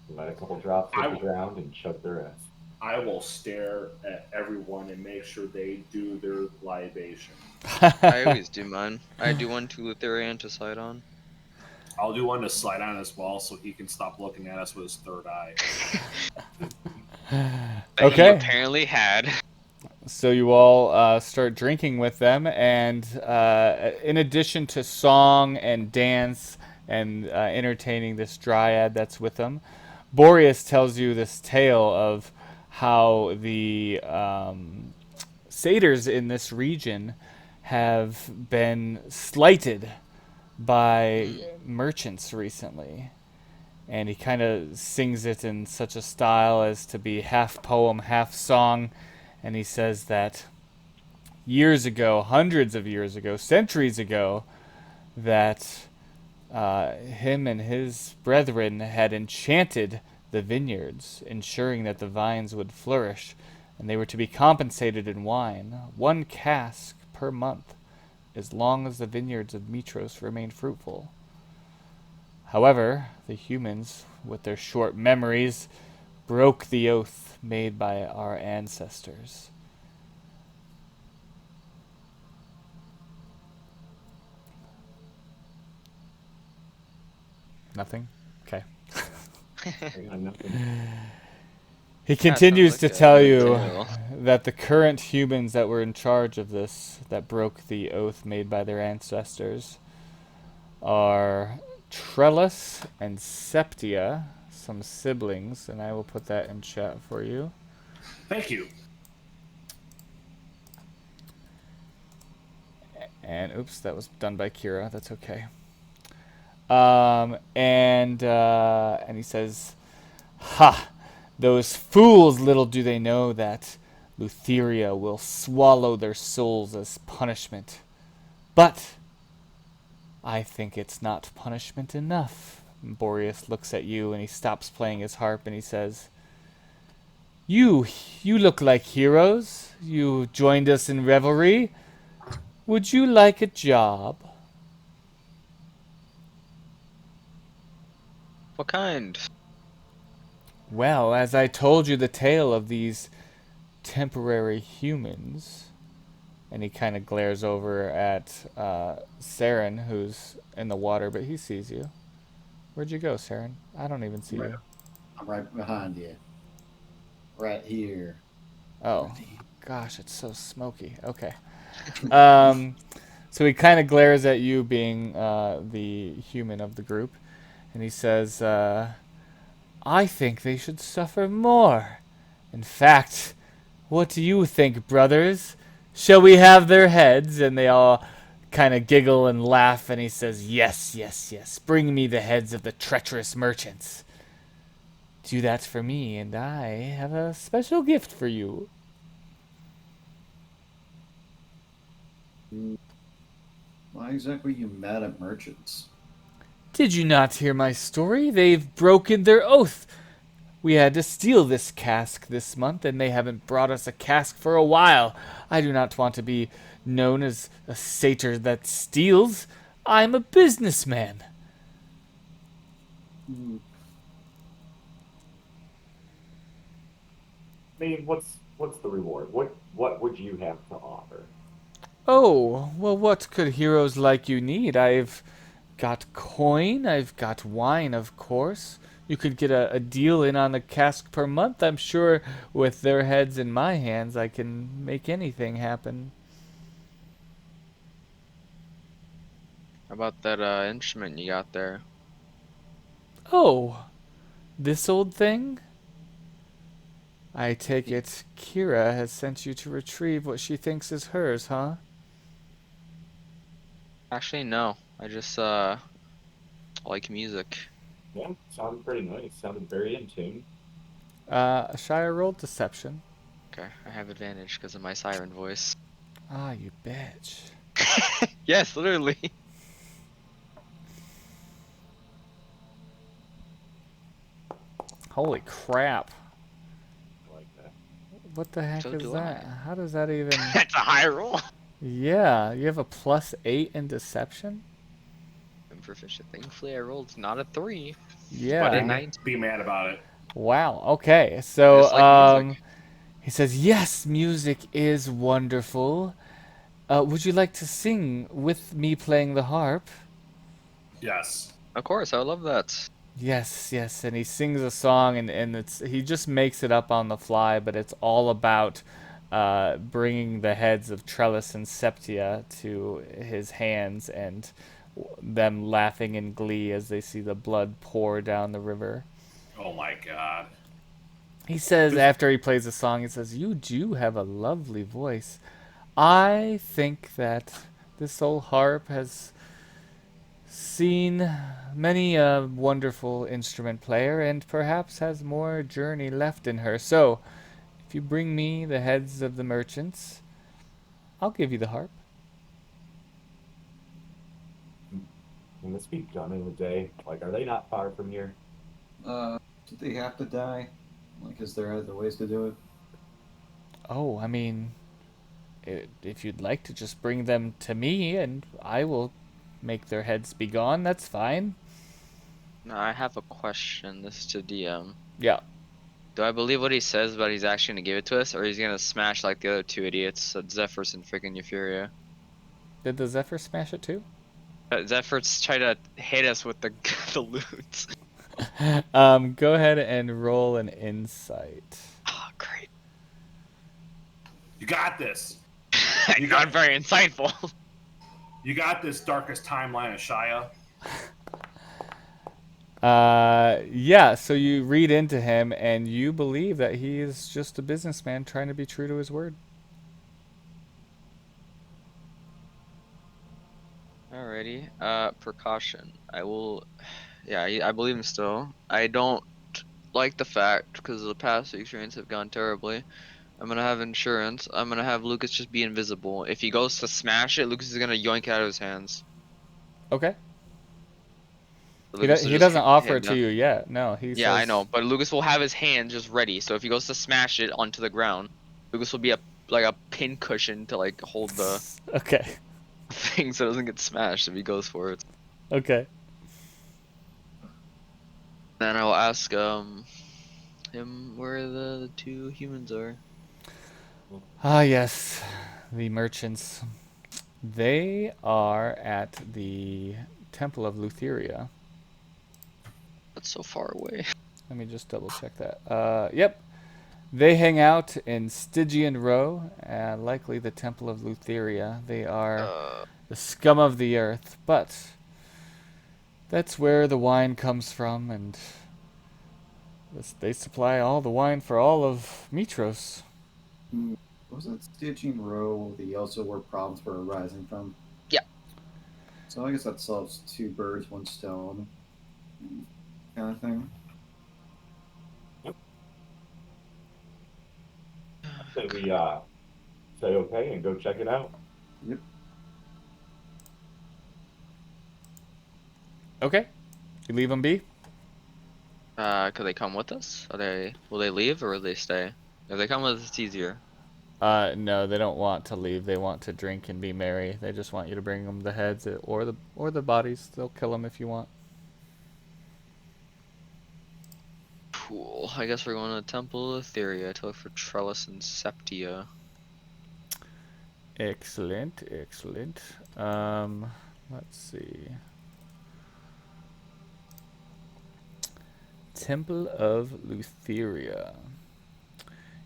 let a couple drops hit the ground and chug their ass. I will stare at everyone and make sure they do their libation. I always do mine. I do one to Lutheria and to Sidon. I'll do one to slide on as well, so he can stop looking at us with his third eye. That Okay. you apparently had. So you all start drinking with them, and in addition to song and dance and entertaining this dryad that's with them, Boreas tells you this tale of how the satyrs in this region have been slighted by merchants recently. And he kind of sings it in such a style as to be half poem, half song. And he says that years ago, hundreds of years ago, centuries ago, that him and his brethren had enchanted the vineyards, ensuring that the vines would flourish, and they were to be compensated in wine, 1 cask per month, as long as the vineyards of Mytros remained fruitful. However, the humans, with their short memories, broke the oath made by our ancestors. Nothing? Okay. I got nothing. He continues to like tell a you tale. that the current humans that were in charge of this, that broke the oath made by their ancestors, are Trellis and Septia, some siblings, and I will put that in chat for you. Thank you. And oops, that was done by Kira. That's okay. And he says, "Ha! Those fools! Little do they know that Lutheria will swallow their souls as punishment. But I think it's not punishment enough." And Boreas looks at you, and he stops playing his harp, and he says, You look like heroes. You joined us in revelry. Would you like a job?" What kind? Well, as I told you the tale of these temporary humans, and he kind of glares over at Saren, who's in the water, but he sees you. Where'd you go, Saren? I don't even see you. I'm right behind you. Right here. Oh, gosh, it's so smoky. Okay. So he kind of glares at you, being the human of the group, and he says, I think they should suffer more. In fact, what do you think, brothers? Shall we have their heads? And they all kind of giggle and laugh, and he says, yes, yes, yes. Bring me the heads of the treacherous merchants. Do that for me, and I have a special gift for you. Why exactly are you mad at merchants? Did you not hear my story? They've broken their oath. We had to steal this cask this month, and they haven't brought us a cask for a while. I do not want to be known as a satyr that steals. I'm a businessman. I mean, what's the reward? What would you have to offer? Oh, well, what could heroes like you need? I've got coin, I've got wine, of course. You could get a deal in on a cask per month. I'm sure with their heads in my hands, I can make anything happen. How about that instrument you got there? Oh, this old thing? I take it Kira has sent you to retrieve what she thinks is hers, huh? Actually, no. I just like music. Yeah, sounded pretty nice. Sounded very in tune. Shire rolled deception. Okay, I have advantage because of my siren voice. Ah, you bitch. Yes, literally. Holy crap. I like that. What the heck So is do that? I. How does that even... That's a high roll. Yeah, you have a +8 in deception? I'm proficient. Thankfully, I rolled not a 3, but a Yeah. 9. Be mad about it. Wow. Okay. So, Just like music. he says, "Yes, music is wonderful. Would you like to sing with me playing the harp?" Yes. Of course, I love that. Yes, yes. And he sings a song, and he just makes it up on the fly, but it's all about bringing the heads of Trellis and Septia to his hands, and them laughing in glee as they see the blood pour down the river. Oh my god. He says, after he plays the song, he says, "You do have a lovely voice. I think that this old harp has seen many a wonderful instrument player and perhaps has more journey left in her. So, if you bring me the heads of the merchants, I'll give you the harp." Can this be done in a day? Like, are they not far from here? Did they have to die? Like, is there other ways to do it? Oh, I mean, if you'd like to just bring them to me and I will make their heads be gone, that's fine. Now, I have a question. This is to DM. Yeah. Do I believe what he says, but he's actually gonna give it to us, or he's gonna smash like the other two idiots, Zephyrs and freaking Euphoria? Did the Zephyr smash it too? Zephyrs try to hit us with the the loot. Go ahead and roll an insight. Oh, great. You got this. You got very insightful. You got this, darkest timeline of Shia. Yeah, so you read into him and you believe that he is just a businessman trying to be true to his word. Alrighty. Precaution. I will. Yeah, I believe him still. I don't like the fact because the past experience have gone terribly. I'm gonna have insurance. I'm gonna have Lucas just be invisible. If he goes to smash it, Lucas is gonna yoink it out of his hands. Okay. Lucas will He just doesn't offer hit it to down. you yet. No, he Yeah, I says... know, but Lucas will have his hand just ready. So if he goes to smash it onto the ground, Lucas will be like a pin cushion to like hold the Okay. thing so it doesn't get smashed if he goes for it. Okay. Then I will ask him where the two humans are. Ah, yes. The merchants. They are at the Temple of Lutheria. That's so far away. Let me just double check that. Yep. They hang out in Stygian Row, likely the Temple of Lutheria. They are the scum of the earth, but that's where the wine comes from, and they supply all the wine for all of Mytros. Wasn't Stitching Row the also where problems were arising from? Yeah. So I guess that solves two birds, one stone kind of thing. Say we say okay and go check it out. Yep. Okay, you leave them be. Could they come with us? Will they leave or will they stay? If they come with us, it's easier. No, they don't want to leave. They want to drink and be merry. They just want you to bring them the heads or the bodies. They'll kill them if you want. Cool. I guess we're going to the Temple of Lutheria to look for Trellis and Septia. Excellent, excellent. Let's see. Temple of Lutheria.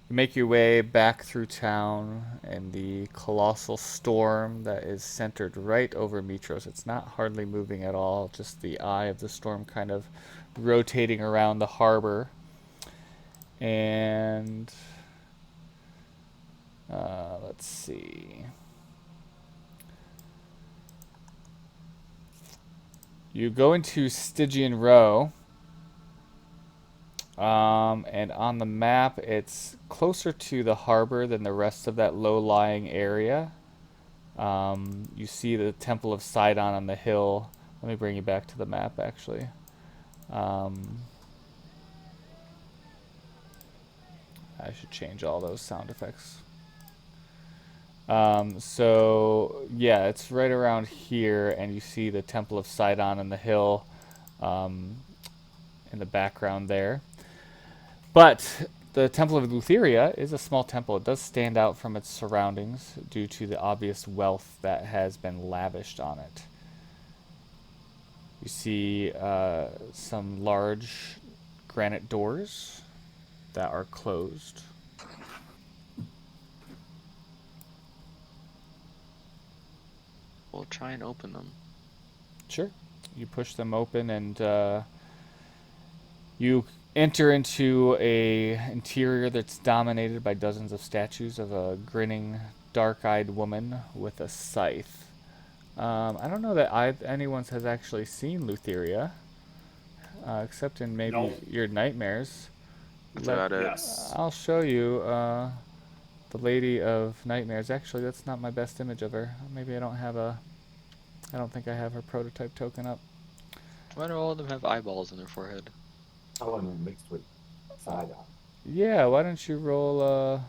You make your way back through town and the colossal storm that is centered right over Mytros. It's not hardly moving at all, just the eye of the storm kind of rotating around the harbor. And let's see. You go into Stygian Row. And on the map, it's closer to the harbor than the rest of that low-lying area. You see the Temple of Sidon on the hill. Let me bring you back to the map, actually. I should change all those sound effects. So, yeah, it's right around here, and you see the Temple of Sidon on the hill in the background there. But the Temple of Lutheria is a small temple. It does stand out from its surroundings due to the obvious wealth that has been lavished on it. You see some large granite doors that are closed. We'll try and open them. Sure. You push them open and you enter into a interior that's dominated by dozens of statues of a grinning, dark-eyed woman with a scythe. I don't know that anyone has actually seen Lutheria, except in maybe Nope. your nightmares. That's about it. Yes. I'll show you the Lady of Nightmares. Actually, that's not my best image of her. Maybe I don't think I have her prototype token up. Why do all of them have eyeballs in their forehead? Oh, and mixed with Sidon. Yeah, why don't you roll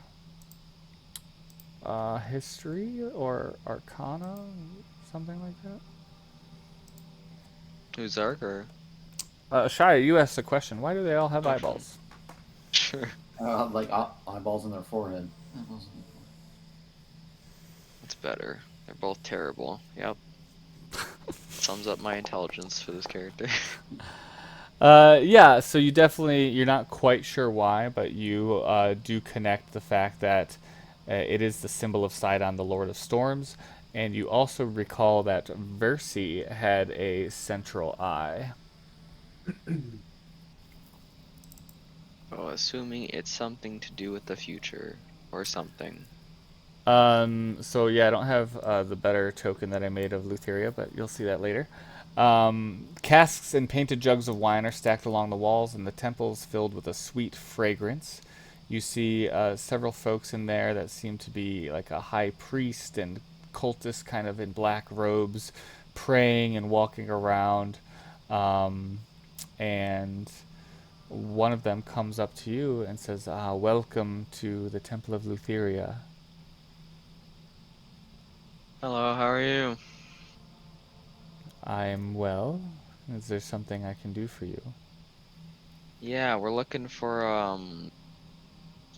history or arcana, something like that? Who's Zark or? Shia, you asked the question. Why do they all have eyeballs? Sure. Like eyeballs in their forehead. That's better. They're both terrible. Yep. Sums up my intelligence for this character. Yeah, so you're not quite sure why, but you do connect the fact that it is the symbol of Sidon, the Lord of Storms, and you also recall that Versi had a central eye. Oh, assuming it's something to do with the future or something. So yeah, I don't have the better token that I made of Lutheria, but you'll see that later. Casks and painted jugs of wine are stacked along the walls, and the temple is filled with a sweet fragrance. You see several folks in there that seem to be like a high priest and cultist kind of in black robes, praying and walking around. And one of them comes up to you and says, "Welcome to the Temple of Lutheria." Hello, how are you? I'm well. Is there something I can do for you? Yeah, we're looking for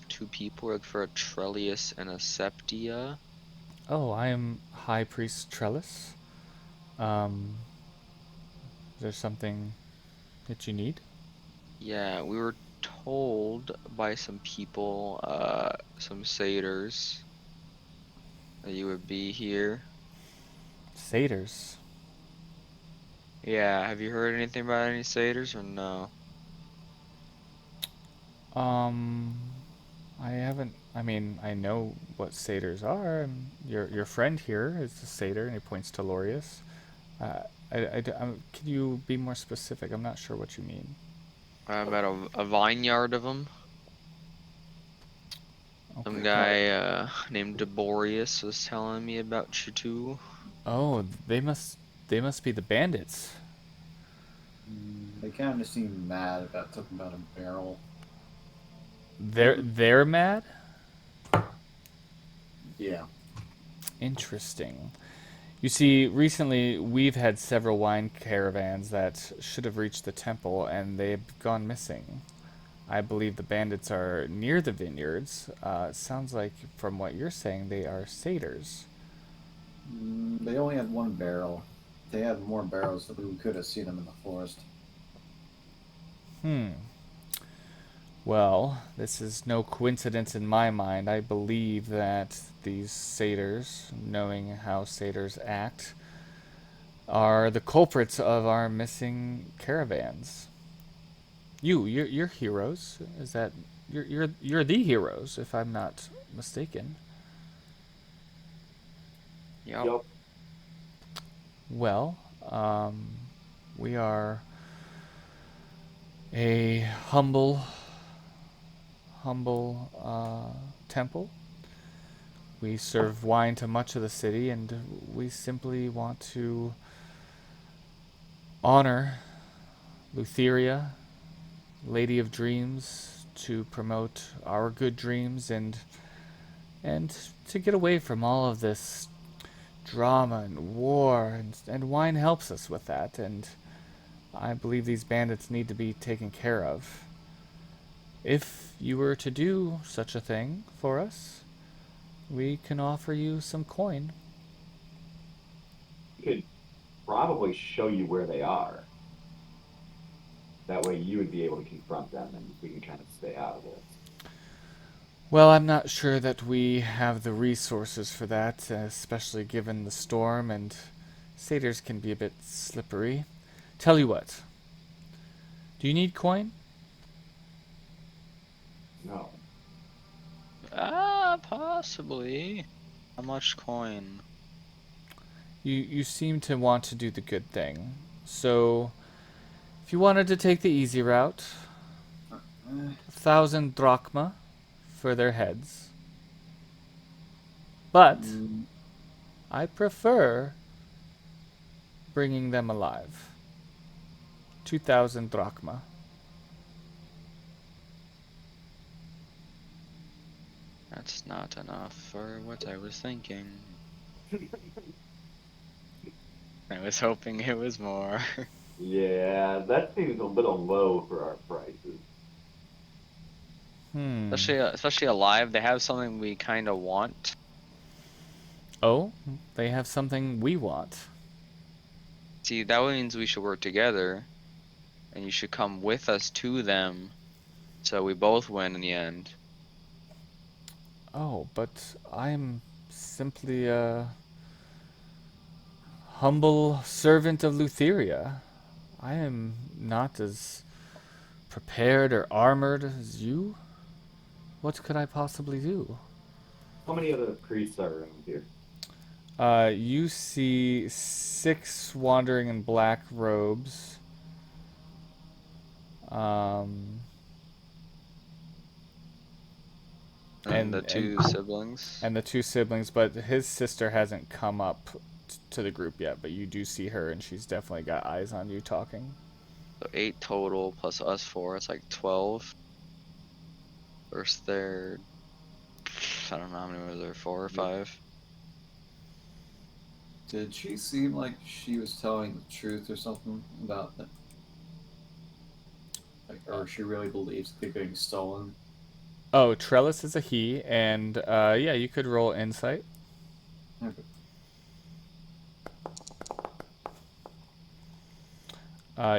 two people. We're looking for a Trellius and a Septia. Oh, I am High Priest Trellis. Is there something that you need? Yeah, we were told by some people, some satyrs, that you would be here. Satyrs. Yeah, have you heard anything about any satyrs or no? I haven't. I mean, I know what satyrs are. And your friend here is a satyr, and he points to Lorius. Can you be more specific? I'm not sure what you mean. About a vineyard of them. Some Okay. guy named Deborius was telling me about you too. Oh, they must be the bandits. They kind of seem mad about talking about a barrel. They're mad? Yeah. Interesting. You see, recently we've had several wine caravans that should have reached the temple, and they've gone missing. I believe the bandits are near the vineyards. It sounds like, from what you're saying, they are satyrs. They only had one barrel. If they had more barrels, that we could have seen them in the forest. Well, this is no coincidence in my mind. I believe that these satyrs, knowing how satyrs act, are the culprits of our missing caravans. You're heroes. Is that you're the heroes, if I'm not mistaken? Yep. Yup. Well, we are a humble temple. We serve wine to much of the city, and we simply want to honor Lutheria, Lady of Dreams, to promote our good dreams and to get away from all of this drama and war, and wine helps us with that, and I believe these bandits need to be taken care of. If you were to do such a thing for us, we can offer you some coin. We could probably show you where they are. That way you would be able to confront them and we can kind of stay out of it. Well, I'm not sure that we have the resources for that, especially given the storm, and satyrs can be a bit slippery. Tell you what. Do you need coin? No. Possibly. How much coin? You seem to want to do the good thing. So, if you wanted to take the easy route, 1,000 drachma for their heads. But I prefer bringing them alive. 2,000 drachma. That's not enough for what I was thinking. I was hoping it was more. Yeah, that seems a little low for our prices. Especially alive, they have something we kind of want. Oh, they have something we want. See, that means we should work together, and you should come with us to them, so we both win in the end. Oh, but I'm simply a humble servant of Lutheria. I am not as prepared or armored as you. What could I possibly do? How many other priests are around here? You see 6 wandering in black robes. And the two siblings. And the 2 siblings, but his sister hasn't come up to the group yet, but you do see her, and she's definitely got eyes on you talking. So 8 total plus us 4, it's like 12. First, third. I don't know how many was there, 4 or 5. Did she seem like she was telling the truth or something about that? Like, or she really believes they're being stolen? Oh, Trellis is a he, and yeah, you could roll insight. Okay.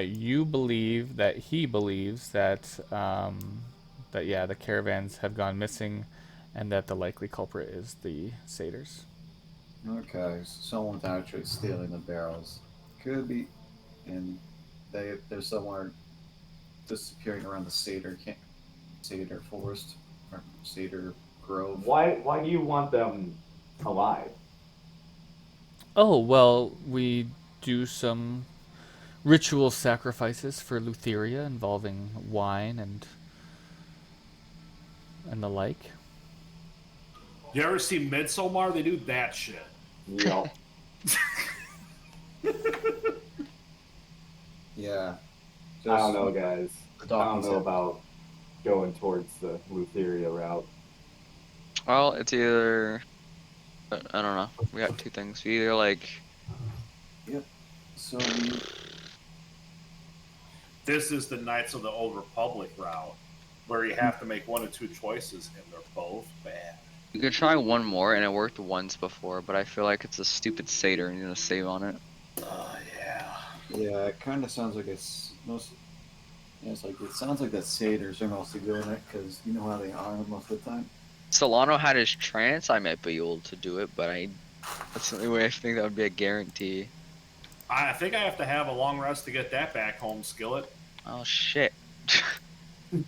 You believe that he believes that that yeah, the caravans have gone missing, and that the likely culprit is the satyrs. Okay, so someone's actually stealing the barrels. Could be, and they're somewhere disappearing around the cedar forest or cedar grove. Why do you want them alive? Oh, well, we do some ritual sacrifices for Lutheria involving wine and the like. You ever see Midsommar? They do that shit. Yep. Yeah. I don't know, guys. I The don't Dawkins know have- about going towards the Lutheria route. Well, it's either I don't know. We got two things. We either like So we This is the Knights of the Old Republic route, where you have to make one of two choices, and they're both bad. we could try one more, and it worked once before, but I feel like it's a stupid satyr, and you're gonna save on it. yeah, it kind of sounds like it's most. Yeah, it's like it sounds like that satyrs are mostly doing it because you know how they are most of the time. Solano had his trance. I might be able to do it, but that's the only way I think that would be a guarantee. I think I have to have a long rest to get that back home, Skillet. Oh shit. It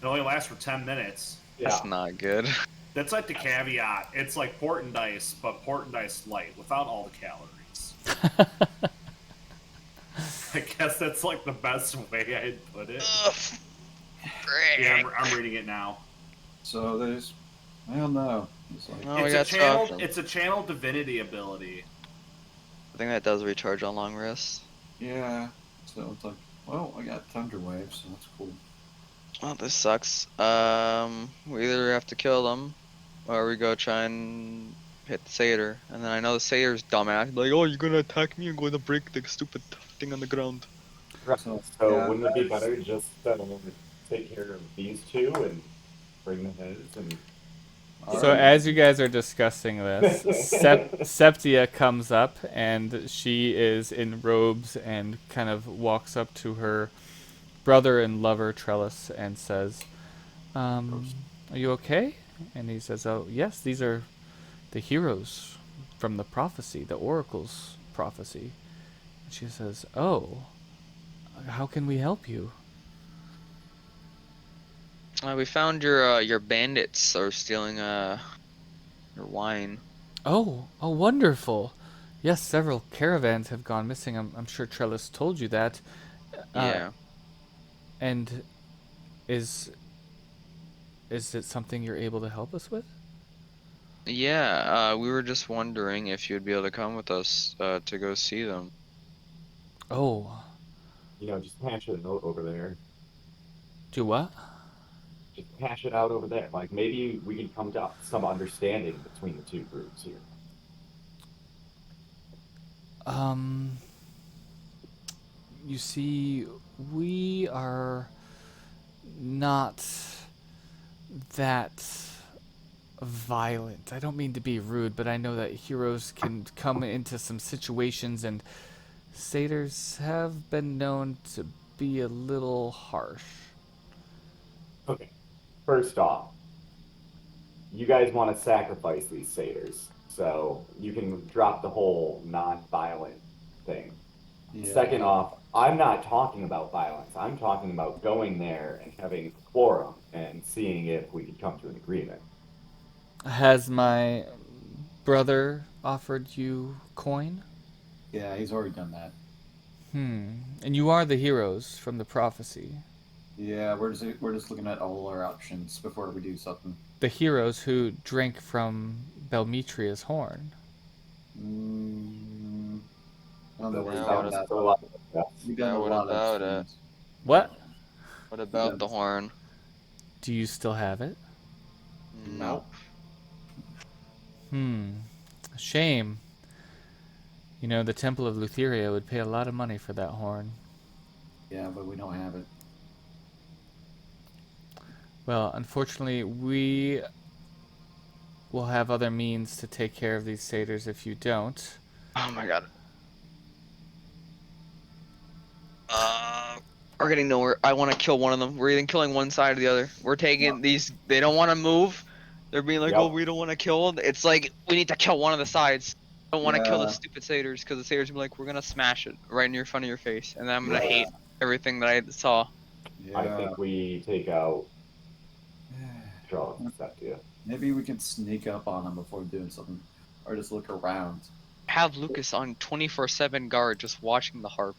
only lasts for 10 minutes. Yeah. That's not good. That's like the caveat. It's like port and dice, but port and dice light, without all the calories. I guess that's like the best way I'd put it. Yeah, I'm reading it now. So there's, I don't know. It's like, Oh, we got two options. It's a channel divinity ability. I think that does recharge on long rest. yeah. So it's like, well, I got thunder waves, so that's cool. Oh, this sucks. We either have to kill them, or we go try and hit the satyr. And then I know the satyr's dumbass. Like, oh, you're gonna attack me? I'm going to break the stupid thing on the ground. Right. So, So yeah. wouldn't it be better just take care of these two and bring the heads and So as you guys are discussing this, Septia comes up, and she is in robes and kind of walks up to her brother and lover Trellis and says, "Are you okay?" And he says, "Oh yes, these are the heroes from the prophecy, the oracle's prophecy." And she says, "Oh, how can we help you?" We found your bandits are stealing your wine. Oh, wonderful. Yes, several caravans have gone missing. I'm sure Trellis told you that. Yeah. And is it something you're able to help us with? Yeah, we were just wondering if you'd be able to come with us to go see them. Oh, just hash it out over there. do what? Just hash it out over there. Like maybe we can come to some understanding between the two groups here. You see, we are not that violent. I don't mean to be rude, but I know that heroes can come into some situations, and satyrs have been known to be a little harsh. Okay. First off, you guys want to sacrifice these satyrs, so you can drop the whole non-violent thing. Yeah. Second off, I'm not talking about violence. I'm talking about going there and having a quorum and seeing if we can come to an agreement. Has my brother offered you coin? Yeah, he's already done that. And you are the heroes from the prophecy. Yeah, we're just looking at all our options before we do something. The heroes who drank from Belmitria's horn. I don't know where Yeah, you what got Sounds a lot like that. We got Yeah, a what lot about of it? options. What? What about Yeah. the horn? Do you still have it? Nope. Shame. You know, the Temple of Lutheria would pay a lot of money for that horn. Yeah, but we don't have it. Well, unfortunately, we will have other means to take care of these satyrs if you don't. Oh my god. We're getting nowhere. I want to kill one of them. We're either killing one side or the other. We're taking these. They don't want to move. They're being like, oh, Yep. we don't want to kill. It's like we need to kill one of the sides. I don't want to kill the Yeah. stupid satyrs because the satyrs will be like, we're gonna smash it right in your front of your face, and then I'm gonna Right. hate everything that I saw. Yeah. I think we take out Charles and Septia. Maybe we can sneak up on them before doing something, or just look around. Have Lucas on 24/7 guard, just watching the harp.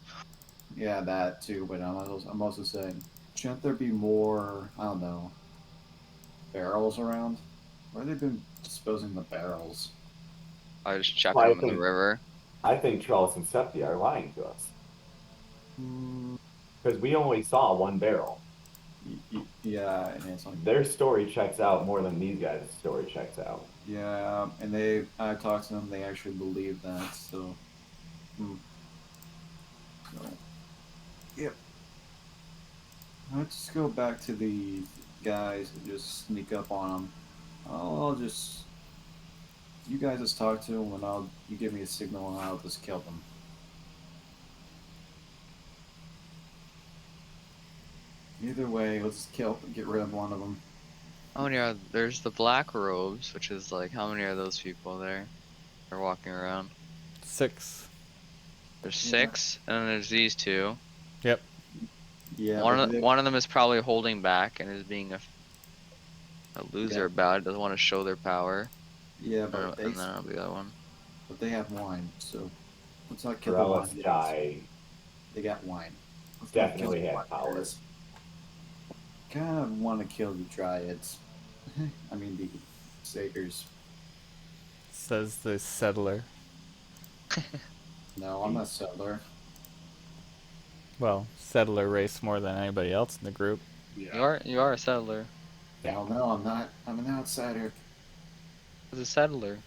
Yeah, that too. But I'm also saying, shouldn't there be more? I don't know. Barrels around? Where have they been disposing the barrels? I just chuck Well, I them in the think- river. I think Charles and Septia are lying to us Mm, because we only saw one barrel. yeah, and it's like Their story checks out more than these guys' story checks out. yeah, and I talked to them. They actually believe that. So, so yep. Let's just go back to the guys and just sneak up on them. I'll just you guys just talk to them, and you give me a signal, and I'll just kill them. Either way, let's get rid of one of them. How many are there's the black robes, which is like how many are those people there? They're walking around. 6. There's 6, and then there's these two. Yep. Yeah, One of them is probably holding back and is being a loser Yeah. about it. Doesn't want to show their power. yeah, And but then I'll be the other one. they have wine, so let's not kill the Corellis wine. guy They got wine. Let's not definitely kill the had wine power. guys. Kind of want to kill the dryads. I mean the satyrs. Says the settler. No, I'm not settler. Well, settler race more than anybody else in the group. Yeah. You are a settler. Hell no, I'm not. I'm an outsider. As a settler.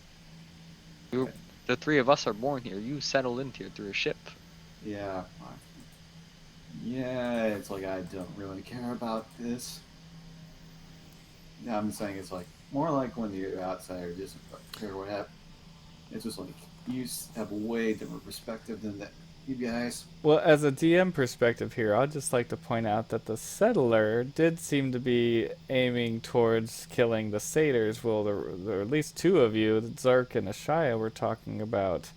The 3 of us are born here. You settled into here through a ship. Yeah. Yeah, it's like I don't really care about this. Yeah, I'm saying it's like more like when you're an outsider, just care what happened. It's just like you have way different perspective than that. You guys. Well, as a DM perspective here, I'd just like to point out that the settler did seem to be aiming towards killing the satyrs. Well, there are at least 2 of you, Zark and Ashaya, were talking about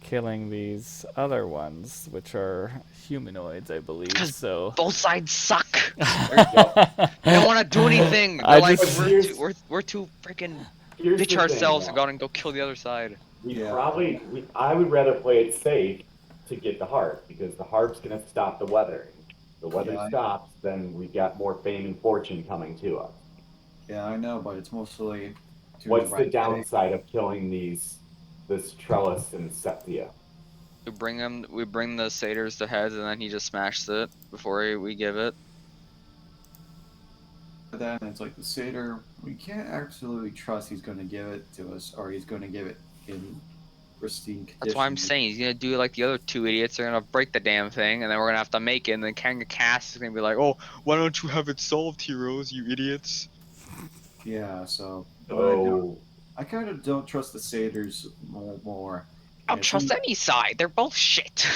killing these other ones, which are humanoids, I believe. So Both sides suck. They don't want to do anything. They're I like, just- we're too freaking Here's ditch the ourselves thing, and go out and go kill the other side. I would rather play it safe to get the harp because the harp's gonna stop the weather. The weather Yeah, stops, then we got more fame and fortune coming to us. Yeah, I know, but it's mostly. What's the right thing. downside of killing this Trellis and Septia? We bring the satyrs to heads, and then he just smashes it before we give it. Then it's like the satyr. We can't absolutely trust he's going to give it to us, or he's going to give it in pristine condition. That's why I'm saying he's gonna do like the other 2 idiots. They're gonna break the damn thing, and then we're gonna have to make it. And then King Cass is gonna be like, "Oh, why don't you have it solved, heroes? You idiots!" Yeah, so. Oh, I kind of don't trust the satyrs more. I don't Yeah, trust any side. They're both shit.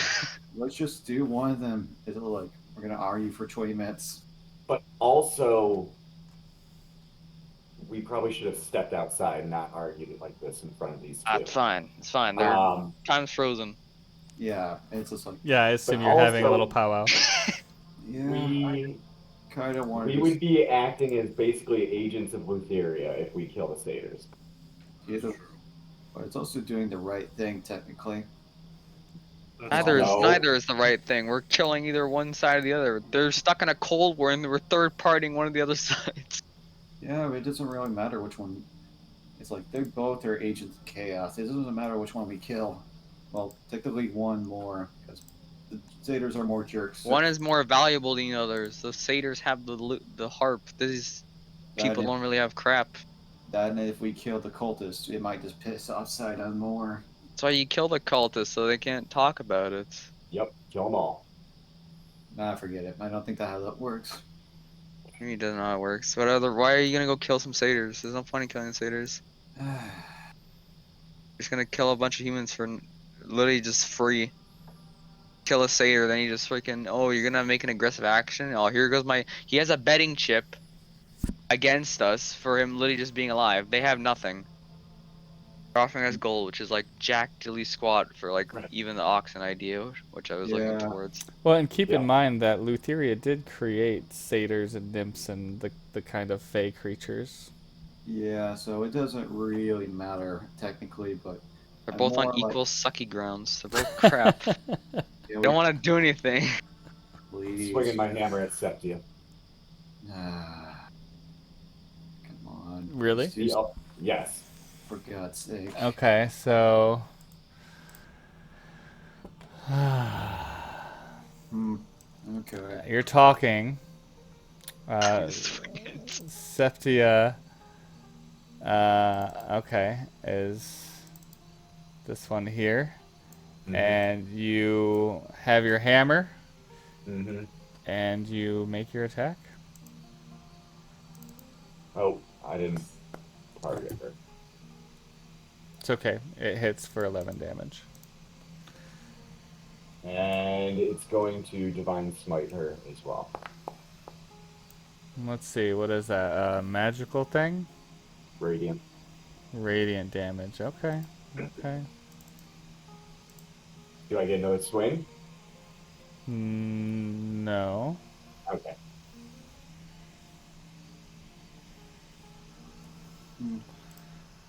Let's just do one of them. It's like we're gonna argue for 20 minutes. but also, we probably should have stepped outside and not argued like this in front of these 2. That's fine. It's fine. They're time's frozen. Yeah, it's just like yeah, I assume But you're having a also- little powwow. yeah. we Kind of want we to. would be acting as basically agents of Lutheria if we kill the satyrs. But it's also doing the right thing technically. That's Neither all. is neither is the right thing. We're killing either one side or the other. They're stuck in a cold war, and we're third partying one of the other sides. Yeah, but it doesn't really matter which one. It's like they both are agents of chaos. It doesn't matter which one we kill. Well, technically one more because the satyrs are more jerks. One is more valuable than the others. The satyrs have the harp. These people don't really have crap. That and if we kill the cultist, it might just piss off Sidon more. That's why you kill the cultists so they can't talk about it. Yep, kill them all. Nah, forget it. I don't think that's how that works. He doesn't know how it works. Why are you gonna go kill some satyrs? There's no point in killing satyrs. You're just gonna kill a bunch of humans for literally just free. kill a satyr, then he just freaking, oh, you're gonna make an aggressive action. Oh, here goes my. He has a betting chip against us for him literally just being alive. They have nothing. They're offering us gold, which is like jack dilly squat for like Right. even the oxen idea, which I was looking Yeah. towards. Well, and keep in Yeah. mind that Lutheria did create satyrs and nymphs and the kind of fey creatures. Yeah, so it doesn't really matter technically, but They're I'm both on more like, equal sucky grounds. They're both crap. yeah, Don't we want to do anything. Swinging please. my hammer at Septia. Ah, come on. Really? These two, Yes. for God's sake. Okay, so Hmm. Okay. you're talking. Just freaking- Septia. Okay, is this one here, and you have your hammer, Mm-hmm. and you make your attack. Oh, I didn't target her. It's okay. It hits for 11 damage. And it's going to Divine Smite her as well. Let's see, what is that? A magical thing? Radiant. Radiant damage. Okay. Okay. Do I get another swing? No. Okay.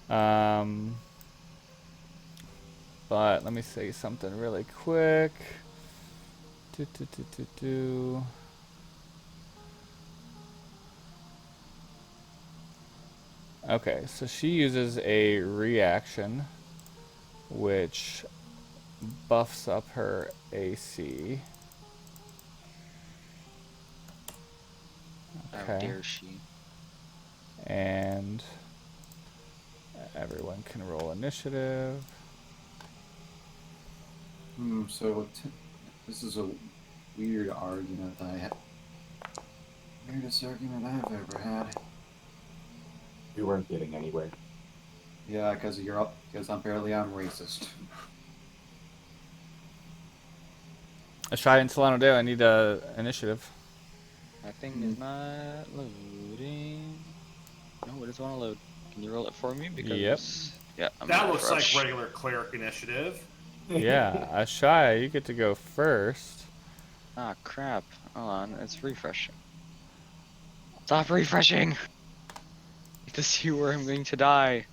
Um. But let me say something really quick. Do. Okay, so she uses a reaction, which buffs up her AC. How Okay. dare she? And everyone can roll initiative. So this is a weird argument that I have. Weirdest argument I've ever had. We weren't getting anywhere. Yeah, because apparently I'm racist. Ashai and Solano Dale, I need initiative. My thing is not loading. No, it doesn't want to load. Can you roll it for me? Because Yep. yeah, I'm That gonna looks refresh. like regular cleric initiative. Yeah, Ashai, you get to go first. Ah, crap. Hold on, it's refreshing. Stop refreshing! I need to see where I'm going to die.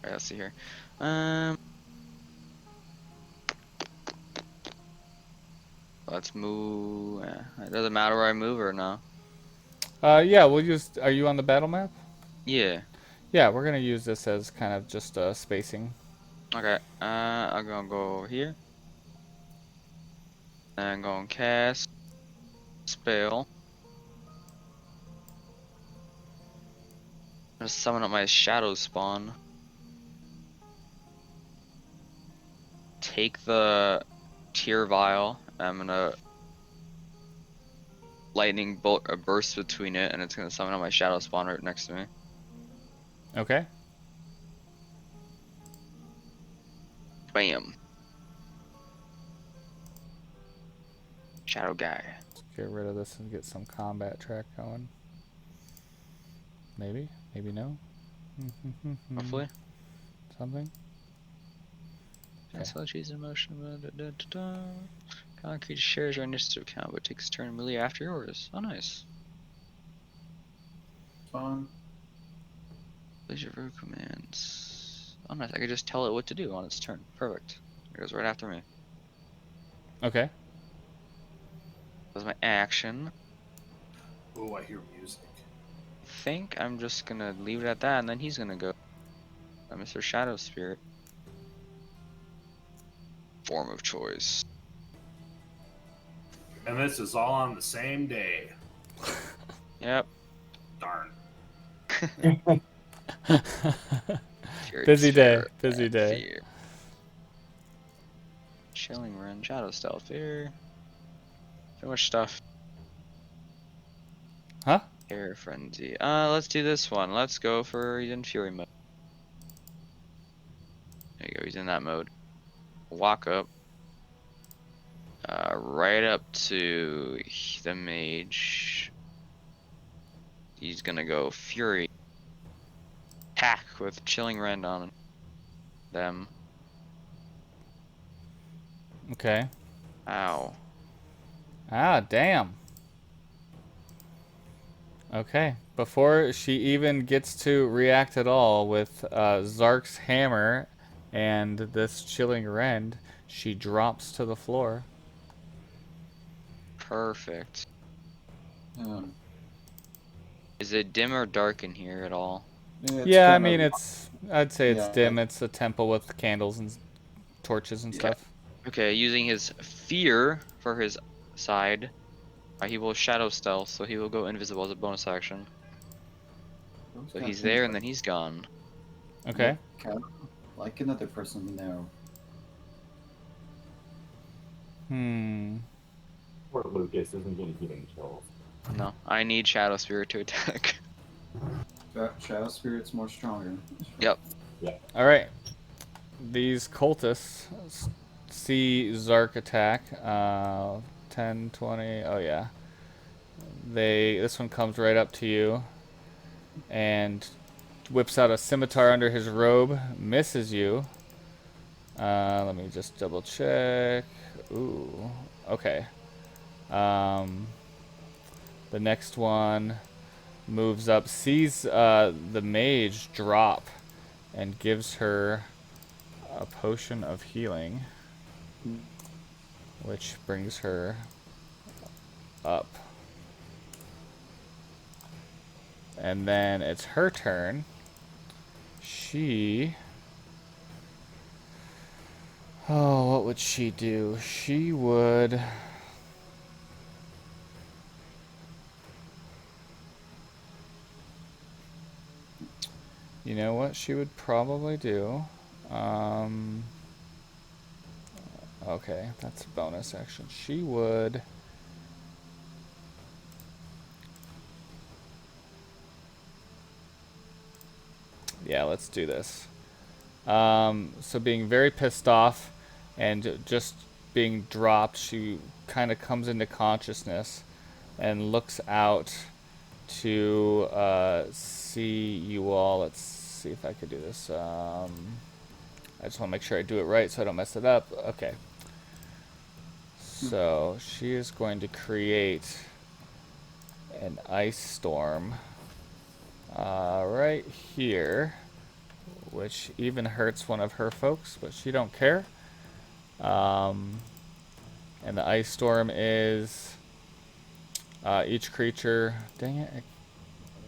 Alright, let's see here. Let's move. It doesn't matter where I move or no. Yeah, we'll use. Are you on the battle map? Yeah. Yeah, we're gonna use this as kind of just spacing. Okay. I'm gonna go over here. And I'm gonna cast spell. I'm gonna summon up my shadow spawn. Take the tier vial. I'm gonna lightning bolt a burst between it, and it's gonna summon up my shadow spawn right next to me. Okay. Bam. Shadow guy. Let's get rid of this and get some combat track going. Maybe. Maybe no. Hopefully. Something. Cancel cheese in motion. Concrete shares your initiative count, but takes a turn immediately after yours. Oh, nice. Fun. Place your verb commands. Oh, nice. I could just tell it what to do on its turn. Perfect. It goes right after me. Okay. That's my action. Ooh, I hear music. I think I'm just gonna leave it at that, and then he's gonna go. Mr. Shadow Spirit. Form of choice. And this is all on the same day. Yep. Darn. Busy day. Fear, Busy day. Fear. Chilling run, shadow stealth, fear. So much stuff. Huh? Air Frenzy. Let's do this one. Let's go for he's in Fury mode. There you go, he's in that mode. Walk up. Right up to the mage. He's gonna go Fury. Attack with Chilling Rend on them. Okay. Ow. Ah, damn. Okay. Before she even gets to react at all with Zark's hammer and this chilling rend, she drops to the floor. Perfect. Um, Is it dim or dark in here at all? it's Yeah, I kind mean, of- I'd say it's yeah, dim. It's a temple with candles and torches and Yeah. stuff. Okay, using his fear for his side, he will shadow stealth, so he will go invisible as a bonus action. those So kind he's of there things and then he's gone. Okay. kind of like another person we know. Hmm. Poor Lucas isn't getting healing chills. No, I need Shadow Spirit to attack. Shadow Spirit's more stronger. Yep. All right. These cultists see Zark attack. 10, 20. Oh yeah. This one comes right up to you and whips out a scimitar under his robe, misses you. Let me just double check. Ooh. Okay. The next one moves up, sees the mage drop, and gives her a potion of healing, which brings her up. And then it's her turn. Oh, what would she do? She would... You know what she would probably do? Okay, that's a bonus action. She would... Yeah, let's do this. So being very pissed off and just being dropped, she kind of comes into consciousness and looks out to see you all. Let's see if I could do this. I just want to make sure I do it right so I don't mess it up. Okay. So she is going to create an ice storm right here, which even hurts one of her folks, but she don't care. And the ice storm is each creature. Dang it!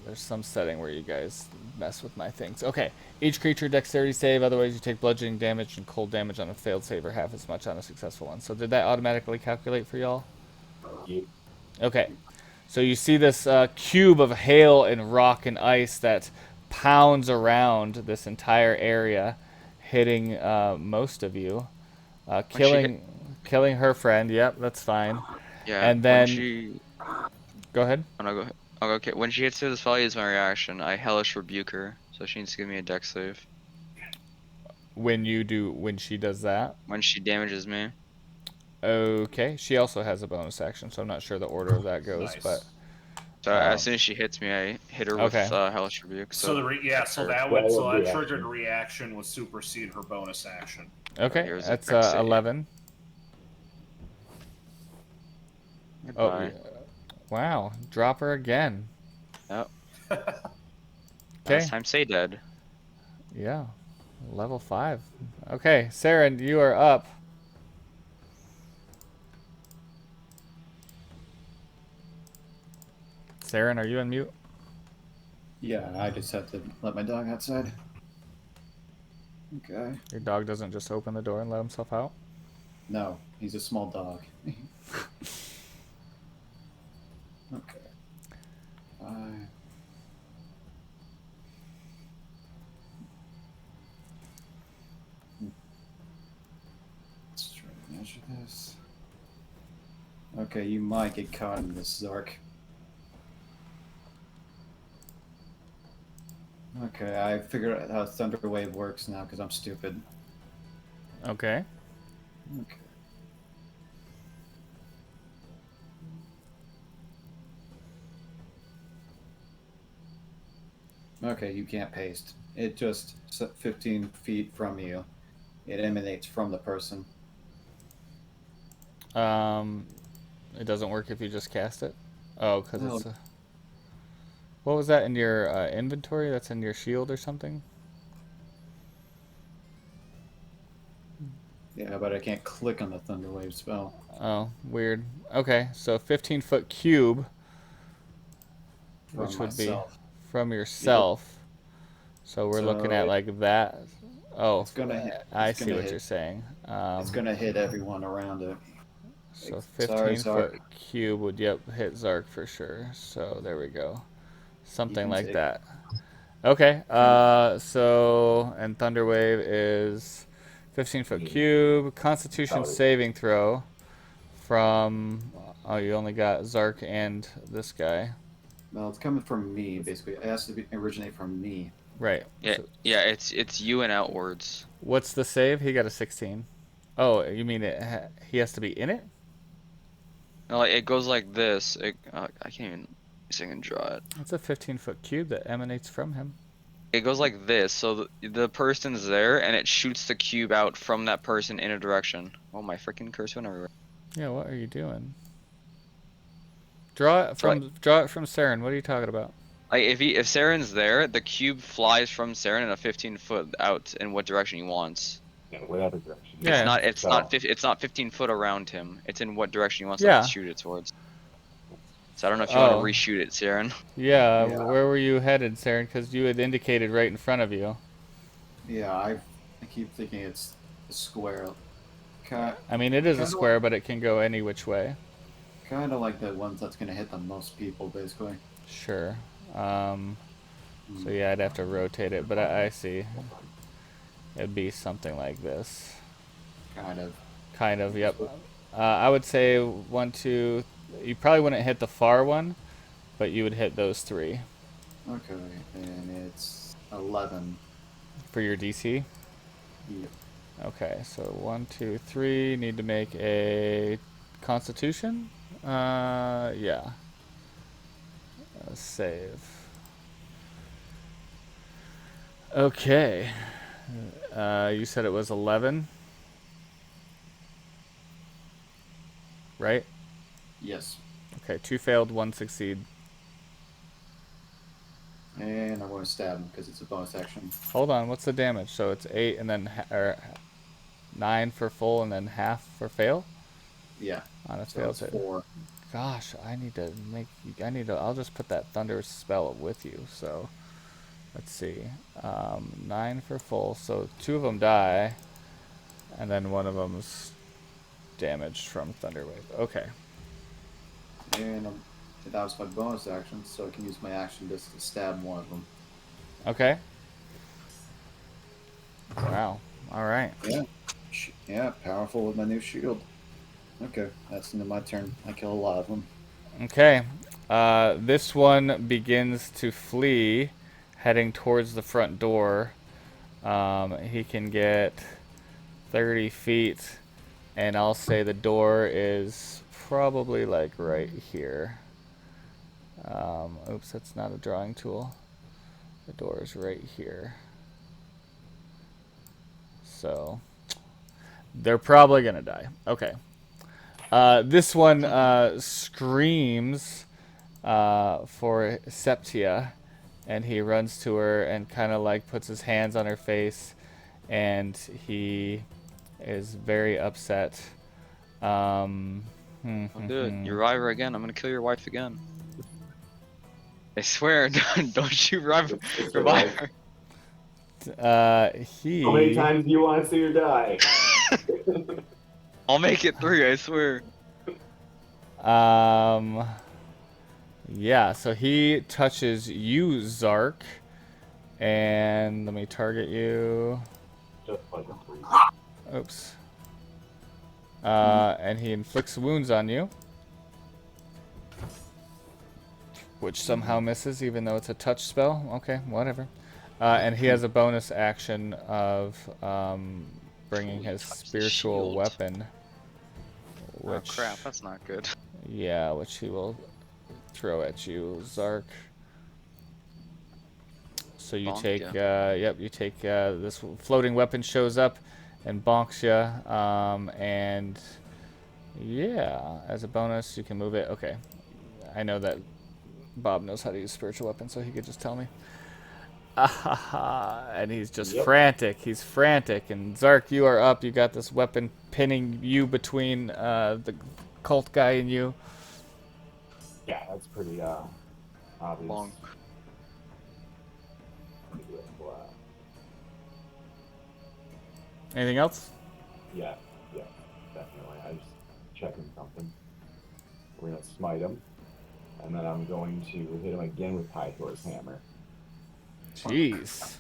There's some setting where you guys mess with my things. Okay, each creature dexterity save. Otherwise, you take bludgeoning damage and cold damage on a failed save, or half as much on a successful one. So did that automatically calculate for y'all? Yep. Okay. So you see this cube of hail and rock and ice that pounds around this entire area, hitting most of you, killing her friend. Yep, that's fine. Yeah. And When then she, go ahead. oh, no, go ahead. Oh, okay. When she hits through this value is my reaction. I hellish rebuke her, so she needs to give me a dex save When she does that. when she damages me. Okay, she also has a bonus action, so I'm not sure the order of that goes, Nice. but So as soon as she hits me, I hit her with okay. hellish rebuke. So the so her. that would so that Reaction. triggered reaction would supersede her bonus action. Okay, here's a that's dex save. 11. Oh, Goodbye. yeah. Wow, drop her again. Yep. Okay. Last time say dead. Yeah, level 5. Okay, Saren, you are up. Saren, are you on mute? Yeah, I just have to let my dog outside. Okay. Your dog doesn't just open the door and let himself out? No, he's a small dog. Okay. Let's try to measure this. Okay, you might get caught in this, Zark. Okay, I figured out how Thunder Wave works now because I'm stupid. Okay. Okay. Okay, you can't paste. It just 15 feet from you. It emanates from the person. It doesn't work if you just cast it. Oh, because No. it's. What was that in your inventory? That's in your shield or something? Yeah, but I can't click on the Thunder Wave spell. Oh, weird. Okay, so 15-foot cube, From which would be myself. from yourself. So we're looking So at like that. Oh, it's gonna hit. I It's see gonna what hit. you're saying. It's gonna hit everyone around it. So Sorry, 15-foot cube would, yep, hit Zark for sure. So there we go. Something can like take- that. Okay, so, and Thunderwave is 15-foot cube. Constitution saving throw from, oh, you only got Zark and this guy. Well, it's coming from me, basically. It has to originate from me. Right. Yeah, So yeah, it's you and outwards. what's the save? He got a 16. Oh, you mean he has to be in it? No, like, it goes like this. I can't even see if I can draw it. It's a 15-foot cube that emanates from him. It goes like this. So the person's there, and it shoots the cube out from that person in a direction. Oh, my freaking cursor went everywhere. Yeah, what are you doing? Draw it from Saren. What are you talking about? Like if Saren's there, the cube flies from Saren in a 15-foot out in what direction he wants. Yeah, whatever direction. Yeah. It's not 15 foot around him. It's in what direction he wants Yeah. to shoot it towards. So I don't know if you want Oh. to reshoot it, Saren. Yeah, Yeah. where were you headed, Saren? Because you had indicated right in front of you. Yeah, I keep thinking it's a square. Kind I mean, it is a Kinda square, but it can go any which way. of like the ones that's gonna hit the most people, basically. Sure. So yeah, I'd have to rotate it, but I see. It'd be something like this. Kind of. Kind of, yep. I would say 1, 2. You probably wouldn't hit the far one, but you would hit those 3 Okay, and it's 11. for your DC. Yep. Okay, so 1, 2, 3. Need to make a Constitution. Yeah. Save. Okay. You said it was 11, right? Yes. Okay, 2 failed, 1 succeed. And I'm going to stab him because it's a bonus action. Hold on, what's the damage? So it's 8 and then or 9 for full and then half for fail? Yeah. On a So failed it's hit. 4. Gosh, I'll just put that thunder spell with you. So let's see. 9 for full. So 2 of them die, and then 1 of them's damaged from Thunderwave. Okay. And that was my bonus action, so I can use my action just to stab one of them. Okay. Wow. All right. Yeah. Yeah, powerful with my new shield. Okay, that's into my turn. I kill a lot of them. Okay. This one begins to flee, heading towards the front door. He can get 30 feet, and I'll say the door is probably like right here. Oops, that's not a drawing tool. The door is right here. So they're probably gonna die. Okay. This one screams for Septia, and he runs to her and kind of like puts his hands on her face, and he is very upset. Don't do it. You revive her again. I'm gonna kill your wife again. I swear, don't you revive her. How many times do you want to see her die? I'll make it 3, I swear. Yeah, so he touches you, Zark, and let me target you. Just like a 3. Oops. And he inflicts wounds on you, which somehow misses, even though it's a touch spell. Okay, whatever. And he has a bonus action of bringing his Touch the spiritual shield. weapon. Oh Which, crap, that's not good. yeah, which he will throw at you, Zark. So you Bonked take, ya. yep, you take, this floating weapon shows up and bonks you, and yeah, as a bonus, you can move it. Okay, I know that Bob knows how to use spiritual weapons, so he could just tell me. And he's just Yep. frantic. He's frantic. And Zark, you are up. You got this weapon pinning you between the cult guy and you. Yeah, that's pretty obvious. Bonk. Pretty good. Anything else? Yeah, definitely. I just checking something. We're gonna smite him, and then I'm going to hit him again with Pythor's hammer. Jeez.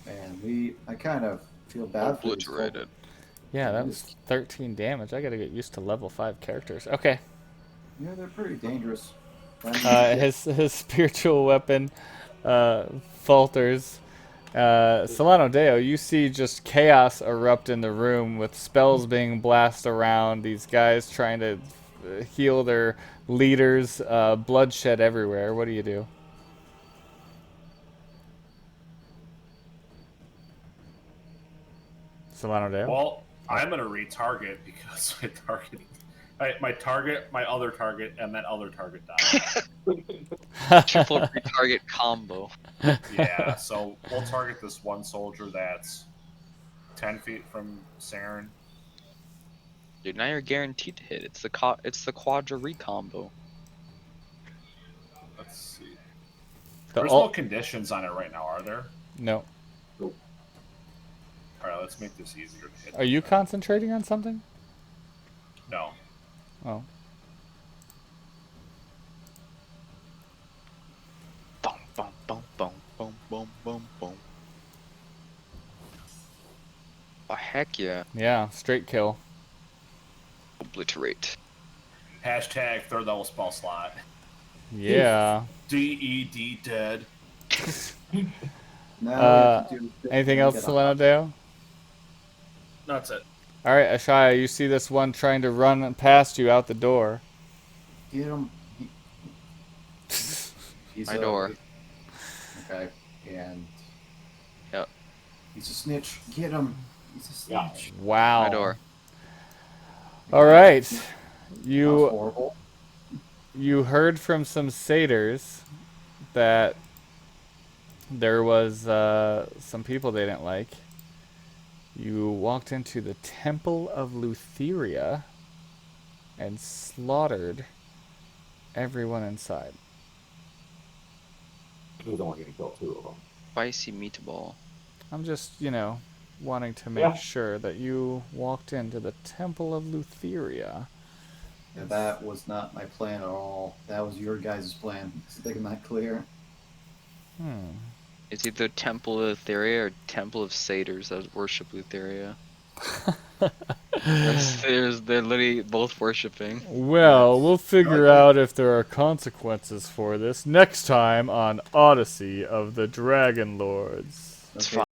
And I kind of feel bad for these Obliterated. Yeah, that was 13 damage. I gotta get used to level 5 characters. Okay. Yeah, they're pretty dangerous. His spiritual weapon falters. Solano Deo, you see just chaos erupt in the room with spells being blasted around, these guys trying to heal their leaders, bloodshed everywhere. What do you do? Solano Deo? Well, I'm gonna retarget because my other target, and that other target died. Triple retarget combo. Yeah, so we'll target this one soldier that's 10 feet from Saren. Dude, now you're guaranteed to hit. It's the quadra recombo. Let's see. The There's no conditions on it right now, are there? No. Alright, let's make this easier to hit. Are you concentrating on something? No. Oh. Boom, boom, boom, boom, boom, boom, boom, boom. Oh, heck yeah. Yeah, straight kill. Obliterate. Hashtag third level spell slot. Yeah. DED dead. Now we have to do Anything else, get a- Solano Deo? That's it. All right, Ashaya, you see this one trying to run past you out the door. Get him. He's My door. Okay, and Yep. he's a snitch. Get him. He's a snitch. Wow. My door. All right. That was You horrible. you heard from some satyrs that there was some people they didn't like. You walked into the Temple of Lutheria and slaughtered everyone inside. He was only going to kill 2 of them. Spicy meatball. I'm just, wanting to make Yeah. sure that you walked into the Temple of Lutheria. Yeah, that was not my plan at all. That was your guys' plan. Making that clear. It's either Temple of Lutheria or Temple of Satyrs that worship Lutheria. They're literally both worshiping. Well, we'll figure out if there are consequences for this next time on Odyssey of the Dragonlords. It's Okay, fine.